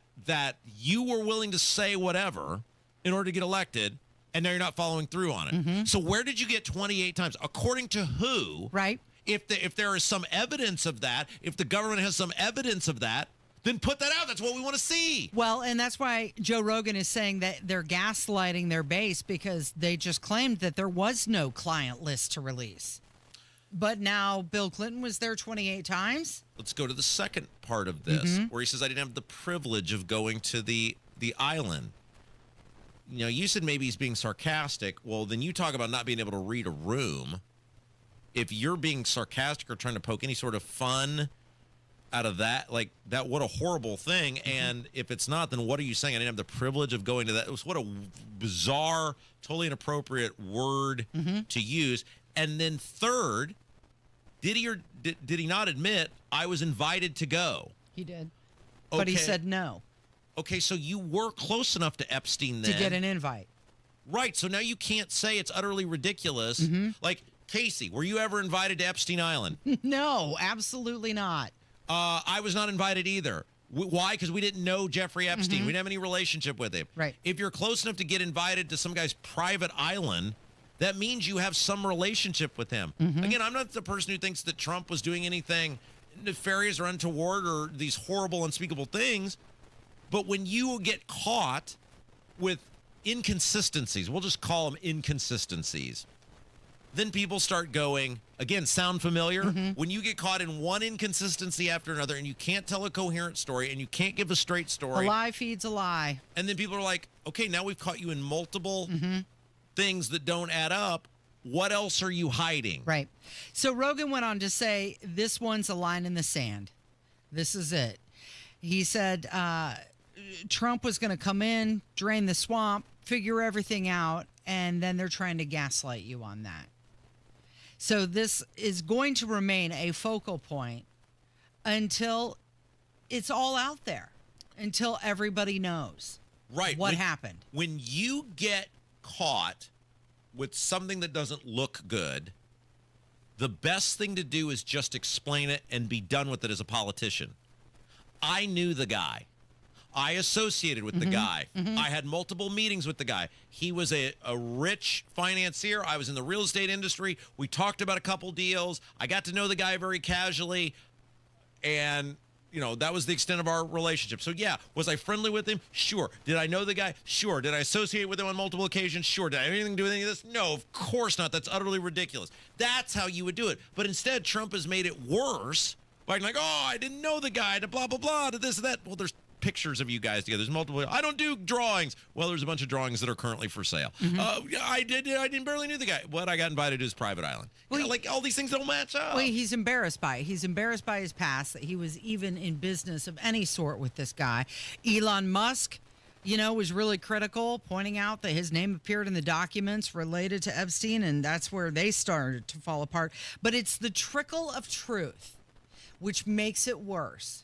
you were willing to say whatever in order to get elected, and now you're not following through on it. So where did you get 28 times? According to who? Right. If there is some evidence of that, if the government has some evidence of that, then put that out. That's what we want to see. Well, and that's why Joe Rogan is saying that they're gaslighting their base because they just claimed that there was no client list to release. But now Bill Clinton was there 28 times. Let's go to the second part of this, where he says, I didn't have the privilege of going to the island. You know, you said maybe he's being sarcastic. Well, then you talk about not being able to read a room. If you're being sarcastic or trying to poke any sort of fun out of that, like that, what a horrible thing. And if it's not, then what are you saying? I didn't have the privilege of going to that. It was what a bizarre, totally inappropriate word to use. And then third, did he not admit I was invited to go? He did. But he said no. Okay, so you were close enough to Epstein then. To get an invite. Right, so now you can't say it's utterly ridiculous. Like, Casey, were you ever invited to Epstein Island? No, absolutely not. I was not invited either. Why? Because we didn't know Jeffrey Epstein. We didn't have any relationship with him. Right. If you're close enough to get invited to some guy's private island, that means you have some relationship with him. Again, I'm not the person who thinks that Trump was doing anything nefarious or untoward or these horrible, unspeakable things. But when you get caught with inconsistencies, we'll just call them inconsistencies, then people start going, again, sound familiar? When you get caught in one inconsistency after another and you can't tell a coherent story and you can't give a straight story. A lie feeds a lie. And then people are like, okay, now we've caught you in multiple things that don't add up. What else are you hiding? Right. So Rogan went on to say, this one's a line in the sand. This is it. He said Trump was going to come in, drain the swamp, figure everything out, and then they're trying to gaslight you on that. So this is going to remain a focal point until it's all out there, until everybody knows what happened. When you get caught with something that doesn't look good, the best thing to do is just explain it and be done with it as a politician. I knew the guy. I associated with the guy. I had multiple meetings with the guy. He was a rich financier. I was in the real estate industry. We talked about a couple deals. I got to know the guy very casually. And, you know, that was the extent of our relationship. So, yeah, was I friendly with him? Sure. Did I know the guy? Sure. Did I associate with him on multiple occasions? Sure. Did I have anything to do with any of this? No, of course not. That's utterly ridiculous. That's how you would do it. But instead, Trump has made it worse by like, oh, I didn't know the guy, to blah, blah, blah, to this and that. Well, there's pictures of you guys together. There's multiple. I don't do drawings. Well, there's a bunch of drawings that are currently for sale. I didn't barely knew the guy, but I got invited to his private island. Well, like all these things don't match up. Well, he's embarrassed by it. He's embarrassed by his past, that he was even in business of any sort with this guy. Elon Musk, you know, was really critical, pointing out that his name appeared in the documents related to Epstein, and that's where they started to fall apart. But it's the trickle of truth which makes it worse.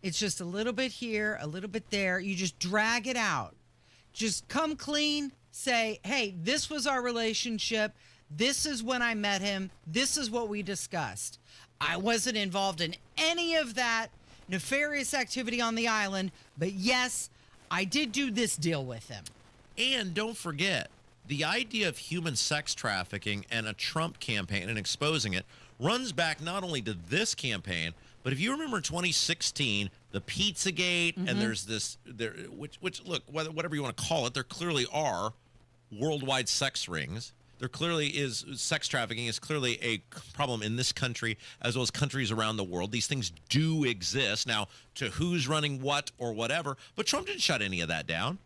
It's just a little bit here, a little bit there. You just drag it out. Just come clean. Say, hey, this was our relationship. This is when I met him. This is what we discussed. I wasn't involved in any of that nefarious activity on the island. But yes, I did do this deal with him. And don't forget, the idea of human sex trafficking and a Trump campaign and exposing it runs back not only to this campaign, but if you remember 2016, the Pizzagate, and there's this, which look, whatever you want to call it, there clearly are worldwide sex rings. There clearly is sex trafficking is clearly a problem in this country as well as countries around the world. These things do exist. Now, to who's running what or whatever, but Trump didn't shut any of that down.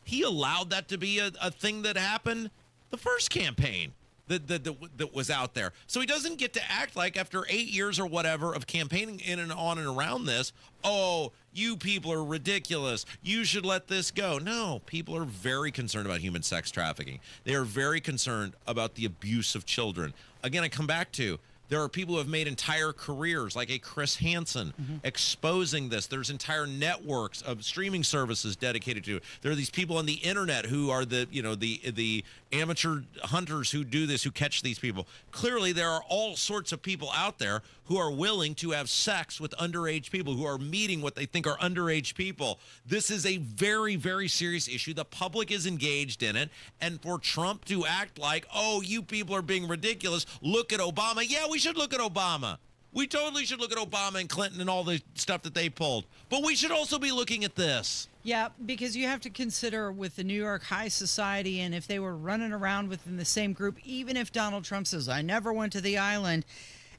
He allowed that to be a thing that happened the first campaign that was out there. So he doesn't get to act like after 8 years or whatever of campaigning in and on and around this, oh, you people are ridiculous. You should let this go. No, people are very concerned about human sex trafficking. They are very concerned about the abuse of children. Again, I come back to, there are people who have made entire careers, like a Chris Hansen, exposing this. There's entire networks of streaming services dedicated to it. There are these people on the internet who are the amateur hunters who do this, who catch these people. Clearly, there are all sorts of people out there who are willing to have sex with underage people, who are meeting what they think are underage people. This is a very, very serious issue. The public is engaged in it. And for Trump to act like, oh, you people are being ridiculous, look at Obama. Yeah, we should look at Obama. We totally should look at Obama and Clinton and all the stuff that they pulled. But we should also be looking at this. Yeah, because you have to consider with the New York high society, and if they were running around within the same group, even if Donald Trump says, I never went to the island,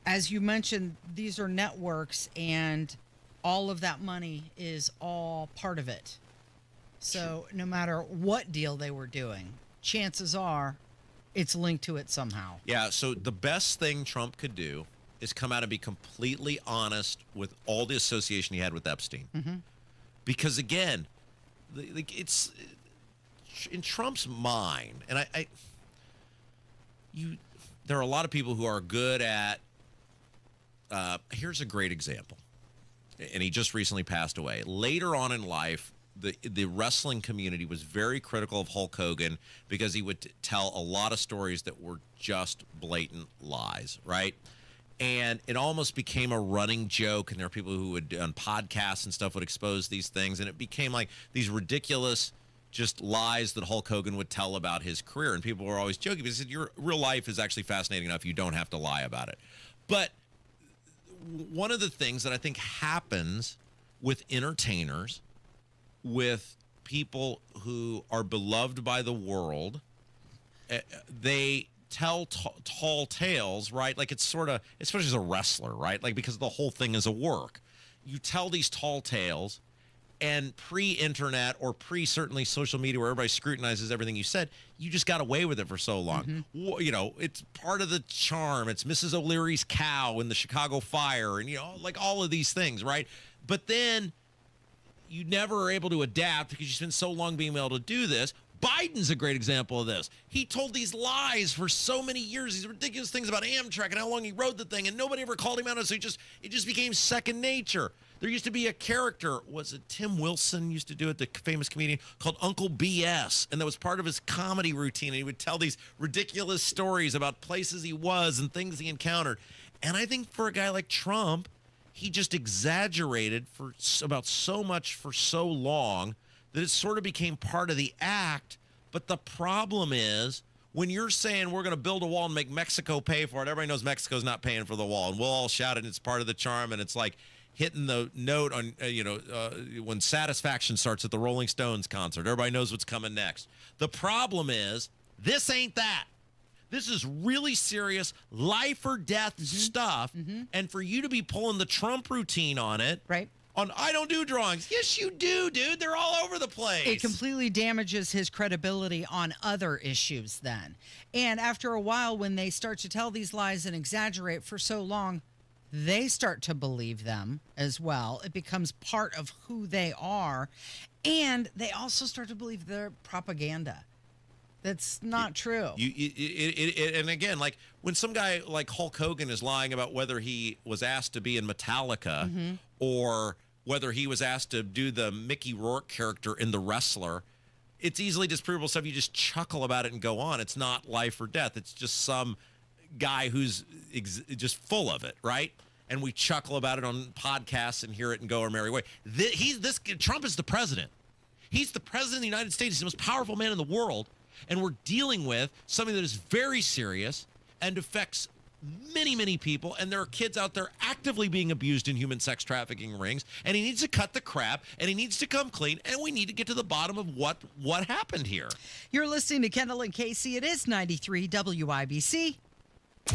as you mentioned, these are networks, and all of that money is all part of it. So no matter what deal they were doing, chances are it's linked to it somehow. Yeah, so the best thing Trump could do is come out and be completely honest with all the association he had with Epstein. Because again, it's in Trump's mind, and there are a lot of people who are good at, here's a great example, and he just recently passed away. Later on in life, the wrestling community was very critical of Hulk Hogan because he would tell a lot of stories that were just blatant lies, right? And it almost became a running joke, and there are people who would, on podcasts and stuff, would expose these things, and it became like these ridiculous just lies that Hulk Hogan would tell about his career, and people were always joking because your real life is actually fascinating enough you don't have to lie about it. But one of the things that I think happens with entertainers, with people who are beloved by the world, they tell tall tales, right? Like it's sort of, especially as a wrestler, right? Like because the whole thing is a work. You tell these tall tales, and pre-internet or certainly social media where everybody scrutinizes everything you said, you just got away with it for so long. You know, it's part of the charm. It's Mrs. O'Leary's cow in the Chicago fire and, you know, like all of these things, right? But then you never are able to adapt because you spend so long being able to do this. Biden's a great example of this. He told these lies for so many years, these ridiculous things about Amtrak and how long he rode the thing, and nobody ever called him out on it, so it just became second nature. There used to be a character, was it Tim Wilson used to do it, the famous comedian, called Uncle BS, and that was part of his comedy routine, and he would tell these ridiculous stories about places he was and things he encountered. And I think for a guy like Trump, he just exaggerated about so much for so long that it sort of became part of the act. But the problem is, when you're saying we're going to build a wall and make Mexico pay for it, everybody knows Mexico's not paying for the wall, and we'll all shout it, and it's part of the charm, and it's like hitting the note on, when Satisfaction starts at the Rolling Stones concert. Everybody knows what's coming next. The problem is, this ain't that. This is really serious life or death stuff, and for you to be pulling the Trump routine on it, right? On I don't do drawings. Yes, you do, dude. They're all over the place. It completely damages his credibility on other issues then. And after a while, when they start to tell these lies and exaggerate for so long, they start to believe them as well. It becomes part of who they are. And they also start to believe their propaganda. That's not true. And again, like when some guy like Hulk Hogan is lying about whether he was asked to be in Metallica or whether he was asked to do the Mickey Rourke character in The Wrestler, it's easily disprovable stuff. You just chuckle about it and go on. It's not life or death. It's just some guy who's just full of it, right? And we chuckle about it on podcasts and hear it and go our merry way. Trump is the president. He's the president of the United States. He's the most powerful man in the world. And we're dealing with something that is very serious and affects many, many people. And there are kids out there actively being abused in human sex trafficking rings. And he needs to cut the crap, and he needs to come clean. And we need to get to the bottom of what happened here. You're listening to Kendall and Casey. It is 93 WIBC.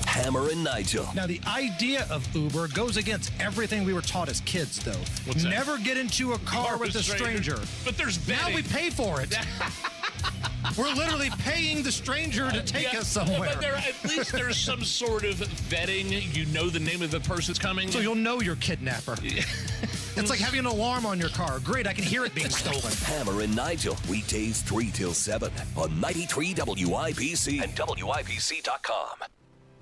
Hammer and Nigel. Now, the idea of Uber goes against everything we were taught as kids, though. What's that? Never get into a car with a stranger. But there's betting. Now we pay for it. We're literally paying the stranger to take us somewhere. But at least there's some sort of vetting. You know the name of the person's coming. So you'll know your kidnapper. It's like having an alarm on your car. Great, I can hear it being stolen. Hammer and Nigel, weekdays 3 till 7 on 93 WIBC and WIBC.com.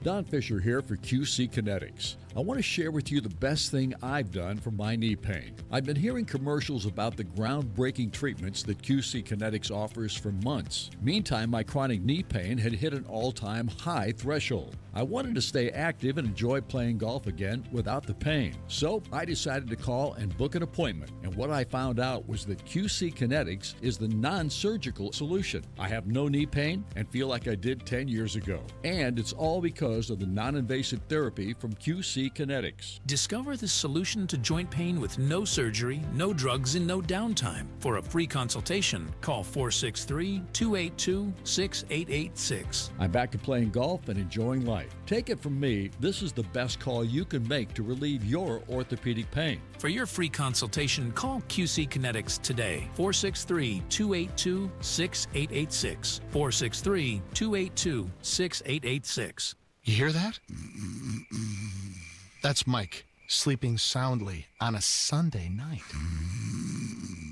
Don Fisher here for QC Kinetics. I want to share with you the best thing I've done for my knee pain. I've been hearing commercials about the groundbreaking treatments that QC Kinetics offers for months. Meantime, my chronic knee pain had hit an all-time high threshold. I wanted to stay active and enjoy playing golf again without the pain. So I decided to call and book an appointment. And what I found out was that QC Kinetics is the non-surgical solution. I have no knee pain and feel like I did 10 years ago. And it's all because of the non-invasive therapy from QC Kinetics. Discover the solution to joint pain with no surgery, no drugs, and no downtime. For a free consultation, call 463-282-6886. I'm back to playing golf and enjoying life. Take it from me, this is the best call you can make to relieve your orthopedic pain. For your free consultation, call QC Kinetics today. 463-282-6886. 463-282-6886. You hear that? That's Mike sleeping soundly on a Sunday night.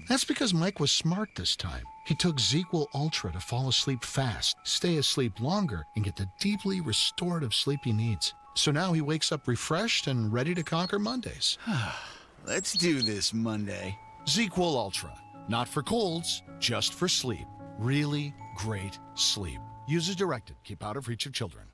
That's because Mike was smart this time. He took ZQL Ultra to fall asleep fast, stay asleep longer, and get the deeply restorative sleep he needs. So now he wakes up refreshed and ready to conquer Mondays. Let's do this Monday. ZQL Ultra. Not for colds, just for sleep. Really great sleep. Use as directed. Keep out of reach of children.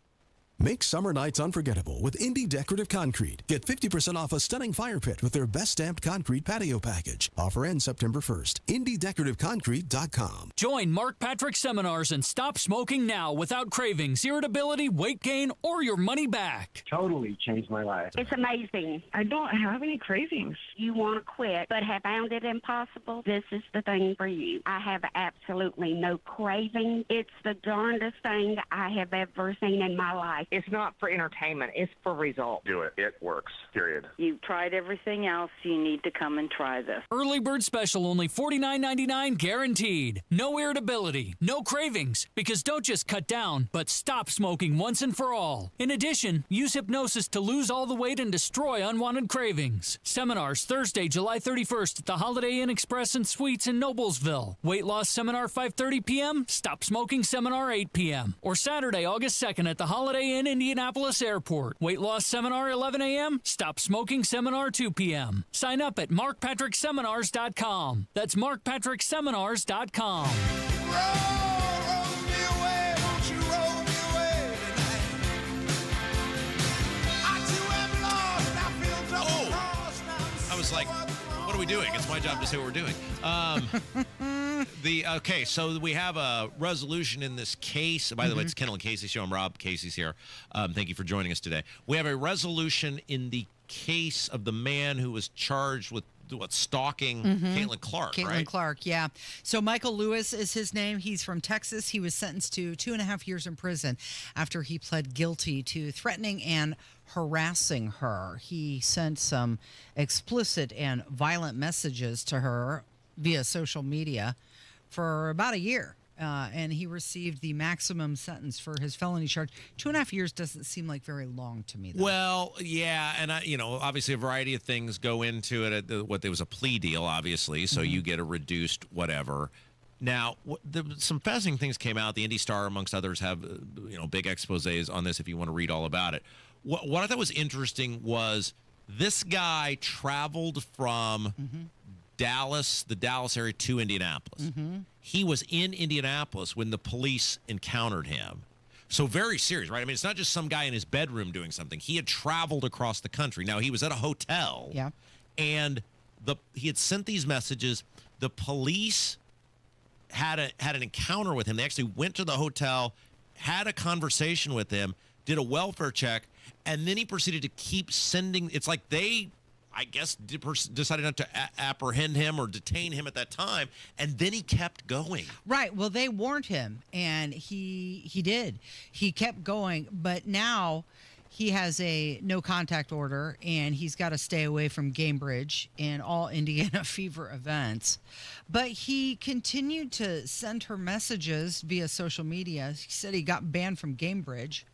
Make summer nights unforgettable with Indie Decorative Concrete. Get 50% off a stunning fire pit with their best stamped concrete patio package. Offer ends September 1st. IndieDecorativeConcrete.com. Join Mark Patrick Seminars and stop smoking now without cravings, irritability, weight gain, or your money back. Totally changed my life. It's amazing. I don't have any cravings. You want to quit, but have found it impossible? This is the thing for you. I have absolutely no craving. It's the darndest thing I have ever seen in my life. It's not for entertainment. It's for results. Do it. It works. Period. You've tried everything else. You need to come and try this. Early bird special, only $49.99 guaranteed. No irritability, no cravings, because don't just cut down, but stop smoking once and for all. In addition, use hypnosis to lose all the weight and destroy unwanted cravings. Seminars Thursday, July 31st at the Holiday Inn Express and Suites in Noblesville. Weight loss seminar 5:30 p.m. Stop smoking seminar 8 p.m. Or Saturday, August 2nd at the Holiday Inn Indianapolis Airport. Weight loss seminar 11 a.m. Stop smoking seminar 2 p.m. Sign up at markpatrickseminars.com. That's markpatrickseminars.com. I was like, what are we doing? It's my job to say what we're doing. Okay, so we have a resolution in this case. By the way, it's Kendall Casey show. I'm Rob. Casey's here. Thank you for joining us today. We have a resolution in the case of the man who was charged with stalking Caitlin Clark, Caitlin Clark, yeah. So Michael Lewis is his name. He's from Texas. He was sentenced to 2.5 years in prison after he pled guilty to threatening and harassing her. He sent some explicit and violent messages to her via social media for about a year. And he received the maximum sentence for his felony charge. 2.5 years doesn't seem like very long to me, though. Well, yeah, and obviously a variety of things go into it. There was a plea deal, obviously, so you get a reduced whatever. Now, some fascinating things came out. The Indy Star, amongst others, have big exposés on this if you want to read all about it. What I thought was interesting was this guy traveled from Dallas, the Dallas area, to Indianapolis. He was in Indianapolis when the police encountered him. So very serious, right? I mean, it's not just some guy in his bedroom doing something. He had traveled across the country. Now, he was at a hotel. Yeah. And he had sent these messages. The police had an encounter with him. They actually went to the hotel, had a conversation with him, did a welfare check, and then he proceeded to keep sending. It's like they, I guess, decided not to apprehend him or detain him at that time, and then he kept going. Right. Well, they warned him, and he did. He kept going, but now he has a no contact order, and he's got to stay away from Gamebridge and all Indiana Fever events. But he continued to send her messages via social media. He said he got banned from Gamebridge,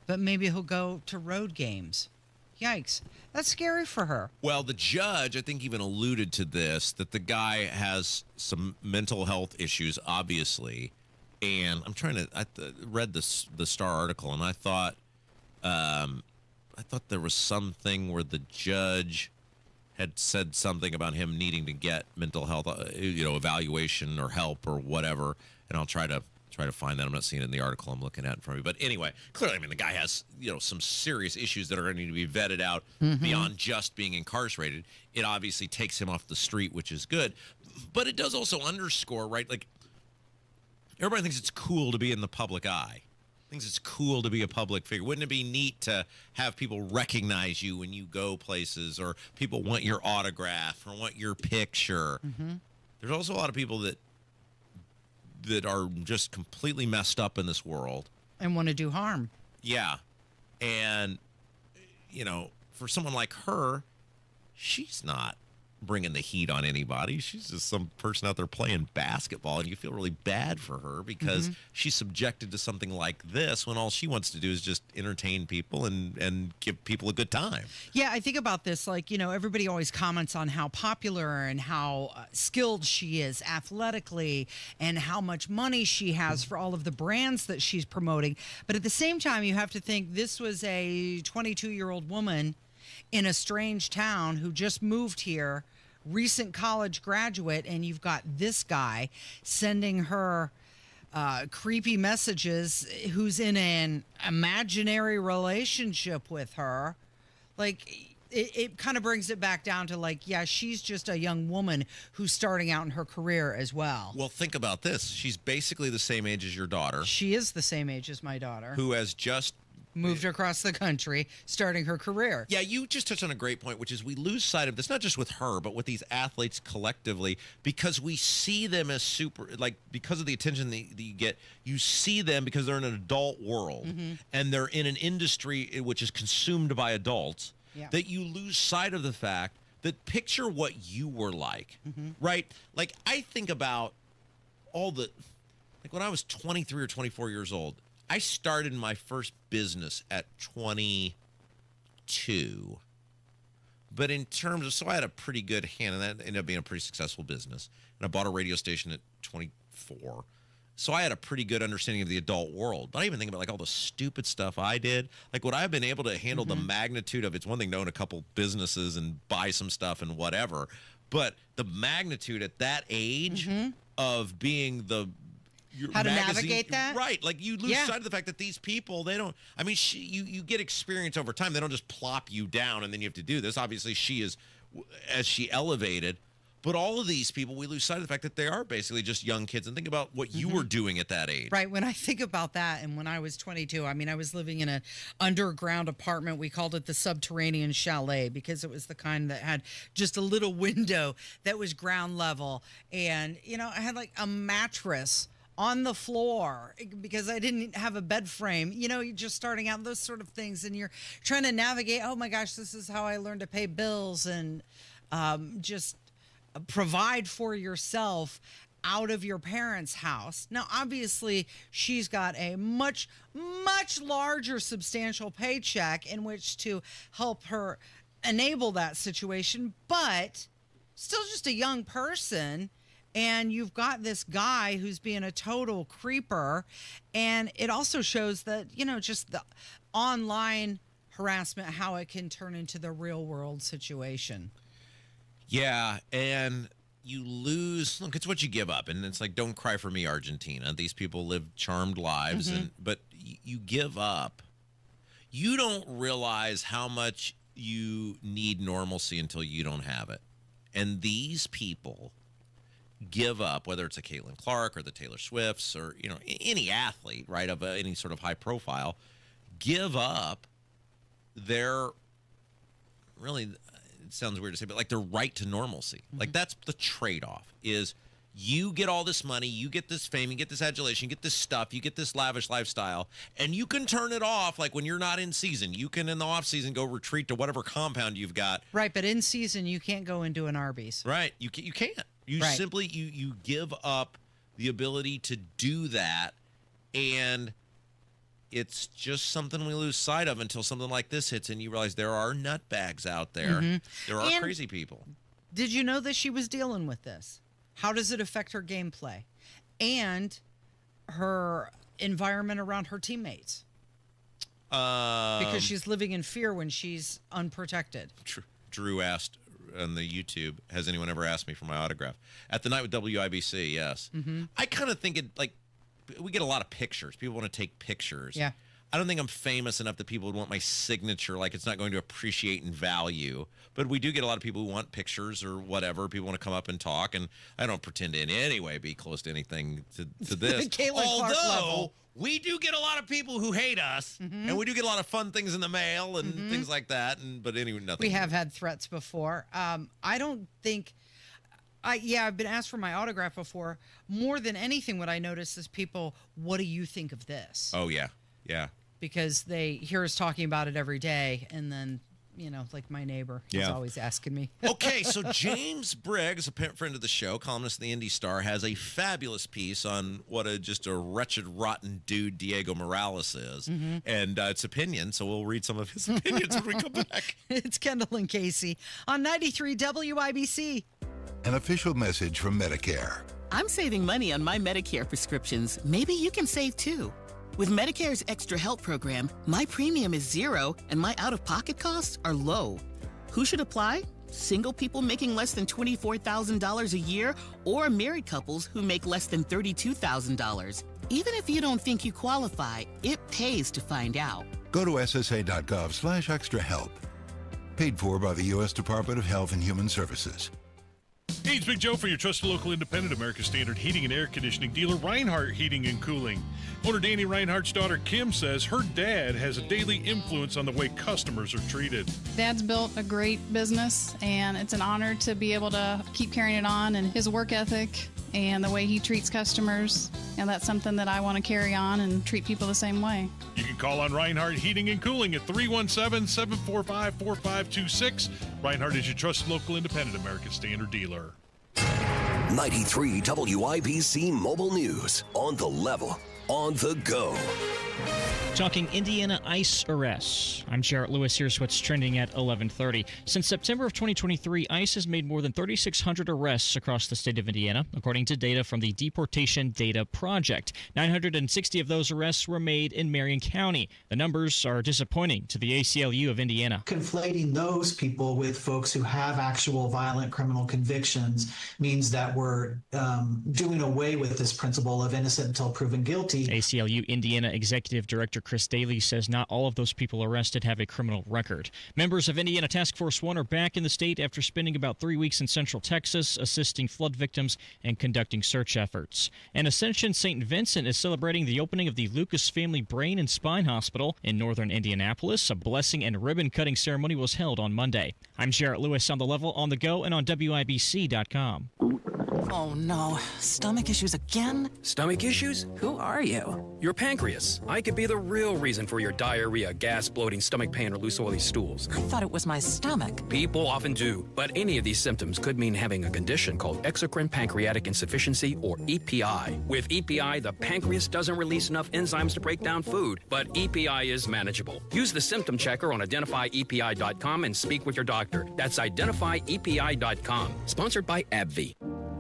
but maybe he'll go to road games. Yikes. That's scary for her. Well, the judge, I think, even alluded to this, that the guy has some mental health issues, obviously. And I read the Star article, and I thought there was something where the judge had said something about him needing to get mental health, evaluation or help or whatever. And I'll try to find that. I'm not seeing it in the article I'm looking at in front of me. But anyway, clearly, the guy has, some serious issues that are going to need to be vetted out beyond just being incarcerated. It obviously takes him off the street, which is good. But it does also underscore, right? Like, everybody thinks it's cool to be in the public eye. Thinks it's cool to be a public figure. Wouldn't it be neat to have people recognize you when you go places, or people want your autograph or want your picture? There's also a lot of people that are just completely messed up in this world and want to do harm. Yeah. And, for someone like her, she's not bringing the heat on anybody. She's just some person out there playing basketball, and you feel really bad for her because she's subjected to something like this when all she wants to do is just entertain people and give people a good time. Yeah, I think about this, like, everybody always comments on how popular and how skilled she is athletically and how much money she has for all of the brands that she's promoting. But at the same time, you have to think this was a 22-year-old woman in a strange town who just moved here, recent college graduate, and you've got this guy sending her creepy messages, who's in an imaginary relationship with her. Like, it kind of brings it back down to, like, yeah, she's just a young woman who's starting out in her career as well. Well, think about this. She's basically the same age as your daughter. She is the same age as my daughter. Who has just moved across the country, starting her career. Yeah, you just touched on a great point, which is we lose sight of this, not just with her, but with these athletes collectively, because we see them as because of the attention that you get, you see them because they're in an adult world, and they're in an industry which is consumed by adults, that you lose sight of the fact that picture what you were like, right? Like, I think about like when I was 23 or 24 years old, I started my first business at 22. But in terms of, so I had a pretty good hand, and that ended up being a pretty successful business. And I bought a radio station at 24. So I had a pretty good understanding of the adult world. But I even think about, like, all the stupid stuff I did. Like, would I have been able to handle the magnitude of, it's one thing to own a couple businesses and buy some stuff and whatever. But the magnitude at that age of being how to navigate that? Right. Like, you lose sight of the fact that these people, they don't, you get experience over time. They don't just plop you down and then you have to do this. Obviously, she is, as she elevated. But all of these people, we lose sight of the fact that they are basically just young kids. And think about what you were doing at that age. Right. When I think about that, and when I was 22, I was living in an underground apartment. We called it the Subterranean Chalet because it was the kind that had just a little window that was ground level. And, I had like a mattress on the floor because I didn't have a bed frame. You're just starting out, those sort of things, and you're trying to navigate, oh my gosh, this is how I learned to pay bills and just provide for yourself out of your parents' house. Now, obviously, she's got a much, much larger, substantial paycheck in which to help her enable that situation, but still just a young person. And you've got this guy who's being a total creeper. And it also shows that, just the online harassment, how it can turn into the real world situation. Yeah. And you lose, look, it's what you give up. And it's like, don't cry for me, Argentina. These people live charmed lives, but you give up. You don't realize how much you need normalcy until you don't have it. And these people give up, whether it's a Caitlin Clark or the Taylor Swifts or, any athlete, right, of any sort of high profile, give up their, really, it sounds weird to say, but like their right to normalcy. Like that's the trade-off is you get all this money, you get this fame, you get this adulation, you get this stuff, you get this lavish lifestyle, and you can turn it off like when you're not in season. You can, in the off season, go retreat to whatever compound you've got. Right, but in season, you can't go into an Arby's. Right, you can't. You Right. simply, you give up the ability to do that, and it's just something we lose sight of until something like this hits and you realize there are nutbags out there. There are And crazy people. Did you know that she was dealing with this? How does it affect her gameplay and her environment around her teammates? Because she's living in fear when she's unprotected. Drew asked on the YouTube, has anyone ever asked me for my autograph? At the night with WIBC, yes. I kind of think it, like, we get a lot of pictures. People want to take pictures. Yeah. I don't think I'm famous enough that people would want my signature. Like, it's not going to appreciate in value. But we do get a lot of people who want pictures or whatever. People want to come up and talk. And I don't pretend to in any way be close to anything to this. Although, we do get a lot of people who hate us. And we do get a lot of fun things in the mail and things like that. But anyway, nothing. We have had threats before. I don't think... I've been asked for my autograph before. More than anything, what I notice is people, what do you think of this? Oh, yeah. Yeah. Because they hear us talking about it every day, and then, like my neighbor is always asking me. Okay, so James Briggs, a friend of the show, columnist of the Indy Star, has a fabulous piece on what just a wretched, rotten dude Diego Morales is. And it's opinion, so we'll read some of his opinions when we come back. It's Kendall and Casey on 93 WIBC. An official message from Medicare. I'm saving money on my Medicare prescriptions. Maybe you can save too. With Medicare's Extra Help program, my premium is zero and my out-of-pocket costs are low. Who should apply? Single people making less than $24,000 a year or married couples who make less than $32,000. Even if you don't think you qualify, it pays to find out. Go to ssa.gov/extrahelp. Paid for by the U.S. Department of Health and Human Services. Hey, it's Big Joe for your trusted local independent America's Standard heating and air conditioning dealer, Reinhardt Heating and Cooling. Owner Danny Reinhardt's daughter, Kim, says her dad has a daily influence on the way customers are treated. Dad's built a great business, and it's an honor to be able to keep carrying it on, and his work ethic and the way he treats customers, and that's something that I want to carry on and treat people the same way. You can call on Reinhardt Heating and Cooling at 317-745-4526. Reinhardt is your trusted local independent American Standard dealer. 93 WIBC Mobile News. On the level, on the go. Talking Indiana ICE arrests. I'm Jarrett Lewis. Here's what's trending at 11:30. Since September of 2023, ICE has made more than 3,600 arrests across the state of Indiana, according to data from the Deportation Data Project. 960 of those arrests were made in Marion County. The numbers are disappointing to the ACLU of Indiana. Conflating those people with folks who have actual violent criminal convictions means that we're doing away with this principle of innocent until proven guilty. ACLU Indiana Executive Director Chris Daly says not all of those people arrested have a criminal record. Members of Indiana Task Force 1 are back in the state after spending about 3 weeks in Central Texas, assisting flood victims and conducting search efforts. And Ascension St. Vincent is celebrating the opening of the Lucas Family Brain and Spine Hospital in northern Indianapolis. A blessing and ribbon-cutting ceremony was held on Monday. I'm Jarrett Lewis on the level, on the go, and on WIBC.com. Oh no, stomach issues again? Stomach issues? Who are you? Your pancreas. I could be the real reason for your diarrhea, gas, bloating, stomach pain, or loose oily stools. I thought it was my stomach. People often do, but any of these symptoms could mean having a condition called exocrine pancreatic insufficiency, or EPI. With EPI, the pancreas doesn't release enough enzymes to break down food, but EPI is manageable. Use the symptom checker on identifyepi.com and speak with your doctor. That's identifyepi.com. Sponsored by AbbVie.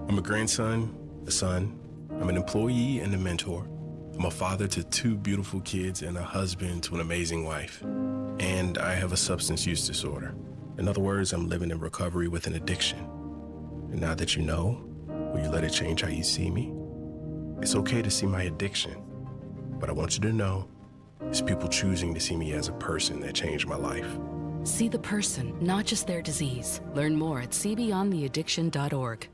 I'm a grandson, a son, I'm an employee and a mentor. I'm a father to 2 beautiful kids and a husband to an amazing wife. And I have a substance use disorder. In other words, I'm living in recovery with an addiction. And now that you know, will you let it change how you see me? It's okay to see my addiction, but I want you to know it's people choosing to see me as a person that changed my life. See the person, not just their disease. Learn more at cbeyondtheaddiction.org.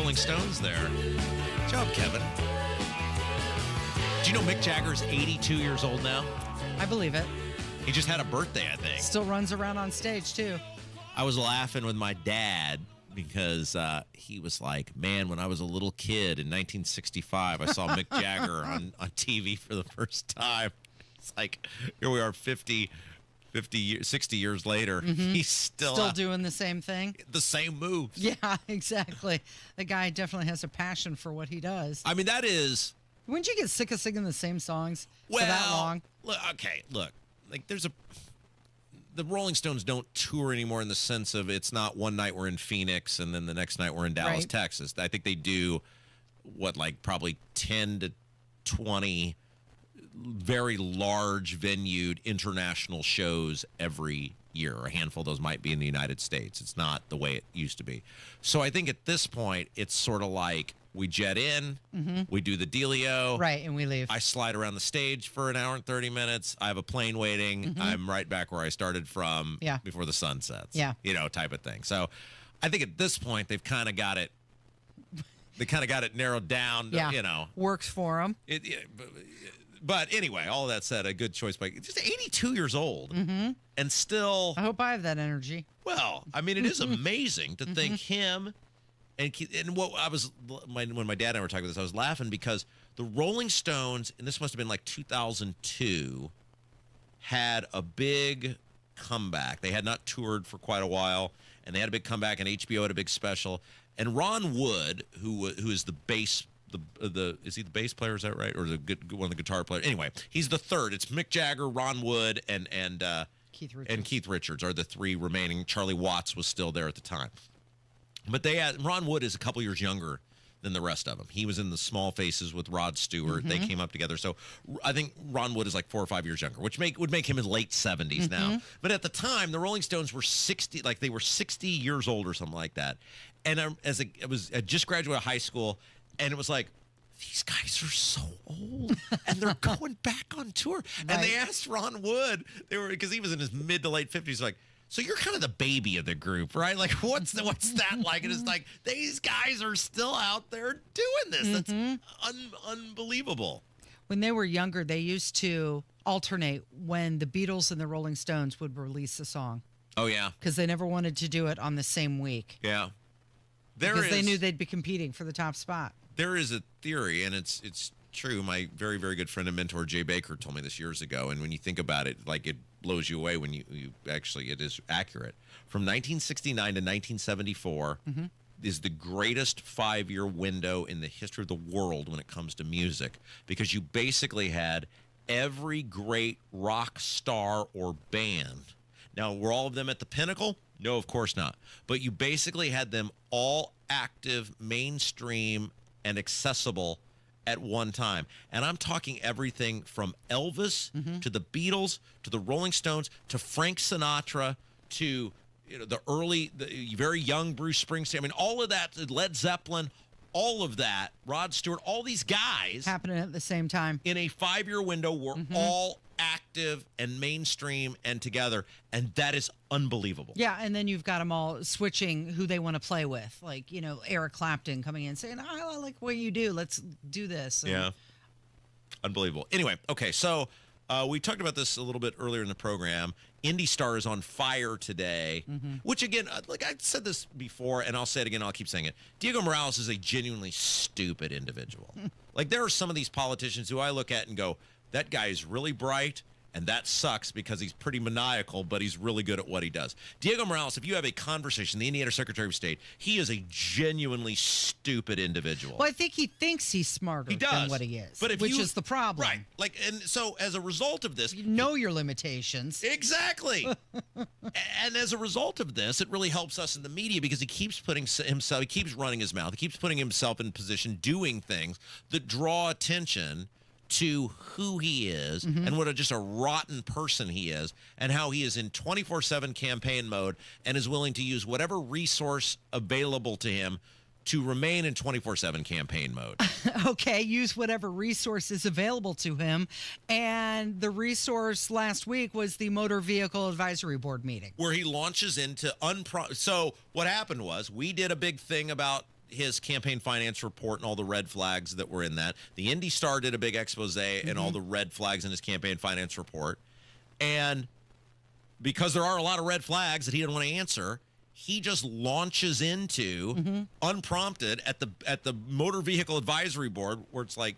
Rolling Stones there. Good job, Kevin. Do you know Mick Jagger's 82 years old now? I believe it. He just had a birthday, I think. Still runs around on stage, too. I was laughing with my dad because he was like, man, when I was a little kid in 1965, I saw Mick Jagger on TV for the first time. It's like, here we are 60 years later. He's still doing the same thing. The same moves. Yeah, exactly. The guy definitely has a passion for what he does. I mean, that is... Wouldn't you get sick of singing the same songs for that long? Look, like the Rolling Stones don't tour anymore in the sense of it's not one night we're in Phoenix and then the next night we're in Dallas, Right. Texas. I think they do probably 10 to 20 very large venued international shows every year. A handful of those might be in the United States. It's not the way it used to be. So I think at this point, it's sort of like we jet in, we do the dealio. Right, and we leave. I slide around the stage for an hour and 30 minutes. I have a plane waiting. I'm right back where I started from before the sun sets. Yeah. Type of thing. So I think at this point, they've kind of got it. They kind of got it narrowed down. Works for them. But anyway, all of that said, a good choice by just 82 years old and still. I hope I have that energy. Well, I mean, it is amazing to think him and what I was when my dad and I were talking about this, I was laughing because the Rolling Stones, and this must have been like 2002, had a big comeback. They had not toured for quite a while, and they had a big comeback, and HBO had a big special. And Ron Wood, who is the bass. Is he the bass player? Is that right? Or one of the guitar players? Anyway, he's the third. It's Mick Jagger, Ron Wood, and Keith Richards. And Keith Richards are the three remaining. Charlie Watts was still there at the time. But Ron Wood is a couple years younger than the rest of them. He was in the Small Faces with Rod Stewart. They came up together. So I think Ron Wood is like 4 or 5 years younger, which would make him in late 70s now. But at the time, the Rolling Stones were 60, like they were 60 years old or something like that. And I just graduated high school, and it was like, these guys are so old, and they're going back on tour. Right. And they asked Ron Wood, because he was in his mid to late 50s, like, so you're kind of the baby of the group, right? Like, what's that like? And it's like, these guys are still out there doing this. That's unbelievable. When they were younger, they used to alternate when the Beatles and the Rolling Stones would release a song. Oh, yeah. Because they never wanted to do it on the same week. Yeah. Because they knew they'd be competing for the top spot. There is a theory, and it's true. My very, very good friend and mentor, Jay Baker, told me this years ago. And when you think about it, like it blows you away when you actually, it is accurate. From 1969 to 1974 is the greatest 5-year window in the history of the world when it comes to music, because you basically had every great rock star or band. Now, were all of them at the pinnacle? No, of course not. But you basically had them all active, mainstream, and accessible at one time. And I'm talking everything from Elvis to the Beatles to the Rolling Stones to Frank Sinatra to the very young Bruce Springsteen. I mean, all of that, Led Zeppelin, all of that, Rod Stewart, all these guys happening at the same time in a 5-year window were all active and mainstream and together, and that is unbelievable. Yeah, and then you've got them all switching who they want to play with, like Eric Clapton coming in saying, I like what you do, let's do this. Yeah, unbelievable. Anyway, okay, so we talked about this a little bit earlier in the program. Indy Star is on fire today, which again, like I said this before, and I'll say it again, I'll keep saying it. Diego Morales is a genuinely stupid individual. Like there are some of these politicians who I look at and go, that guy is really bright, and that sucks because he's pretty maniacal, but he's really good at what he does. Diego Morales, if you have a conversation, the Indiana Secretary of State, he is a genuinely stupid individual. Well, I think he thinks he's smarter than what he is, which is the problem. Right. Like, and so as a result of this... You know your limitations. Exactly. And as a result of this, it really helps us in the media because he keeps he keeps running his mouth, he keeps putting himself in position, doing things that draw attention to who he is and what just a rotten person he is, and how he is in 24/7 campaign mode and is willing to use whatever resource available to him to remain in 24/7 campaign mode. Okay, use whatever resource is available to him. And the resource last week was the Motor Vehicle Advisory Board meeting, where he launches into So what happened was we did a big thing about his campaign finance report and all the red flags that were in that. The Indy Star did a big expose and all the red flags in his campaign finance report. And because there are a lot of red flags that he didn't want to answer, he just launches into unprompted at the Motor Vehicle Advisory Board, where it's like,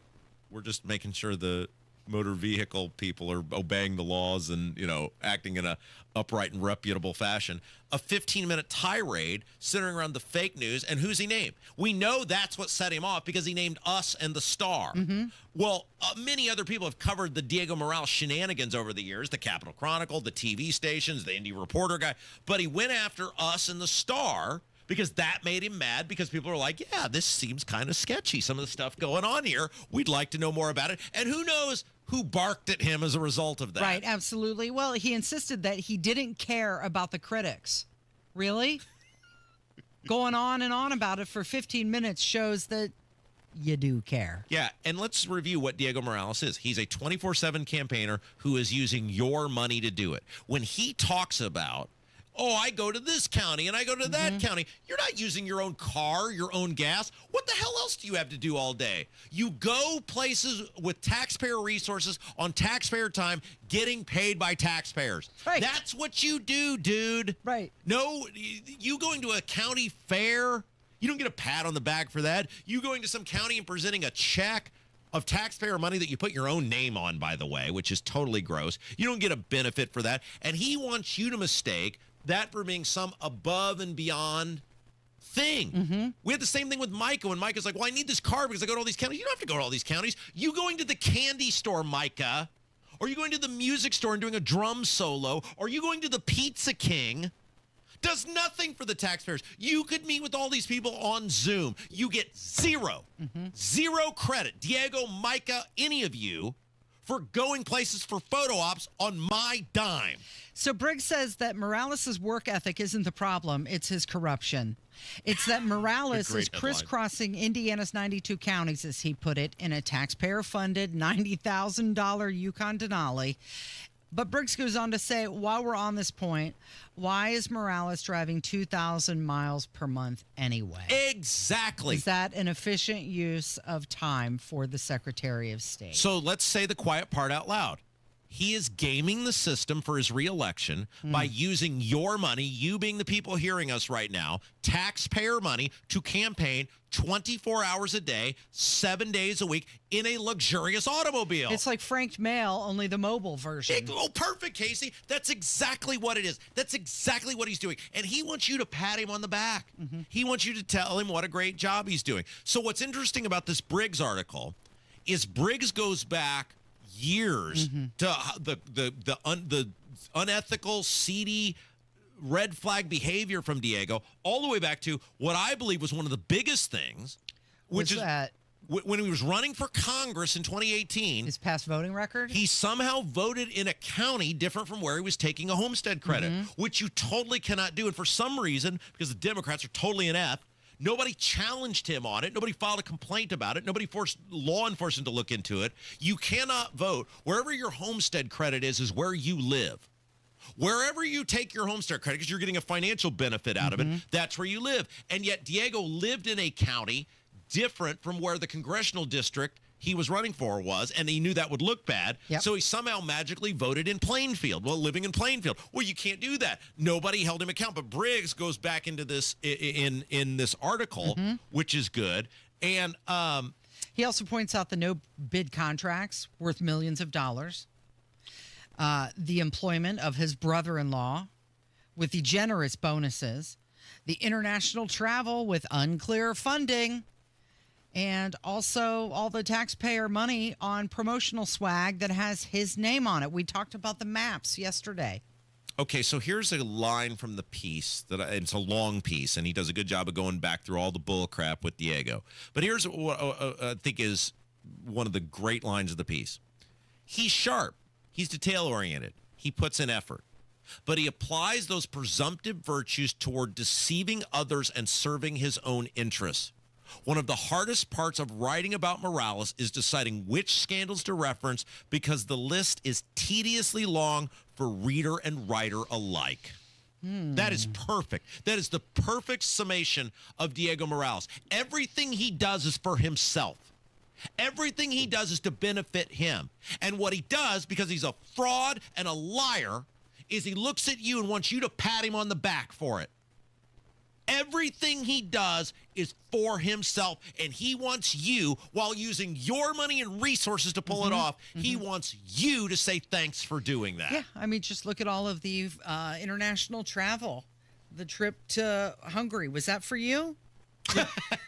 we're just making sure the motor vehicle people are obeying the laws and, acting in a upright and reputable fashion. A 15-minute tirade centering around the fake news. And who's he named? We know that's what set him off, because he named us and the Star. Well, many other people have covered the Diego Morales shenanigans over the years, the Capitol Chronicle, the TV stations, the Indy Reporter guy. But he went after us and the Star because that made him mad, because people are like, yeah, this seems kind of sketchy, some of the stuff going on here. We'd like to know more about it. And who knows who barked at him as a result of that. Right, absolutely. Well, he insisted that he didn't care about the critics. Really? Going on and on about it for 15 minutes shows that you do care. Yeah, and let's review what Diego Morales is. He's a 24/7 campaigner who is using your money to do it. When he talks about, I go to this county and I go to that county, you're not using your own car, your own gas. What the hell else do you have to do all day? You go places with taxpayer resources on taxpayer time, getting paid by taxpayers. Right. That's what you do, dude. Right. No, you going to a county fair, you don't get a pat on the back for that. You going to some county and presenting a check of taxpayer money that you put your own name on, by the way, which is totally gross. You don't get a benefit for that. And he wants you to mistake that for being some above and beyond thing. We had the same thing with Micah, when Micah's like, well, I need this car because I go to all these counties. You don't have to go to all these counties. You going to the candy store, Micah, or you going to the music store and doing a drum solo, or you going to the Pizza King, does nothing for the taxpayers. You could meet with all these people on Zoom. You get zero credit. Diego, Micah, any of you, for going places for photo ops on my dime. So Briggs says that Morales' work ethic isn't the problem, it's his corruption. It's that Morales is crisscrossing Indiana's 92 counties, as he put it, in a taxpayer-funded $90,000 Yukon Denali. But Briggs goes on to say, while we're on this point, why is Morales driving 2,000 miles per month anyway? Exactly. Is that an efficient use of time for the Secretary of State? So let's say the quiet part out loud. He is gaming the system for his reelection by using your money, you being the people hearing us right now, taxpayer money, to campaign 24 hours a day, 7 days a week in a luxurious automobile. It's like franked mail, only the mobile version. Perfect, Casey. That's exactly what it is. That's exactly what he's doing. And he wants you to pat him on the back. He wants you to tell him what a great job he's doing. So what's interesting about this Briggs article is Briggs goes back years to the unethical, seedy, red flag behavior from Diego, all the way back to what I believe was one of the biggest things, which is that when he was running for Congress in 2018, his past voting record, he somehow voted in a county different from where he was taking a homestead credit, which you totally cannot do. And for some reason, because the Democrats are totally inept, nobody challenged him on it. Nobody filed a complaint about it. Nobody forced law enforcement to look into it. You cannot vote. Wherever your homestead credit is where you live. Wherever you take your homestead credit, because you're getting a financial benefit out of it, that's where you live. And yet Diego lived in a county different from where the congressional district he was running for was, and he knew that would look bad. So he somehow magically voted in Plainfield. Well, living in Plainfield. Well, you can't do that. Nobody held him account. But Briggs goes back into this in this article, which is good. And he also points out the no bid contracts worth millions of dollars, the employment of his brother-in-law with the generous bonuses, the international travel with unclear funding, and also all the taxpayer money on promotional swag that has his name on it. We talked about the maps yesterday. Okay, so here's a line from the piece it's a long piece, and he does a good job of going back through all the bull crap with Diego. But here's what I think is one of the great lines of the piece. He's sharp. He's detail-oriented. He puts in effort. But he applies those presumptive virtues toward deceiving others and serving his own interests. One of the hardest parts of writing about Morales is deciding which scandals to reference, because the list is tediously long for reader and writer alike. That is perfect. That is the perfect summation of Diego Morales. Everything he does is for himself. Everything he does is to benefit him. And what he does, because he's a fraud and a liar, is he looks at you and wants you to pat him on the back for it. Everything he does is for himself, and he wants you, while using your money and resources to pull it off, he wants you to say thanks for doing that. Yeah, I mean, just look at all of the international travel. The trip to Hungary, was that for you?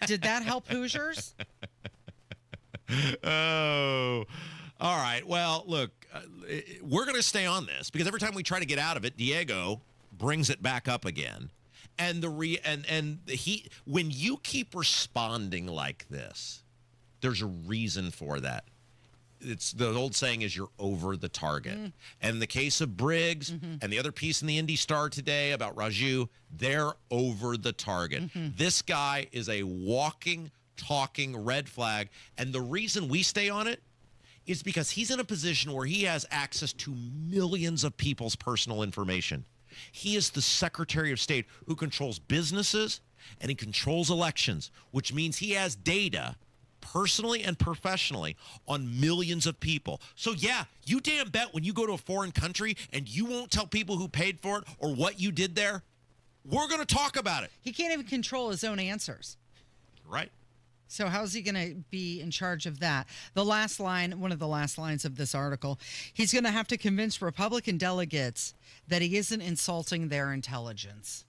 Did that help Hoosiers? Oh, all right. Well, look, we're going to stay on this because every time we try to get out of it, Diego brings it back up again. And when you keep responding like this, there's a reason for that. It's the old saying is you're over the target. And in the case of Briggs and the other piece in the Indy Star today about Raju, they're over the target. This guy is a walking, talking red flag. And the reason we stay on it is because he's in a position where he has access to millions of people's personal information. He is the Secretary of State who controls businesses and he controls elections, which means he has data personally and professionally on millions of people. So yeah, you damn bet when you go to a foreign country and you won't tell people who paid for it or what you did there, we're going to talk about it. He can't even control his own answers. Right. So how's he going to be in charge of that? The last line, one of the last lines of this article, he's going to have to convince Republican delegates that he isn't insulting their intelligence.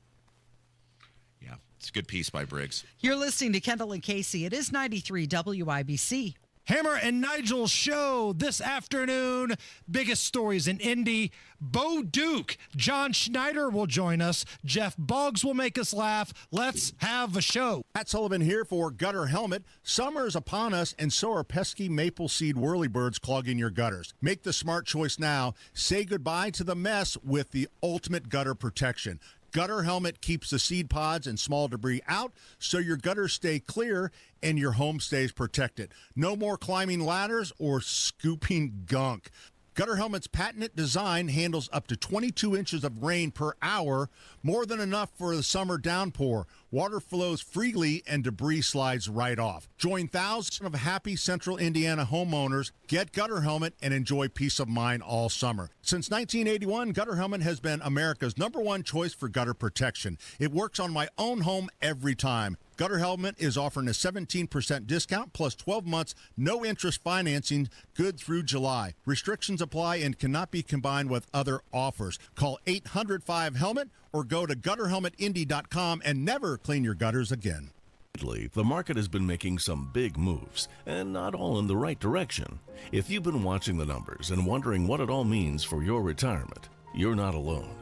Yeah, it's a good piece by Briggs. You're listening to Kendall and Casey. It is 93 WIBC. Hammer and Nigel show this afternoon. Biggest stories in Indy. Bo Duke, John Schneider will join us. Jeff Boggs will make us laugh. Let's have a show. Pat Sullivan here for Gutter Helmet. Summer is upon us, and so are pesky maple seed whirlybirds clogging your gutters. Make the smart choice now. Say goodbye to the mess with the ultimate gutter protection. Gutter Helmet keeps the seed pods and small debris out so your gutters stay clear and your home stays protected. No more climbing ladders or scooping gunk. Gutter Helmet's patented design handles up to 22 inches of rain per hour, more than enough for the summer downpour. Water flows freely and debris slides right off. Join thousands of happy Central Indiana homeowners. Get Gutter Helmet and enjoy peace of mind all summer. Since 1981, Gutter Helmet has been America's #1 choice for gutter protection. It works on my own home every time. Gutter Helmet is offering a 17% discount plus 12 months no interest financing good through July. Restrictions apply and cannot be combined with other offers. Call 800-5HELMET or go to gutterhelmetindy.com and never clean your gutters again. Lately, the market has been making some big moves, and not all in the right direction. If you've been watching the numbers and wondering what it all means for your retirement, you're not alone.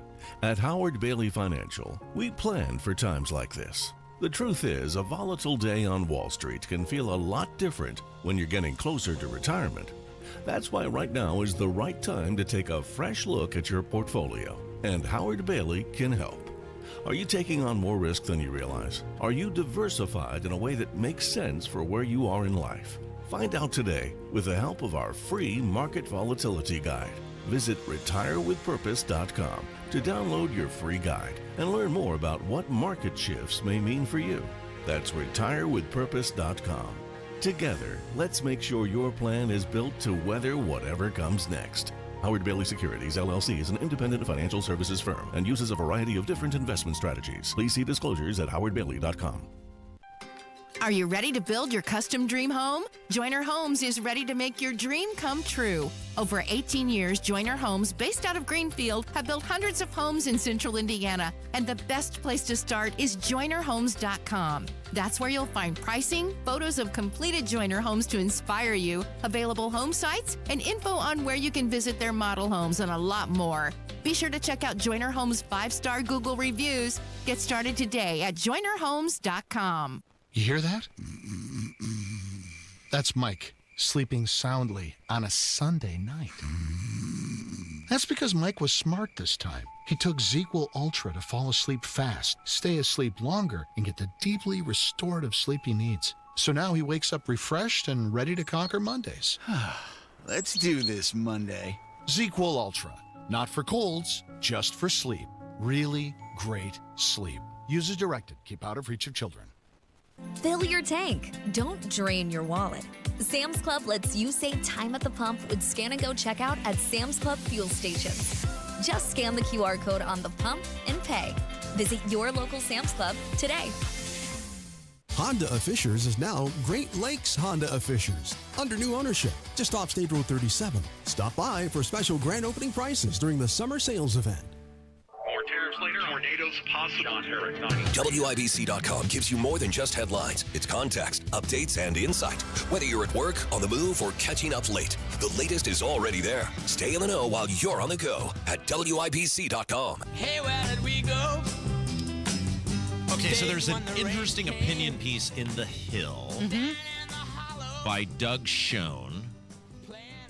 At Howard Bailey Financial, we plan for times like this. The truth is, a volatile day on Wall Street can feel a lot different when you're getting closer to retirement. That's why right now is the right time to take a fresh look at your portfolio, and Howard Bailey can help. Are you taking on more risk than you realize? Are you diversified in a way that makes sense for where you are in life? Find out today with the help of our free Market Volatility Guide. Visit retirewithpurpose.com to download your free guide and learn more about what market shifts may mean for you. That's retirewithpurpose.com. Together, let's make sure your plan is built to weather whatever comes next. Howard Bailey Securities, LLC is an independent financial services firm and uses a variety of different investment strategies. Please see disclosures at howardbailey.com. Are you ready to build your custom dream home? Joyner Homes is ready to make your dream come true. Over 18 years, Joyner Homes, based out of Greenfield, have built hundreds of homes in central Indiana. And the best place to start is joynerhomes.com. That's where you'll find pricing, photos of completed Joyner homes to inspire you, available home sites, and info on where you can visit their model homes and a lot more. Be sure to check out Joyner Homes' 5-star Google reviews. Get started today at joynerhomes.com. You hear that? That's Mike sleeping soundly on a Sunday night. That's because Mike was smart this time. He took ZzzQuil Ultra to fall asleep fast, stay asleep longer, and get the deeply restorative sleep he needs. So now he wakes up refreshed and ready to conquer Mondays. Let's do this Monday. ZzzQuil Ultra. Not for colds, just for sleep. Really great sleep. Use as directed. Keep out of reach of children. Fill your tank. Don't drain your wallet. Sam's Club lets you save time at the pump with Scan and Go checkout at Sam's Club fuel stations. Just scan the QR code on the pump and pay. Visit your local Sam's Club today. Honda of Fishers is now Great Lakes Honda of Fishers, under new ownership, just off State Road 37. Stop by for special grand opening prices during the summer sales event. More tariffs later, tornadoes possible. WIBC.com gives you more than just headlines. It's context, updates, and insight. Whether you're at work, on the move, or catching up late, the latest is already there. Stay in the know while you're on the go at WIBC.com. Hey, where did we go? Okay, so there's an interesting opinion piece in The Hill by Doug Schoen.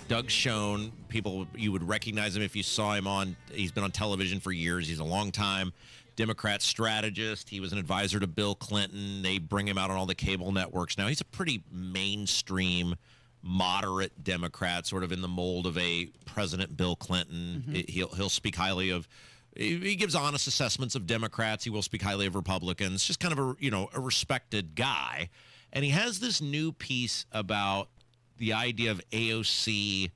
Doug Schoen, people, you would recognize him if you saw him on, he's been on television for years. He's a longtime Democrat strategist. He was an advisor to Bill Clinton. They bring him out on all the cable networks now. He's a pretty mainstream, moderate Democrat, sort of in the mold of a President Bill Clinton. He'll speak highly of, he gives honest assessments of Democrats. He will speak highly of Republicans. Just kind of a respected guy. And he has this new piece about the idea of AOC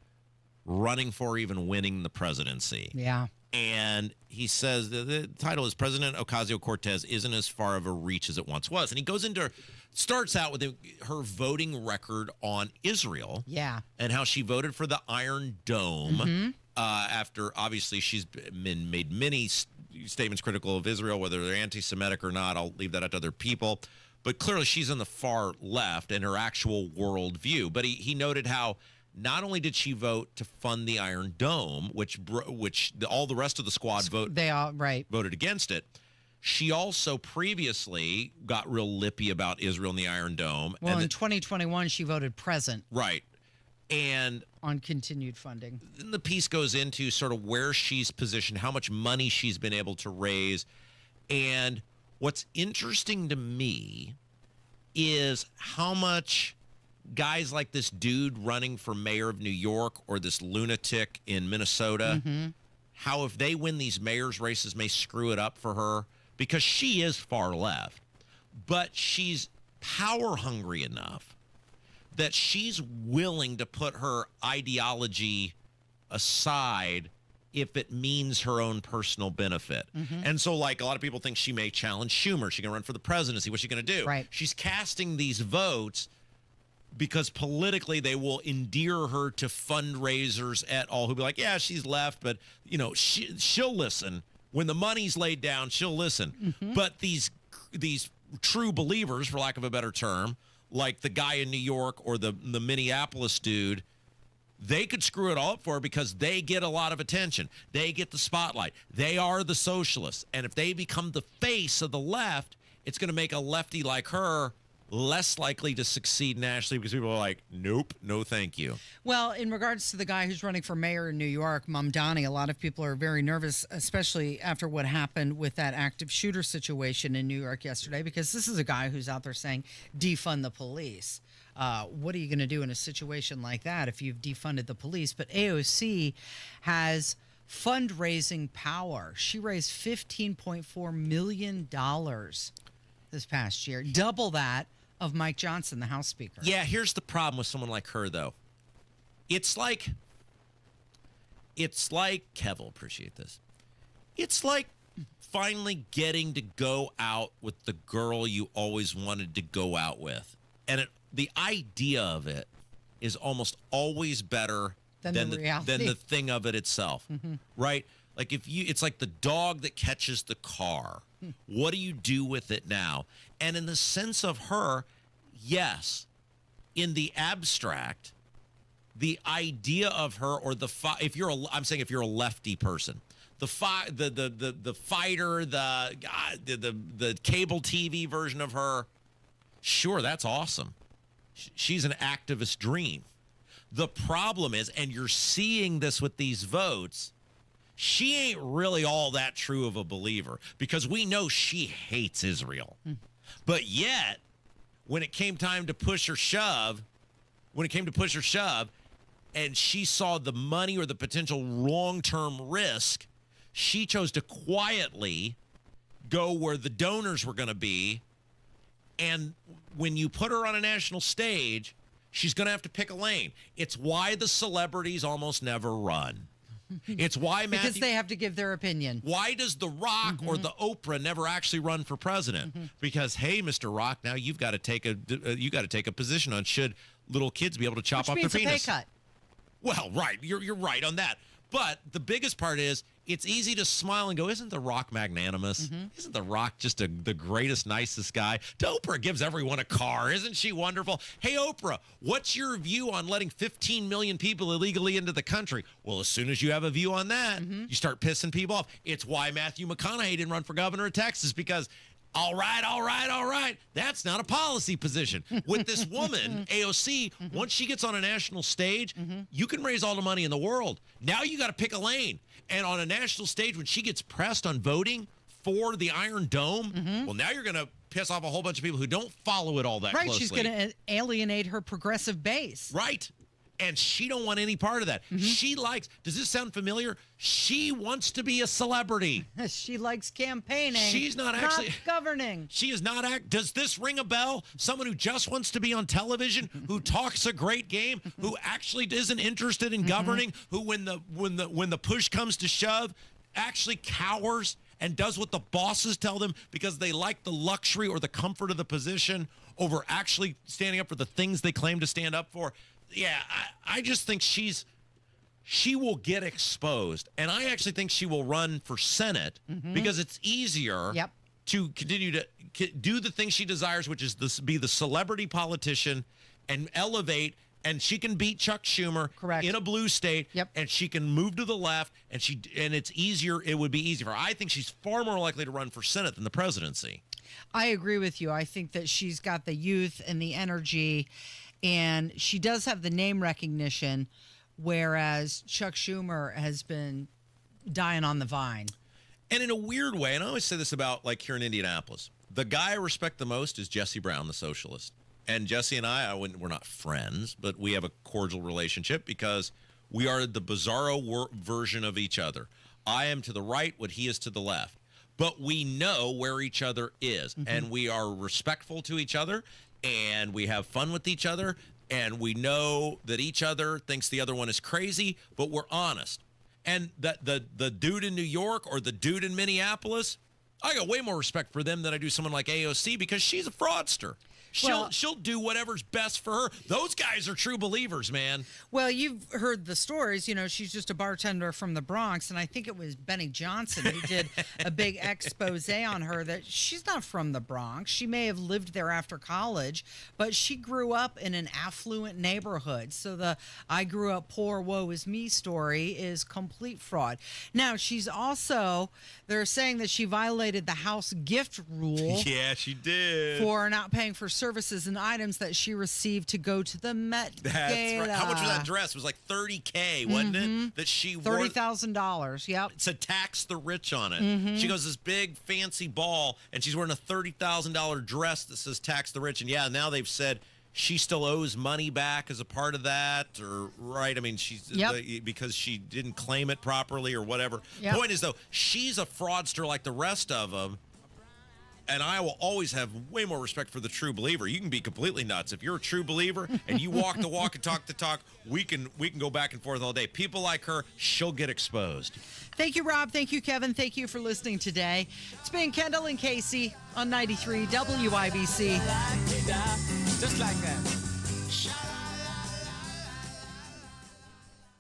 running for or even winning the presidency. Yeah. And he says the title is President Ocasio-Cortez isn't as far of a reach as it once was. And he goes into, starts out with her voting record on Israel. Yeah. And how she voted for the Iron Dome after, obviously, she's made many statements critical of Israel, whether they're anti-Semitic or not. I'll leave that up to other people. But clearly she's on the far left in her actual worldview. But he noted how not only did she vote to fund the Iron Dome, which all the rest of the squad voted against it, she also previously got real lippy about Israel and the Iron Dome. Well, in 2021, she voted present. Right. And on continued funding. Then the piece goes into sort of where she's positioned, how much money she's been able to raise. And what's interesting to me is how much guys like this dude running for mayor of New York or this lunatic in Minnesota, how if they win these mayor's races may screw it up for her, because she is far left, but she's power hungry enough that she's willing to put her ideology aside if it means her own personal benefit. And so, like, a lot of people think she may challenge Schumer. She can run for the presidency. What's she going to do? Right. She's casting these votes because politically they will endear her to fundraisers et al. Who'll be like, yeah, she's left, but, she'll listen. When the money's laid down, she'll listen. But these true believers, for lack of a better term, like the guy in New York or the Minneapolis dude, they could screw it all up for her because they get a lot of attention. They get the spotlight. They are the socialists. And if they become the face of the left, it's going to make a lefty like her less likely to succeed nationally because people are like, nope, no thank you. Well, in regards to the guy who's running for mayor in New York, Mamdani, a lot of people are very nervous, especially after what happened with that active shooter situation in New York yesterday, because this is a guy who's out there saying, defund the police. What are you going to do in a situation like that if you've defunded the police? But AOC has fundraising power. She raised $15.4 million this past year, double that of Mike Johnson, the House Speaker. Yeah, here's the problem with someone like her, though. It's like, Kev will appreciate this. It's like finally getting to go out with the girl you always wanted to go out with. And the idea of it is almost always better than the thing of it itself, right? Like it's like the dog that catches the car. What do you do with it now? And in the sense of her, yes, in the abstract, the idea of her, or if you're a lefty person, the fighter, the cable TV version of her, sure, that's awesome. She's an activist dream. The problem is, and you're seeing this with these votes, she ain't really all that true of a believer, because we know she hates Israel. But yet, when it came time to push or shove, and she saw the money or the potential long-term risk, she chose to quietly go where the donors were going to be. And when you put her on a national stage, she's going to have to pick a lane. It's why the celebrities almost never run. It's why Matthew, because they have to give their opinion. Why does The Rock or the Oprah never actually run for president? Because, hey, Mr. Rock, now you've got to take a position on should little kids be able to chop off their penis. Which means a pay cut. Well, right, you're right on that. But the biggest part is it's easy to smile and go, isn't The Rock magnanimous? Isn't The Rock just the greatest, nicest guy? Oprah gives everyone a car. Isn't she wonderful? Hey, Oprah, what's your view on letting 15 million people illegally into the country? Well, as soon as you have a view on that, you start pissing people off. It's why Matthew McConaughey didn't run for governor of Texas, because all right. That's not a policy position. With this woman, AOC, once she gets on a national stage, you can raise all the money in the world. Now you got to pick a lane. And on a national stage, when she gets pressed on voting for the Iron Dome, well, now you're going to piss off a whole bunch of people who don't follow it all that closely. Right, she's going to alienate her progressive base. Right. And she don't want any part of that. She likes, does this sound familiar? She wants to be a celebrity. She likes campaigning. She's not actually governing. She is not does this ring a bell? Someone who just wants to be on television, who talks a great game, who actually isn't interested in governing, who when the push comes to shove, actually cowers and does what the bosses tell them because they like the luxury or the comfort of the position over actually standing up for the things they claim to stand up for. Yeah, I just think she will get exposed. And I actually think she will run for Senate because it's easier to continue to do the things she desires, which is be the celebrity politician and elevate. And she can beat Chuck Schumer in a blue state, and she can move to the left, and it's easier. It would be easier for her. I think she's far more likely to run for Senate than the presidency. I agree with you. I think that she's got the youth and the energy, and she does have the name recognition, whereas Chuck Schumer has been dying on the vine. And in a weird way, and I always say this about like here in Indianapolis, the guy I respect the most is Jesse Brown, the socialist. And Jesse and we're not friends, but we have a cordial relationship because we are the bizarro version of each other. I am to the right, what he is to the left. But we know where each other is, and we are respectful to each other, and we have fun with each other, and we know that each other thinks the other one is crazy, but we're honest. And that the dude in New York or the dude in Minneapolis, I got way more respect for them than I do someone like AOC because she's a fraudster. She'll do whatever's best for her. Those guys are true believers, man. Well, you've heard the stories. You know, she's just a bartender from the Bronx, and I think it was Benny Johnson who did a big expose on her that she's not from the Bronx. She may have lived there after college, but she grew up in an affluent neighborhood. So the I grew up poor, woe is me story is complete fraud. Now, she's also, they're saying that she violated the house gift rule. Yeah, she did. For not paying for services and items that she received to go to the Met Gala. Right. How much was that dress? It was like $30K, wasn't it? That she wore. $30,000. Yep. It's a tax the rich on it. She goes this big fancy ball, and she's wearing a $30,000 dress that says tax the rich. And yeah, now they've said she still owes money back as a part of that, or right? I mean, she's because she didn't claim it properly or whatever. Yep. Point is though, she's a fraudster like the rest of them. And I will always have way more respect for the true believer. You can be completely nuts. If you're a true believer and you walk the walk and talk the talk, we can go back and forth all day. People like her, she'll get exposed. Thank you, Rob. Thank you, Kevin. Thank you for listening today. It's been Kendall and Casey on 93 WIBC. Just like that.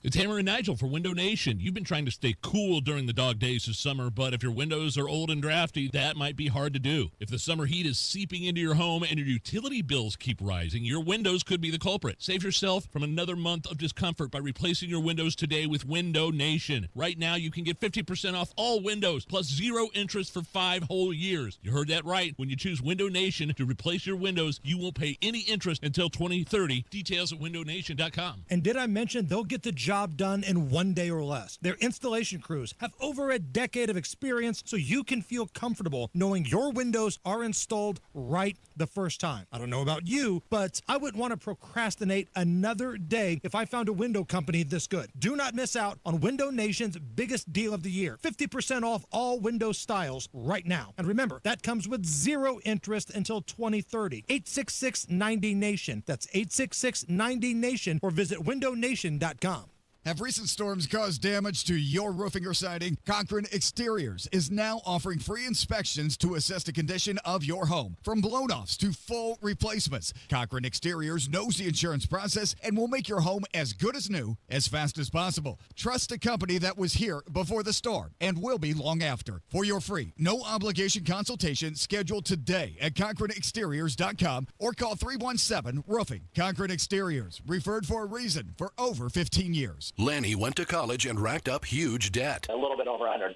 It's Hammer and Nigel for Window Nation. You've been trying to stay cool during the dog days of summer, but if your windows are old and drafty, that might be hard to do. If the summer heat is seeping into your home and your utility bills keep rising, your windows could be the culprit. Save yourself from another month of discomfort by replacing your windows today with Window Nation. Right now, you can get 50% off all windows, plus 0 interest for 5 whole years. You heard that right. When you choose Window Nation to replace your windows, you won't pay any interest until 2030. Details at windownation.com. And did I mention they'll get the job job done in 1 day or less. Their installation crews have over a decade of experience, so you can feel comfortable knowing your windows are installed right the first time. I don't know about you, but I wouldn't want to procrastinate another day if I found a window company this good. Do not miss out on Window Nation's biggest deal of the year. 50% off all window styles right now. And remember, that comes with 0 interest until 2030. 866-90-NATION. That's 866-90-NATION, or visit windownation.com. Have recent storms caused damage to your roofing or siding? Cochran Exteriors is now offering free inspections to assess the condition of your home, from blown-offs to full replacements. Cochran Exteriors knows the insurance process and will make your home as good as new as fast as possible. Trust a company that was here before the storm and will be long after. For your free, no-obligation consultation, schedule today at CochranExteriors.com or call 317-ROOFING. Cochran Exteriors, referred for a reason for over 15 years. Lanny went to college and racked up huge debt. A little bit over $100,000.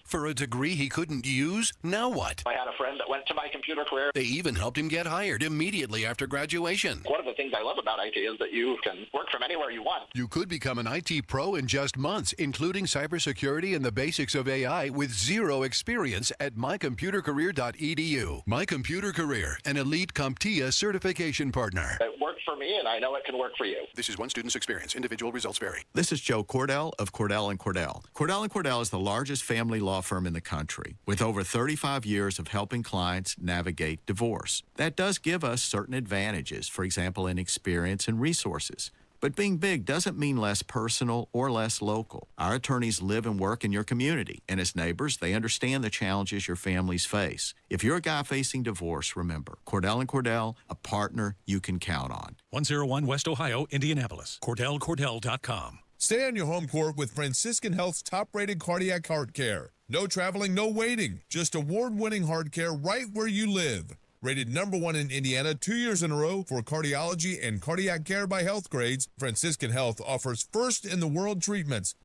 For a degree he couldn't use? Now what? I had a friend that went to my computer career. They even helped him get hired immediately after graduation. One of the things I love about IT is that you can work from anywhere you want. You could become an IT pro in just months, including cybersecurity and the basics of AI with 0 experience at mycomputercareer.edu. My Computer Career, an elite CompTIA certification partner. It worked for me, and I know it can work for you. This is one student's experience. Individual results vary. This is Joe Cordell of Cordell & Cordell. Cordell & Cordell is the largest family law firm in the country, with over 35 years of helping clients navigate divorce. That does give us certain advantages, for example, in experience and resources. But being big doesn't mean less personal or less local. Our attorneys live and work in your community, and as neighbors, they understand the challenges your families face. If you're a guy facing divorce, remember, Cordell & Cordell, a partner you can count on. 101 West Ohio, Indianapolis. CordellCordell.com. Stay on your home court with Franciscan Health's top-rated cardiac heart care. No traveling, no waiting. Just award-winning heart care right where you live. Rated #1 in Indiana 2 years in a row for cardiology and cardiac care by Health Grades, Franciscan Health offers first-in-the-world treatments